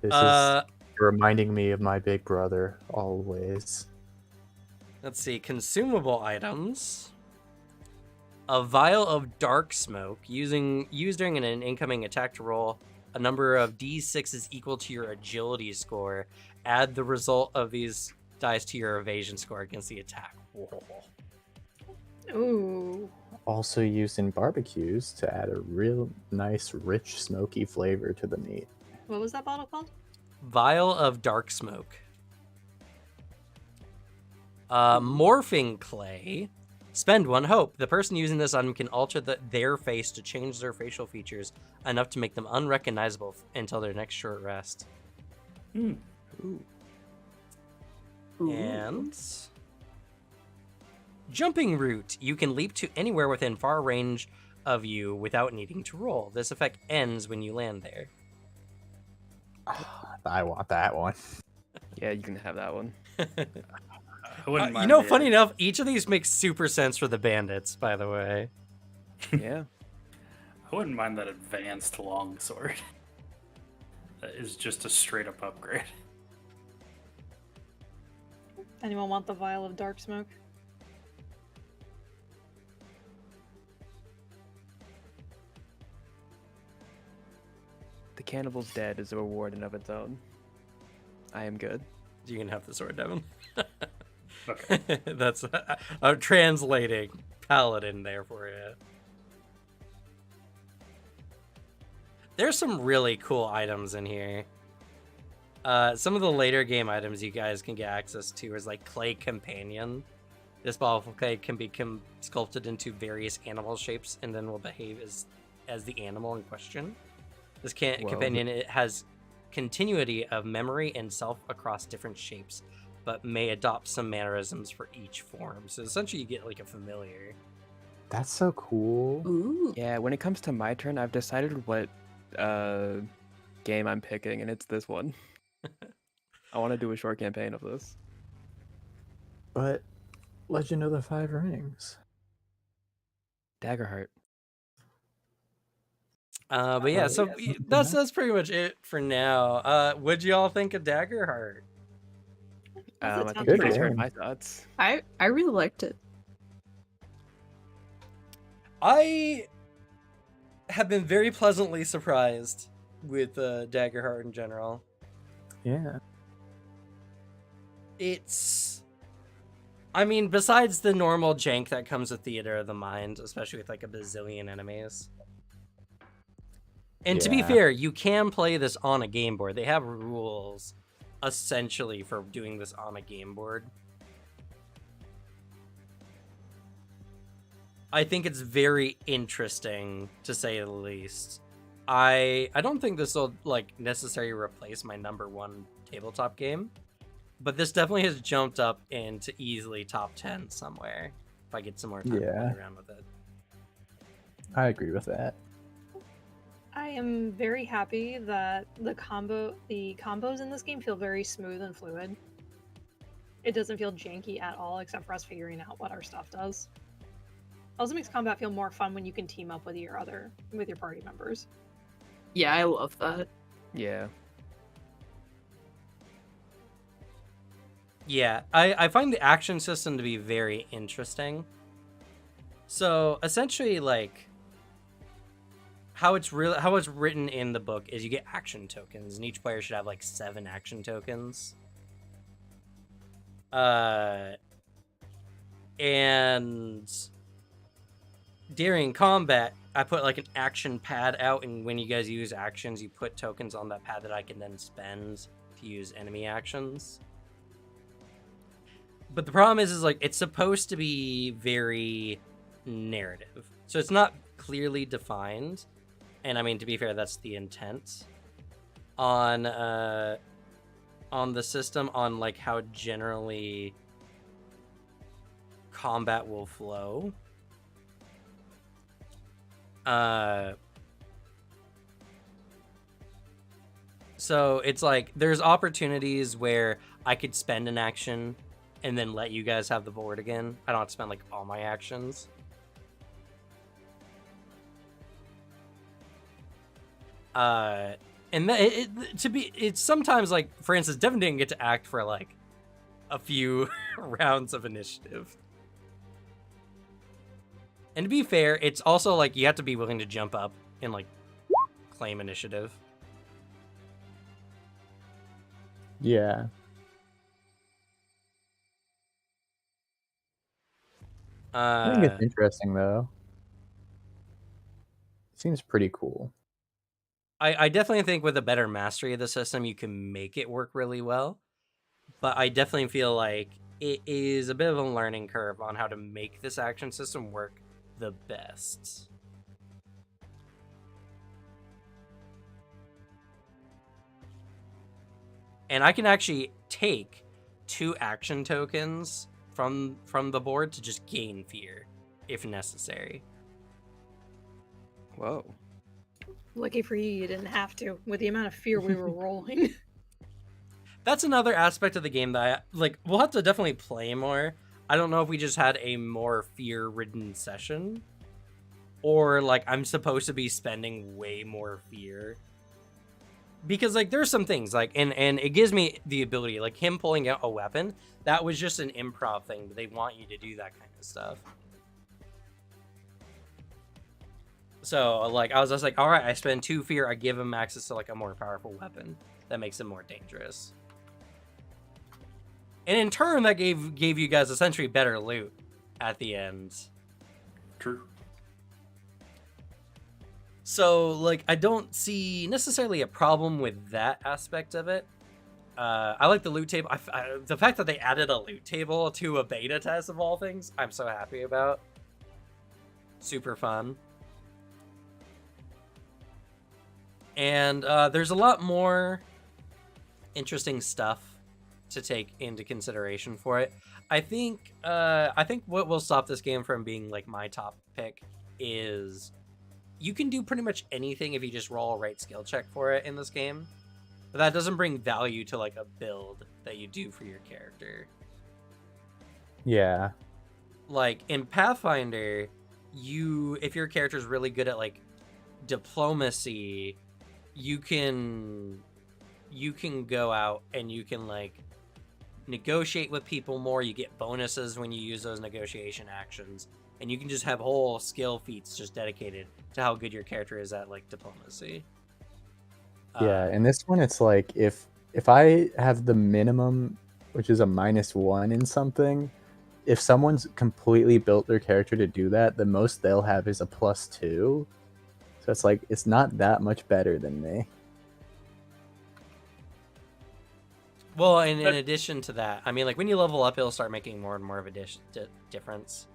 This Uh, is reminding me of my big brother always. let's see. Consumable items. A vial of dark smoke used during an incoming attack to roll a number of d6s equal to your agility score. Add the result of these dice to your evasion score against the attack. Whoa. Ooh. Also used in barbecues to add a real nice, rich, smoky flavor to the meat. What was that bottle called? Vial of dark smoke. Morphing clay. Spend 1 hope. The person using this item can alter their face to change their facial features enough to make them unrecognizable until their next short rest. Hmm. Ooh. And jumping route. You can leap to anywhere within far range of you without needing to roll. This effect ends when you land there. I want that one. Yeah, you can have that one. I wouldn't mind You know, the- funny enough, each of these makes super sense for the bandits, by the way. Yeah. I wouldn't mind that advanced longsword. That is just a straight up upgrade. Anyone want the vial of dark smoke? The Cannibal's Dead is a reward in of its own. I am good. You can have the sword, Devin. Okay. That's I'm translating paladin there for you. There's some really cool items in here. Some of the later game items you guys can get access to is like Clay Companion. This ball of clay can be sculpted into various animal shapes and then will behave as the animal in question. This Whoa. companion, it has continuity of memory and self across different shapes, but may adopt some mannerisms for each form. So essentially you get like a familiar. That's so cool. Ooh. Yeah, when it comes to my turn, I've decided what game I'm picking, and it's this one. I want to do a short campaign of this. But Legend of the Five Rings. Daggerheart. But yeah, Oh, so yeah, something that's pretty much it for now. What'd you all think of Daggerheart? How's it I sound think to you Good guys you? heard game. my thoughts. I really liked it. I have been very pleasantly surprised with Daggerheart in general. Yeah. I mean, besides the normal jank that comes with Theater of the Mind, especially with like a bazillion enemies. And to be Yeah. fair, you can play this on a game board. They have rules essentially for doing this on a game board. I think it's very interesting, to say the least. I don't think this will like necessarily replace my #1 tabletop game, but this definitely has jumped up into easily top 10 somewhere if I get some more time to Yeah. play around with it. I agree with that. I am very happy that the combos in this game feel very smooth and fluid. It doesn't feel janky at all, except for us figuring out what our stuff does. Also makes combat feel more fun when you can team up with your party members. Yeah, I love that. Yeah. Yeah, I find the action system to be very interesting. So essentially, like how it's written in the book is you get action tokens, and each player should have like 7 action tokens. And during combat, I put like an action pad out, and when you guys use actions, you put tokens on that pad that I can then spend to use enemy actions. But the problem is like it's supposed to be very narrative, so it's not clearly defined. And I mean, to be fair, that's the intent on the system, on like how generally combat will flow. So it's like there's opportunities where I could spend an action and then let you guys have the board again. I don't have to spend like all my actions. And it's sometimes like, for instance, Devin didn't get to act for like a few rounds of initiative. And to be fair, it's also like you have to be willing to jump up and like claim initiative. Yeah. I think it's interesting though. It seems pretty cool. I definitely think with a better mastery of the system, you can make it work really well. But I definitely feel like it is a bit of a learning curve on how to make this action system work the best. And I can actually take 2 action tokens from the board to just gain fear if necessary. Whoa. Lucky for you didn't have to, with the amount of fear we were rolling. That's another aspect of the game that we'll have to definitely play more. I don't know if we just had a more fear-ridden session, or like I'm supposed to be spending way more fear. Because like there's some things like and it gives me the ability, like him pulling out a weapon, that was just an improv thing, but they want you to do that kind of stuff. So like I was just like, all right, I spend 2 fear, I give him access to like a more powerful weapon that makes him more dangerous. And in turn, that gave you guys essentially better loot at the end. True. So, like, I don't see necessarily a problem with that aspect of it. I like the loot table. The fact that they added a loot table to a beta test of all things, I'm so happy about. Super fun. And there's a lot more interesting stuff to take into consideration for it. I think what will stop this game from being like my top pick is you can do pretty much anything if you just roll a right skill check for it in this game, but that doesn't bring value to like a build that you do for your character. Yeah. Like in Pathfinder, if your character is really good at like diplomacy, you can go out and you can like negotiate with people more. You get bonuses when you use those negotiation actions, and you can just have whole skill feats just dedicated to how good your character is at like diplomacy. Yeah, and this one it's like if I have the minimum, which is a -1 in something, if someone's completely built their character to do that, the most they'll have is a +2. So it's like it's not that much better than me. Well, and in addition to that, I mean, like when you level up, it'll start making more and more of a difference,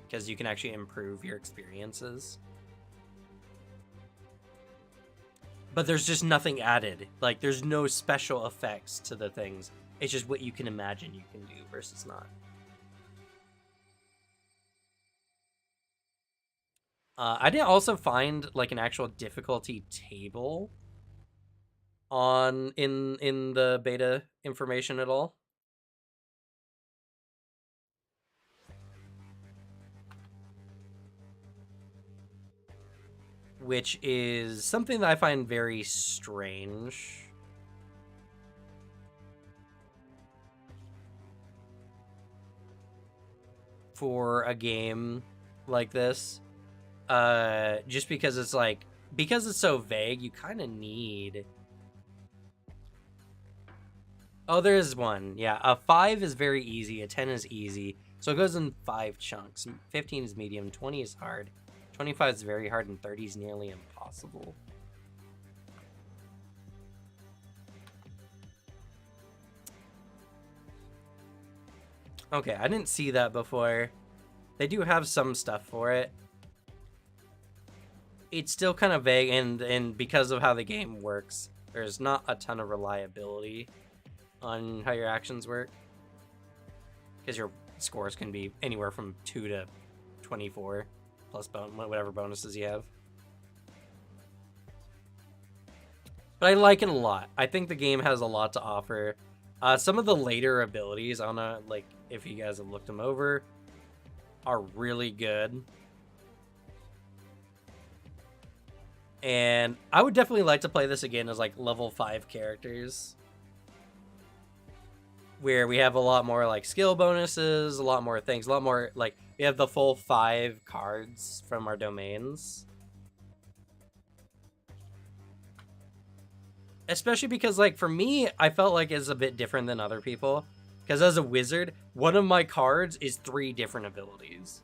because you can actually improve your experiences. But there's just nothing added. Like there's no special effects to the things. It's just what you can imagine you can do versus not. I didn't also find like an actual difficulty table in the beta information at all. Which is something that I find very strange. For a game like this. Just because it's like, because it's so vague, you kind of need... Oh, there is one. Yeah, a 5 is very easy, a 10 is easy. So it goes in 5 chunks. 15 is medium, 20 is hard, 25 is very hard, and 30 is nearly impossible. Okay, I didn't see that before. They do have some stuff for it. It's still kind of vague, and because of how the game works, there's not a ton of reliability on how your actions work. Because your scores can be anywhere from 2 to 24, plus whatever bonuses you have. But I like it a lot. I think the game has a lot to offer. Some of the later abilities, I don't know, like if you guys have looked them over, are really good. And I would definitely like to play this again as like level 5 characters, where we have a lot more like skill bonuses, a lot more things, a lot more like we have the full 5 cards from our domains. Especially because, like, for me, I felt like it's a bit different than other people. Because as a wizard, one of my cards is 3 different abilities.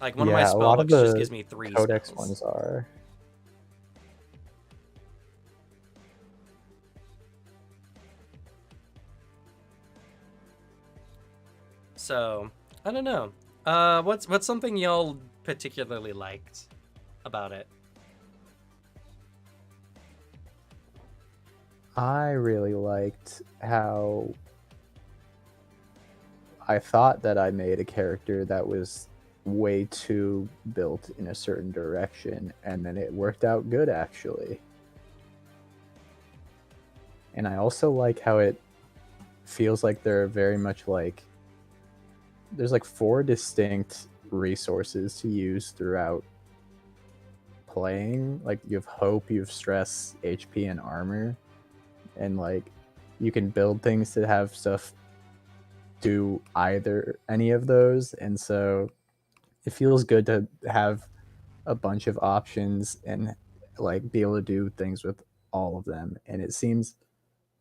Like, one of my Yeah, a lot of spellbooks just the gives me 3 Codex spells. ones are. So, I don't know. What's something y'all particularly liked about it? I really liked how I thought that I made a character that was way too built in a certain direction, and then it worked out good actually. And I also like how it feels like there are very much like there's like 4 distinct resources to use throughout playing. Like you have hope, you have stress, HP, and armor. And like you can build things to have stuff do any of those. And so it feels good to have a bunch of options and like be able to do things with all of them. And it seems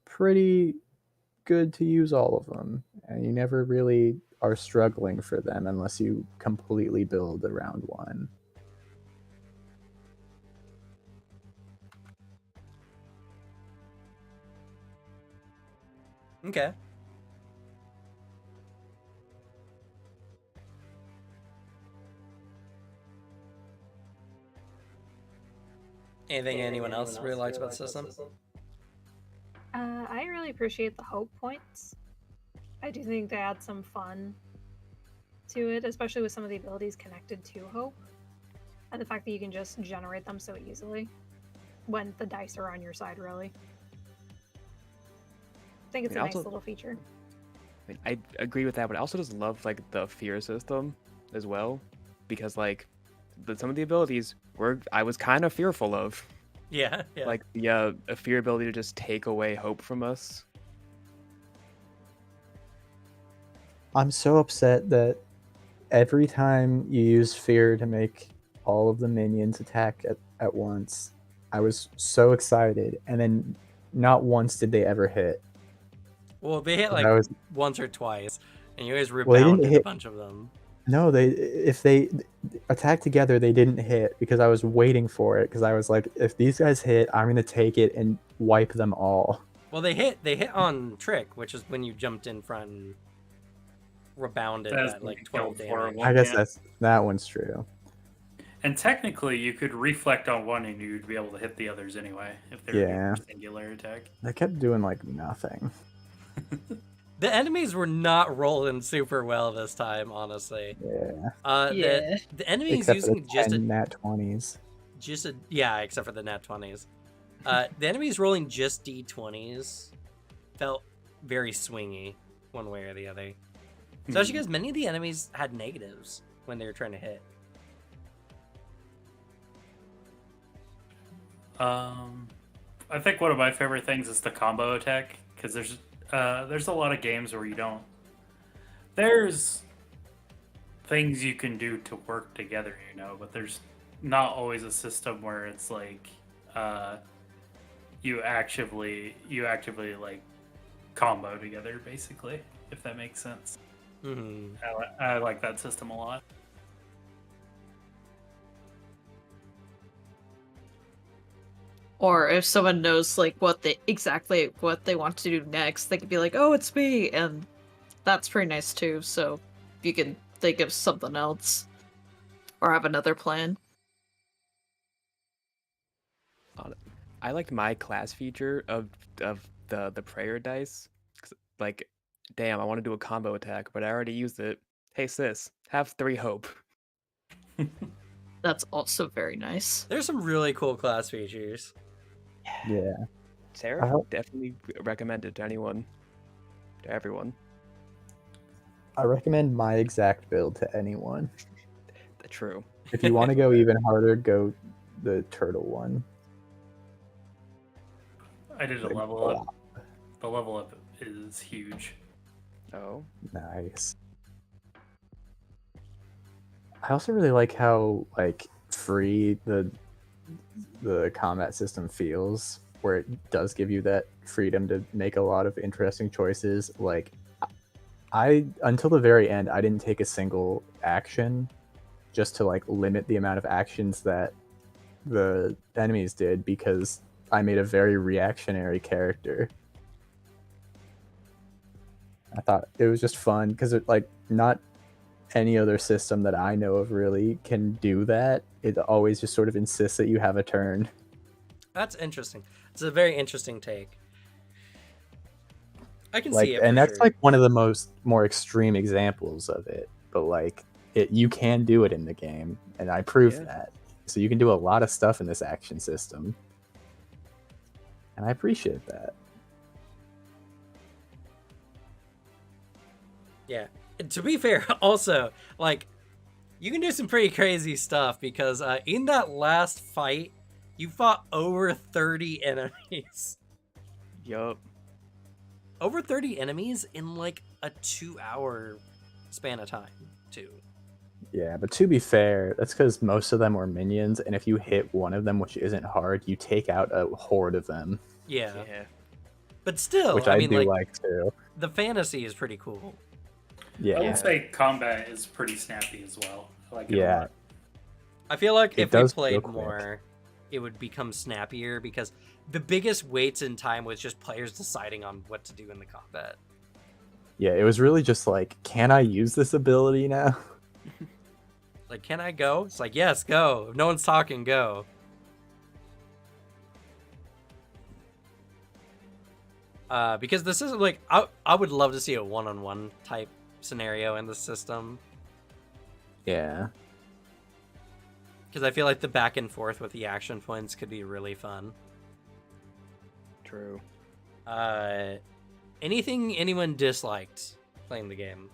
pretty good to use all of them. And you never really are struggling for them unless you completely build around one. Okay. Anyone else really likes about the system? I really appreciate the hope points. I do think they add some fun to it, especially with some of the abilities connected to hope. And the fact that you can just generate them so easily when the dice are on your side, really. I think it's a nice little feature. I agree with that, but I also just love like the fear system as well, because like some of the abilities I was kind of fearful of. Yeah. Like the a fear ability to just take away hope from us. I'm so upset that every time you use fear to make all of the minions attack at once, I was so excited, and then not once did they ever hit. Well, they hit So like that was- once or twice, and you always they didn't rebounded a hit- bunch of them. No, if they attack together, they didn't hit because I was waiting for it because I was like, if these guys hit, I'm gonna take it and wipe them all. Well, they hit on trick, which is when you jumped in front and rebounded That's that like killed 12 for damage. one. I guess Yeah. that one's true. And technically, you could reflect on one and you'd be able to hit the others anyway if they were doing Yeah. a singular attack. They kept doing like nothing. The enemies were not rolling super well this time, honestly. Yeah. Yeah. The enemies Except for using the just 10 nat 20s. yeah, except for the nat 20s. The enemies rolling just d20s felt very swingy one way or the other. Especially because many of the enemies had negatives when they were trying to hit. I think one of my favorite things is the combo attack because there's a lot of games where you don't. There's things you can do to work together, but there's not always a system where it's like you actively like combo together, basically, if that makes sense. Mm-hmm. I like that system a lot. Or if someone knows like exactly what they want to do next, they could be like, "Oh, it's me," and that's pretty nice too. So you can think of something else or have another plan. I liked my class feature of the prayer dice. 'Cause, like, damn, I want to do a combo attack, but I already used it. Hey sis, have 3 hope. That's also very nice. There's some really cool class features. Yeah. Seraph hope- definitely recommended to anyone, to everyone. I recommend my exact build to anyone. True. If you want to go even harder, go the turtle one. I did a Like, level up. The level up is huge. Oh, Nice. I also really like how like free the combat system feels, where it does give you that freedom to make a lot of interesting choices. Like I until the very end, I didn't take a single action just to like limit the amount of actions that the enemies did because I made a very reactionary character. I thought it was just fun because it like not any other system that I know of really can do that. It always just sort of insists that you have a turn. That's interesting. It's a very interesting take. I can Like, see it and for that's sure. like one of the more extreme examples of it. But like, you can do it in the game, and I proved Yeah. that. So you can do a lot of stuff in this action system, and I appreciate that. Yeah. To be fair, also, like, you can do some pretty crazy stuff because in that last fight, you fought over 30 enemies. yup. Over 30 enemies in like a 2-hour span of time, too. Yeah, but to be fair, that's because most of them were minions, and if you hit one of them, which isn't hard, you take out a horde of them, Yeah. Yeah. But still, which I I mean, do like, like too. the fantasy is pretty cool. Yeah, I Yeah. would say combat is pretty snappy as well. I like it a yeah, lot. I feel like It if we does feel played quick. more, it would become snappier because the biggest waits in time was just players deciding on what to do in the combat. yeah. It was really just like, can I use this ability now? Like, can I go? It's like, yes, go. If no one's talking, go. Because this is like, I would love to see a one-on-one type scenario in the system. Yeah, Because I feel like the back and forth with the action points could be really fun. True. Anything anyone disliked playing the game?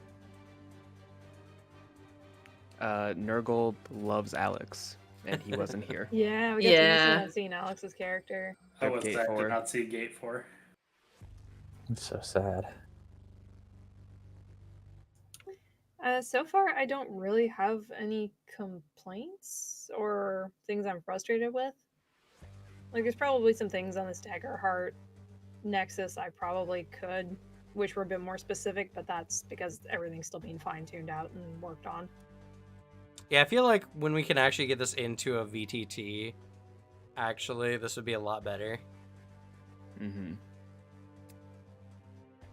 Nurgle loves Alex, and he wasn't here. Yeah, we got to miss Yeah. not seeing Alex's character. I Rip was Gate sad 4. to not see Gate 4. it's so sad. So far, I don't really have any complaints or things I'm frustrated with. Like, there's probably some things on this Daggerheart Nexus I probably could, which were a bit more specific, but that's because everything's still being fine-tuned out and worked on. Yeah, I feel like when we can actually get this into a VTT, actually, this would be a lot better. Mm-hmm.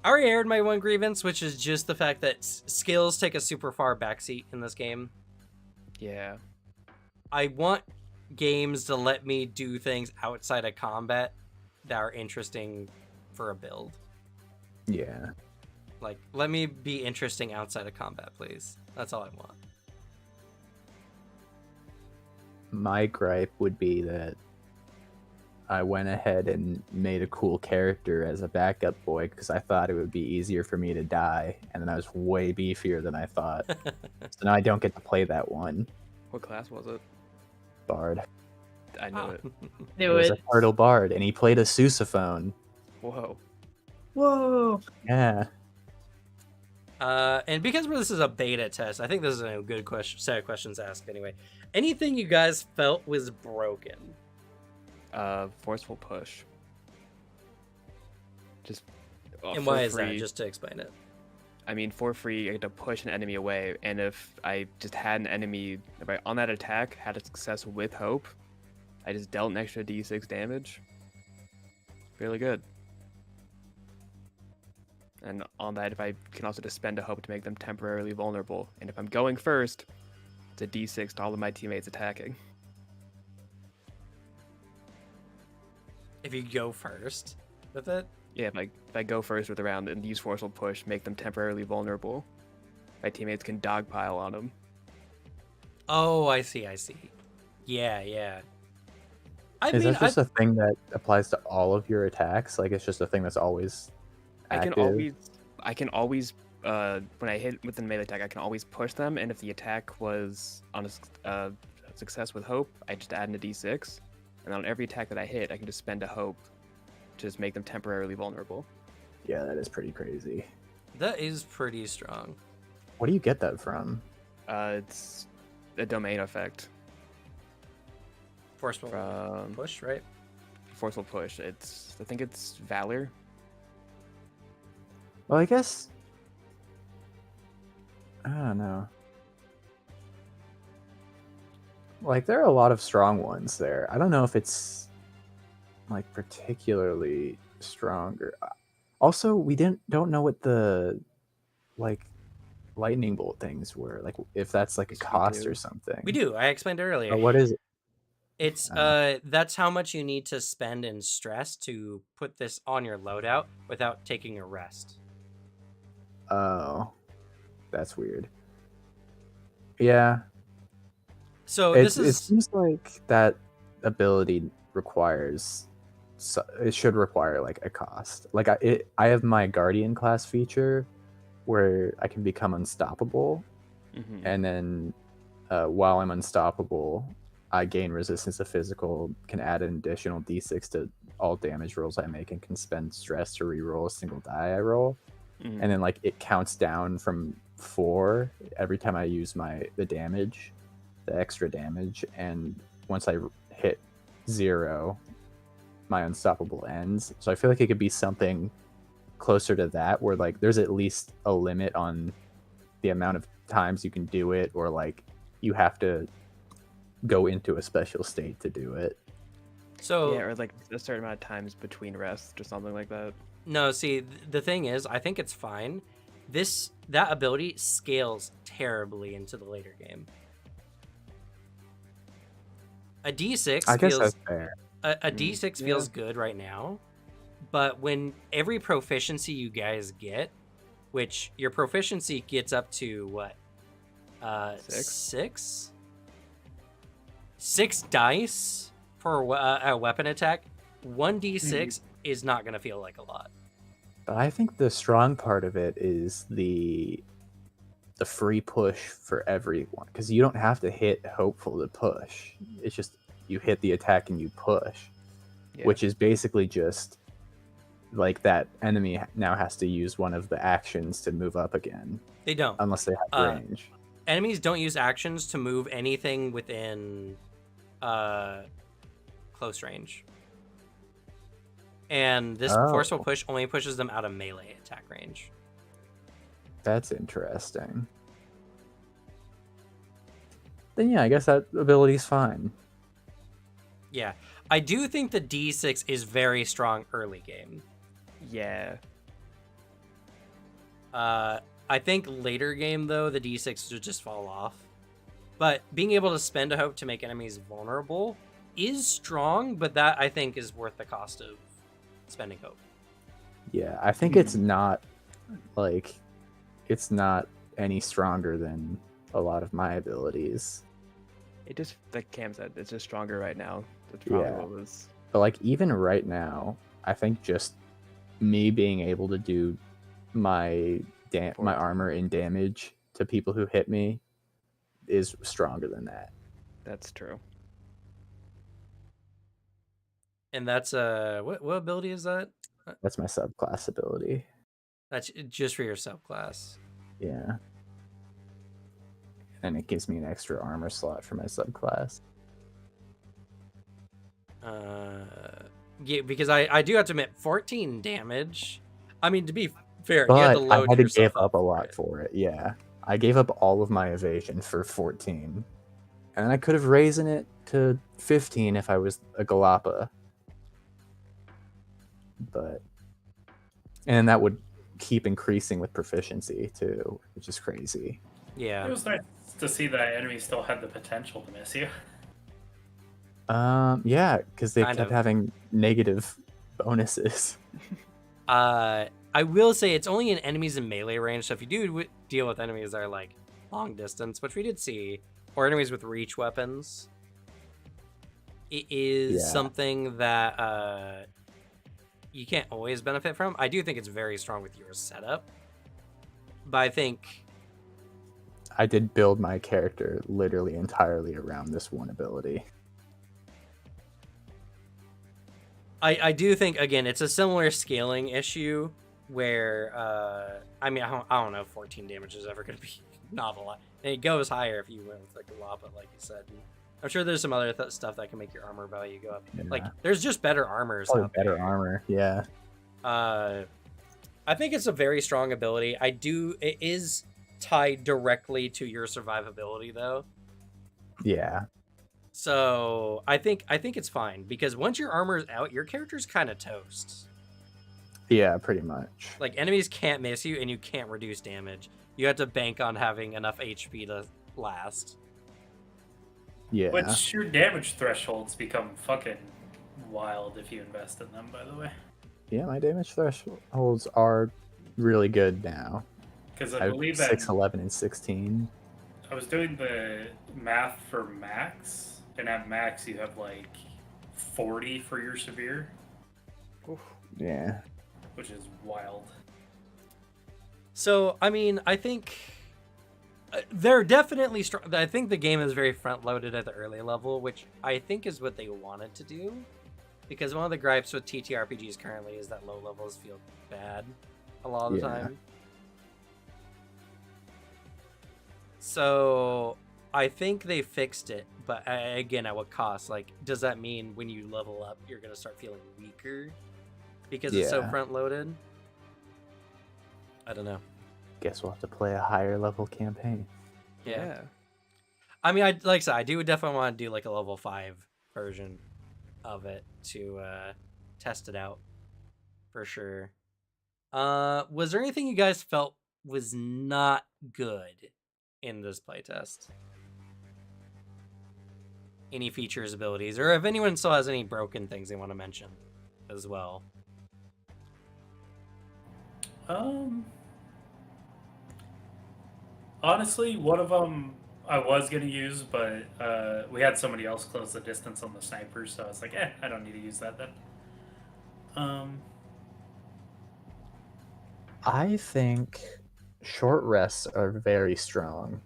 I already aired my one grievance, which is just the fact that skills take a super far backseat in this game. Yeah. I want games to let me do things outside of combat that are interesting for a build. Yeah, Like, let me be interesting outside of combat, please. That's all I want. my gripe would be that I went ahead and made a cool character as a backup boy because I thought it would be easier for me to die, and then I was way beefier than I thought. So now I don't get to play that one What class was it? bard. I knew it. It Knew was it. a turtle bard, and he played a sousaphone. Whoa. Whoa. Yeah, And because this is a beta test, I think this is a good set of questions to ask anyway. Anything you guys felt was broken? Forceful push. Just. And for why is free. that? Just to explain it. I mean, for free, I get to push an enemy away, and if I just had an enemy if I, on that attack had a success with hope, I just dealt an extra d6 damage. Really good. And on that, if I can also just spend a hope to make them temporarily vulnerable, and if I'm going first, it's a d6 to all of my teammates attacking. If you go first with it, Yeah, if I go first with the round and use forceful push, make them temporarily vulnerable, my teammates can dogpile on them. oh, I see. Yeah. I Is mean, that just a thing that applies to all of your attacks? Like it's just a thing that's always I can active? always when I hit with a melee attack, I can always push them, and if the attack was on a success with hope, I just add in a d6, and on every attack that I hit, I can just spend a hope to just make them temporarily vulnerable. Yeah, that is pretty crazy. that is pretty strong. Where do you get that from? It's a domain effect. Forceful From push, right? Forceful push. I think it's Valor. Well, I guess I don't know. Like there are a lot of strong ones there. I don't know if it's like particularly stronger. Also, we don't know what the like lightning bolt things were. Like if that's like a Yes, we cost do. or something. We do. I explained earlier. What is it? It's that's how much you need to spend in stress to put this on your loadout without taking a rest. Oh, that's weird. Yeah, So it this is seems like that ability requires. So it should require like a cost. Like I have my guardian class feature where I can become unstoppable, Mm-hmm. and then while I'm unstoppable, I gain resistance to physical, can add an additional d6 to all damage rolls I make, and can spend stress to reroll a single die I roll. Mm-hmm. And then like it counts down from 4 every time I use the damage, the extra damage, and once I hit 0, my unstoppable ends. So I feel like it could be something closer to that, where like there's at least a limit on the amount of times you can do it, or like you have to go into a special state to do it. so Yeah, or like a certain amount of times between rests or something like that. no. See, the thing is, I think it's fine. That ability scales terribly into the later game. A D6 I guess feels that's fair. a D6 yeah. feels good right now, but when every proficiency you guys get, which your proficiency gets up to what? 6? 6 dice for a weapon attack. 1d6 is not going to feel like a lot. But I think the strong part of it is the free push for everyone, because you don't have to hit hopeful to push. It's just you hit the attack and you push, Yeah. which is basically just like that enemy now has to use one of the actions to move up again, They don't. unless they have range. Enemies don't use actions to move anything within close range. And this Oh. forceful push only pushes them out of melee attack range. That's interesting. Then yeah, I guess that ability's fine. Yeah. I do think the D6 is very strong early game. Yeah. I think later game, though, the D6 would just fall off. But being able to spend a hope to make enemies vulnerable is strong, but that, I think, is worth the cost of spending hope. Yeah, I think it's not like it's not any stronger than a lot of my abilities. It just, like Cam said, it's just stronger right now. That's probably Yeah. what was. But like even right now, I think just me being able to do my armor and damage to people who hit me is stronger than that. That's true. And that's what ability is that? That's my subclass ability. That's just for your subclass. Yeah. And it gives me an extra armor slot for my subclass. Yeah, because I do have to admit 14 damage. I mean, to be fair, But you had to I load had to yourself give up a for lot it. for it. Yeah. I gave up all of my evasion for 14. And I could have raised it to 15 if I was a Galapa. But and that would keep increasing with proficiency too, which is crazy. Yeah. It was nice to see that enemy still had the potential to miss you. Yeah, because they Kind kept of. having negative bonuses. I will say it's only in enemies in melee range. So if you do deal with enemies that are like long distance, which we did see, or enemies with reach weapons, it is Yeah. something that you can't always benefit from. I do think it's very strong with your setup, but I think I did build my character literally entirely around this one ability. I do think, again, it's a similar scaling issue where I mean, I don't know if 14 damage is ever going to be not a lot. And it goes higher if you went with like a lot, but like you said, I'm sure there's some other stuff that can make your armor value go up. Yeah. Like there's just better armors Probably out better there. armor, yeah. I think it's a very strong ability. It is tied directly to your survivability though. Yeah. So I think it's fine because once your armor's out, your character's kind of toast. Yeah, pretty much. Like enemies can't miss you and you can't reduce damage. You have to bank on having enough HP to last. Yeah. Which your damage thresholds become fucking wild if you invest in them, by the way. Yeah, my damage thresholds are really good now. Because I I have believe that 6, 11, and 16. I was doing the math for max, and at max you have like 40 for your severe, Yeah. which is wild. So, I mean, I think they're definitely strong. I think the game is very front-loaded at the early level, which I think is what they wanted to do. Because one of the gripes with TTRPGs currently is that low levels feel bad a lot of the time. So, I think they fixed it, but again, at what cost? Like, does that mean when you level up, you're going to start feeling weaker? Because it's so Yeah. front-loaded? I don't know. Guess we'll have to play a higher level campaign. Yeah. I mean, like I said, I do definitely want to do like a level 5 version of it to test it out for sure. Was there anything you guys felt was not good in this playtest? Any features, abilities, or if anyone still has any broken things they want to mention as well? Honestly, one of them I was gonna use, but we had somebody else close the distance on the sniper, so I was like, I don't need to use that then. I think short rests are very strong.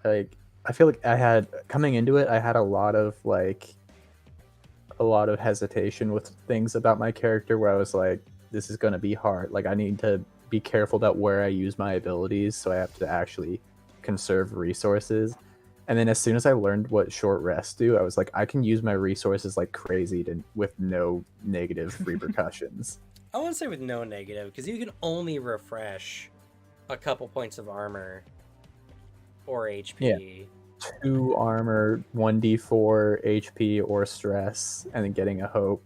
Like, I feel like coming into it, I had a lot of hesitation with things about my character where I was like, this is going to be hard. Like, I need to be careful about where I use my abilities, so I have to actually conserve resources. And then as soon as I learned what short rests do, I was like, I can use my resources like crazy with no negative repercussions. I want to say with no negative, because you can only refresh a couple points of armor or HP. 2 armor, 1d4 HP or stress, and then getting a hope.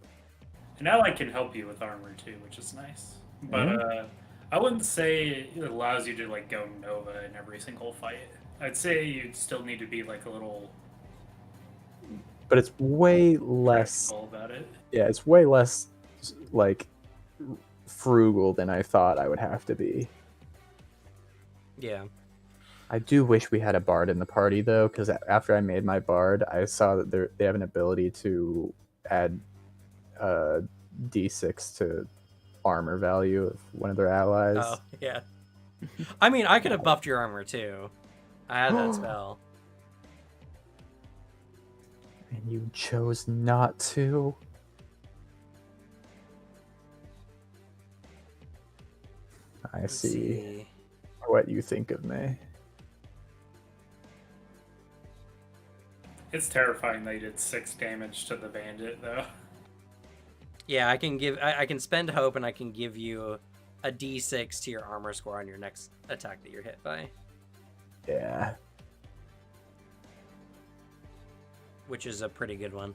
And now I can help you with armor too, which is nice. But I wouldn't say it allows you to like go Nova in every single fight. I'd say you'd still need to be like a little But it's way less. practical about it. Yeah, it's way less like frugal than I thought I would have to be. Yeah. I do wish we had a bard in the party though, because after I made my bard, I saw that they have an ability to add d6 to armor value of one of their allies. Oh, yeah. I mean, I could have buffed your armor too. I had that spell. And you chose not to. I Let's see what you think of me. It's terrifying that you did 6 damage to the bandit though. Yeah, I can spend hope and I can give you a d6 to your armor score on your next attack that you're hit by. Yeah. Which is a pretty good one.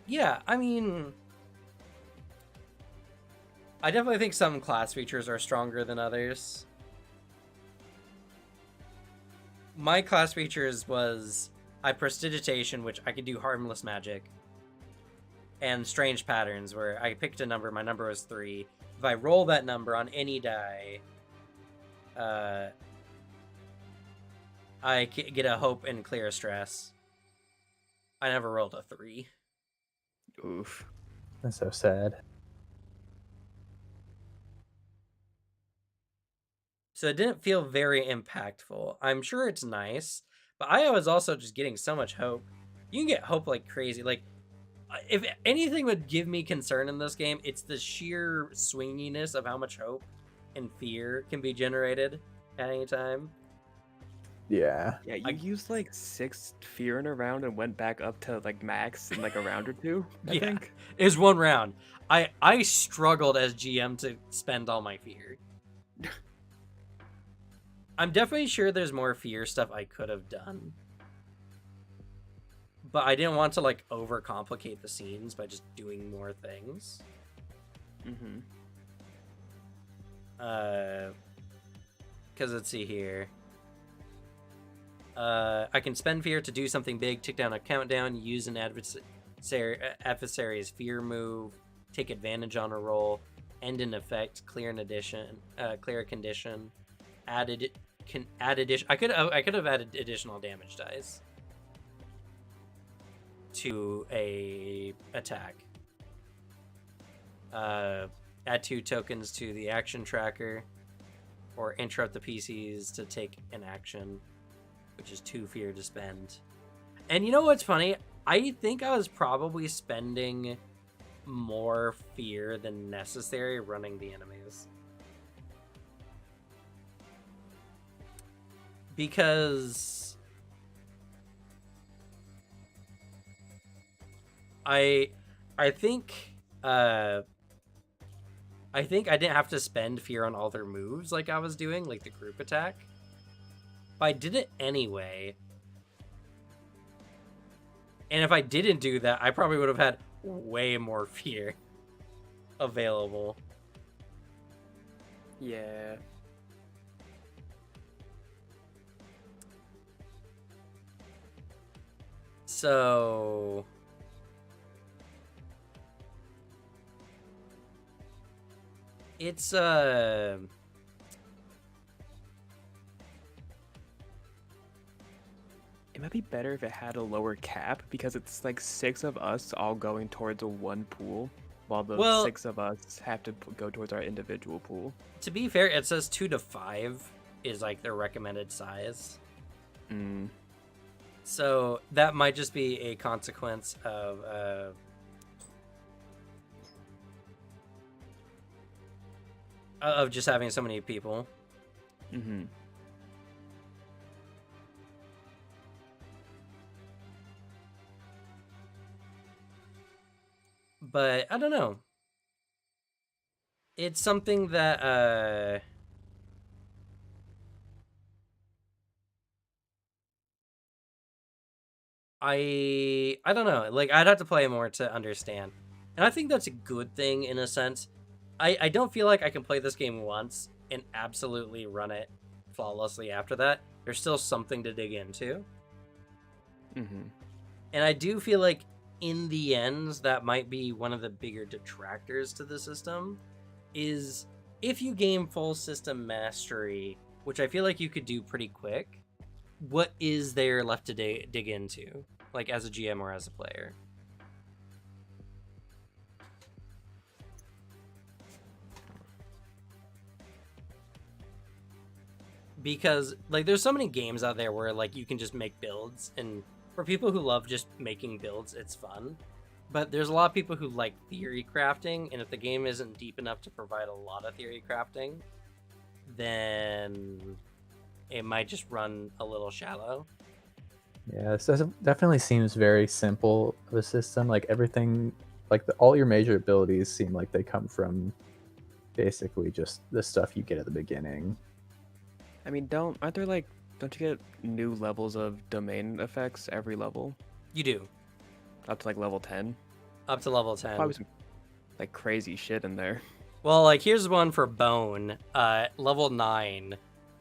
Yeah, I mean, I definitely think some class features are stronger than others. My class features was I prestidigitation, which I could do harmless magic, and strange patterns, where I picked a number. My number was 3. If I roll that number on any die, I get a hope and clear stress. I never rolled a 3. Oof. That's so sad. So it didn't feel very impactful. I'm sure it's nice, but I was also just getting so much hope. You can get hope like crazy. Like, if anything would give me concern in this game, it's the sheer swinginess of how much hope and fear can be generated at any time. Yeah. Yeah, you used like 6 fear in a round and went back up to like max in like a round or two, I Yeah. think. It was one round. I struggled as GM to spend all my fear. I'm definitely sure there's more fear stuff I could have done. But I didn't want to like overcomplicate the scenes by just doing more things. Mm-hmm. Because let's see here. I can spend fear to do something big, tick down a countdown, use an adversary's fear move, take advantage on a roll, end an effect, clear a condition, add addition. I could have added additional damage dice to a attack. Add 2 tokens to the action tracker, or interrupt the PCs to take an action, which is 2 fear to spend. And you know what's funny? I think I was probably spending more fear than necessary running the enemies. Because I think I didn't have to spend fear on all their moves like I was doing, like the group attack. But I did it anyway. And if I didn't do that, I probably would have had way more fear available. Yeah. So it's It might be better if it had a lower cap, because it's like 6 of us all going towards a one pool, while the Well- 6 of us have to go towards our individual pool. to be fair, it says 2 to 5 is like their recommended size. Mm. So that might just be a consequence of just having so many people. Mm-hmm. But I don't know. It's something that I don't know. Like, I'd have to play more to understand. And I think that's a good thing in a sense. I don't feel like I can play this game once and absolutely run it flawlessly after that. There's still something to dig into. Mm-hmm. And I do feel like in the end, that might be one of the bigger detractors to the system, is if you gain full system mastery, which I feel like you could do pretty quick, what is there left to dig into, like as a GM or as a player? Because like there's so many games out there where like you can just make builds, and for people who love just making builds, it's fun. But there's a lot of people who like theory crafting, and if the game isn't deep enough to provide a lot of theory crafting, then it might just run a little shallow. Yeah, this definitely seems very simple of a system. Like everything, like all your major abilities seem like they come from basically just the stuff you get at the beginning. I mean, don't you get new levels of domain effects every level? You do. Up to like level 10? Up to level 10. Probably some like crazy shit in there. Well, like here's one for Bone. Level 9,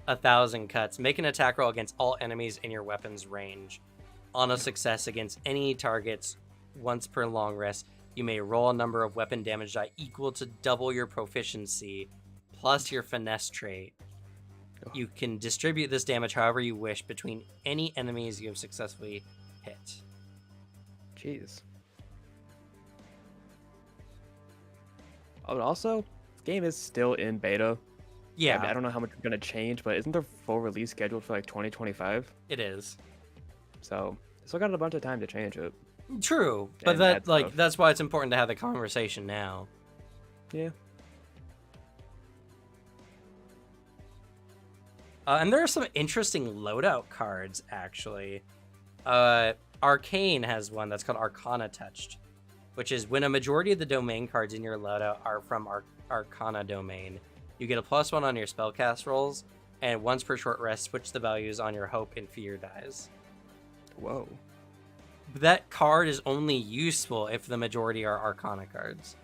1,000 cuts. Make an attack roll against all enemies in your weapon's range. On a success against any targets once per long rest, you may roll a number of weapon damage die equal to double your proficiency plus your finesse trait. You can distribute this damage however you wish between any enemies you have successfully hit. Jeez. Oh, and also, this game is still in beta. Yeah, I don't know how much it's gonna change, but isn't the full release scheduled for like 2025? it is. So still got a bunch of time to change it. True, but And that add like stuff. that's why it's important to have the conversation now. Yeah. And there are some interesting loadout cards, actually. Arcane has one that's called Arcana Touched, which is when a majority of the domain cards in your loadout are from Arcana domain, you get a +1 on your spellcast rolls, and once per short rest, switch the values on your Hope and Fear dies. Whoa. But that card is only useful if the majority are Arcana cards,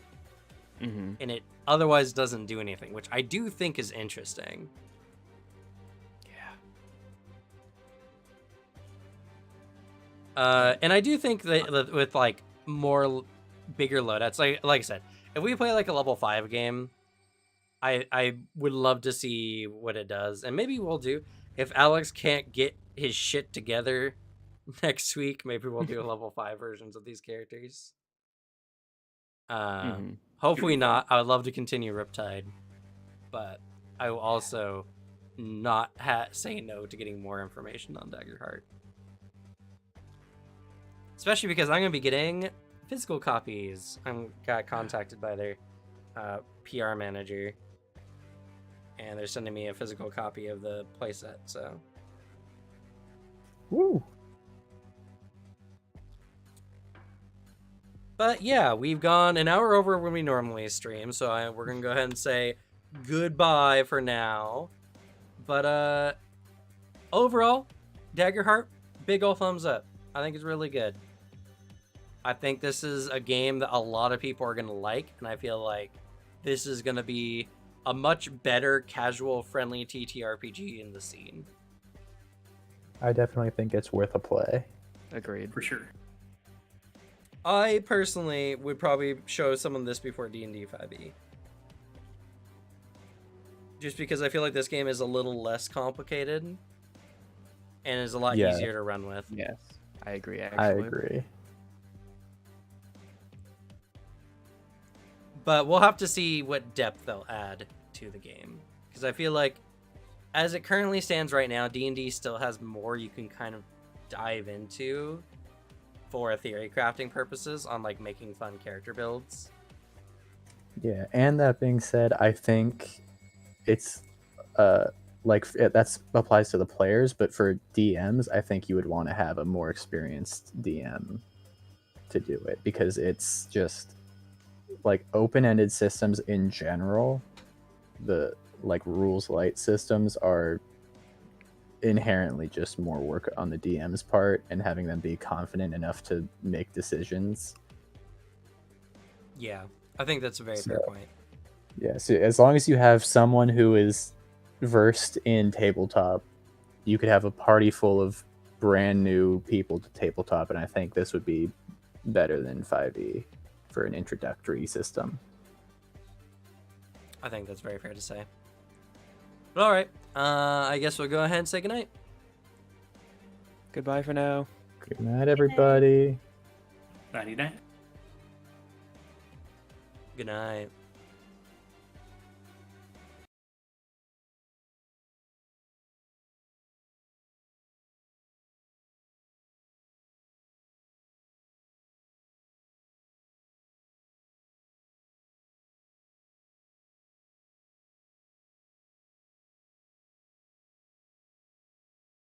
Mm-hmm. and it otherwise doesn't do anything, which I do think is interesting. And I do think that with like bigger loadouts, like I said, if we play like a level 5 game, I would love to see what it does, and maybe we'll do if Alex can't get his shit together next week. Maybe we'll do level 5 versions of these characters. Mm-hmm. Hopefully not. I would love to continue Riptide, but I will also not say no to getting more information on Daggerheart. Especially because I'm going to be getting physical copies. I got contacted by their PR manager, and they're sending me a physical copy of the playset, so... Woo! But yeah, we've gone an hour over when we normally stream, so we're going to go ahead and say goodbye for now. But overall, Daggerheart, big ol' thumbs up. I think it's really good. I think this is a game that a lot of people are going to like, and I feel like this is going to be a much better casual-friendly TTRPG in the scene. I definitely think it's worth a play. Agreed. For sure. I personally would probably show someone this before D&D 5e. Just because I feel like this game is a little less complicated and is a lot easier to run with. Yes, I agree. Actually, I agree. But we'll have to see what depth they'll add to the game, because I feel like as it currently stands right now, D&D still has more you can kind of dive into for theory crafting purposes on like making fun character builds. Yeah, and that being said, I think it's that applies to the players, but for DMs, I think you would want to have a more experienced DM to do it, because it's just like open-ended systems in general. The like rules light systems are inherently just more work on the DM's part, and having them be confident enough to make decisions. Yeah, I think that's a very fair point. Yeah, so as long as you have someone who is versed in tabletop, you could have a party full of brand new people to tabletop, and I think this would be better than 5e for an introductory system. I think that's very fair to say. But all right, I guess we'll go ahead and say goodnight. Goodbye for now. Good night, everybody. 99. Good night.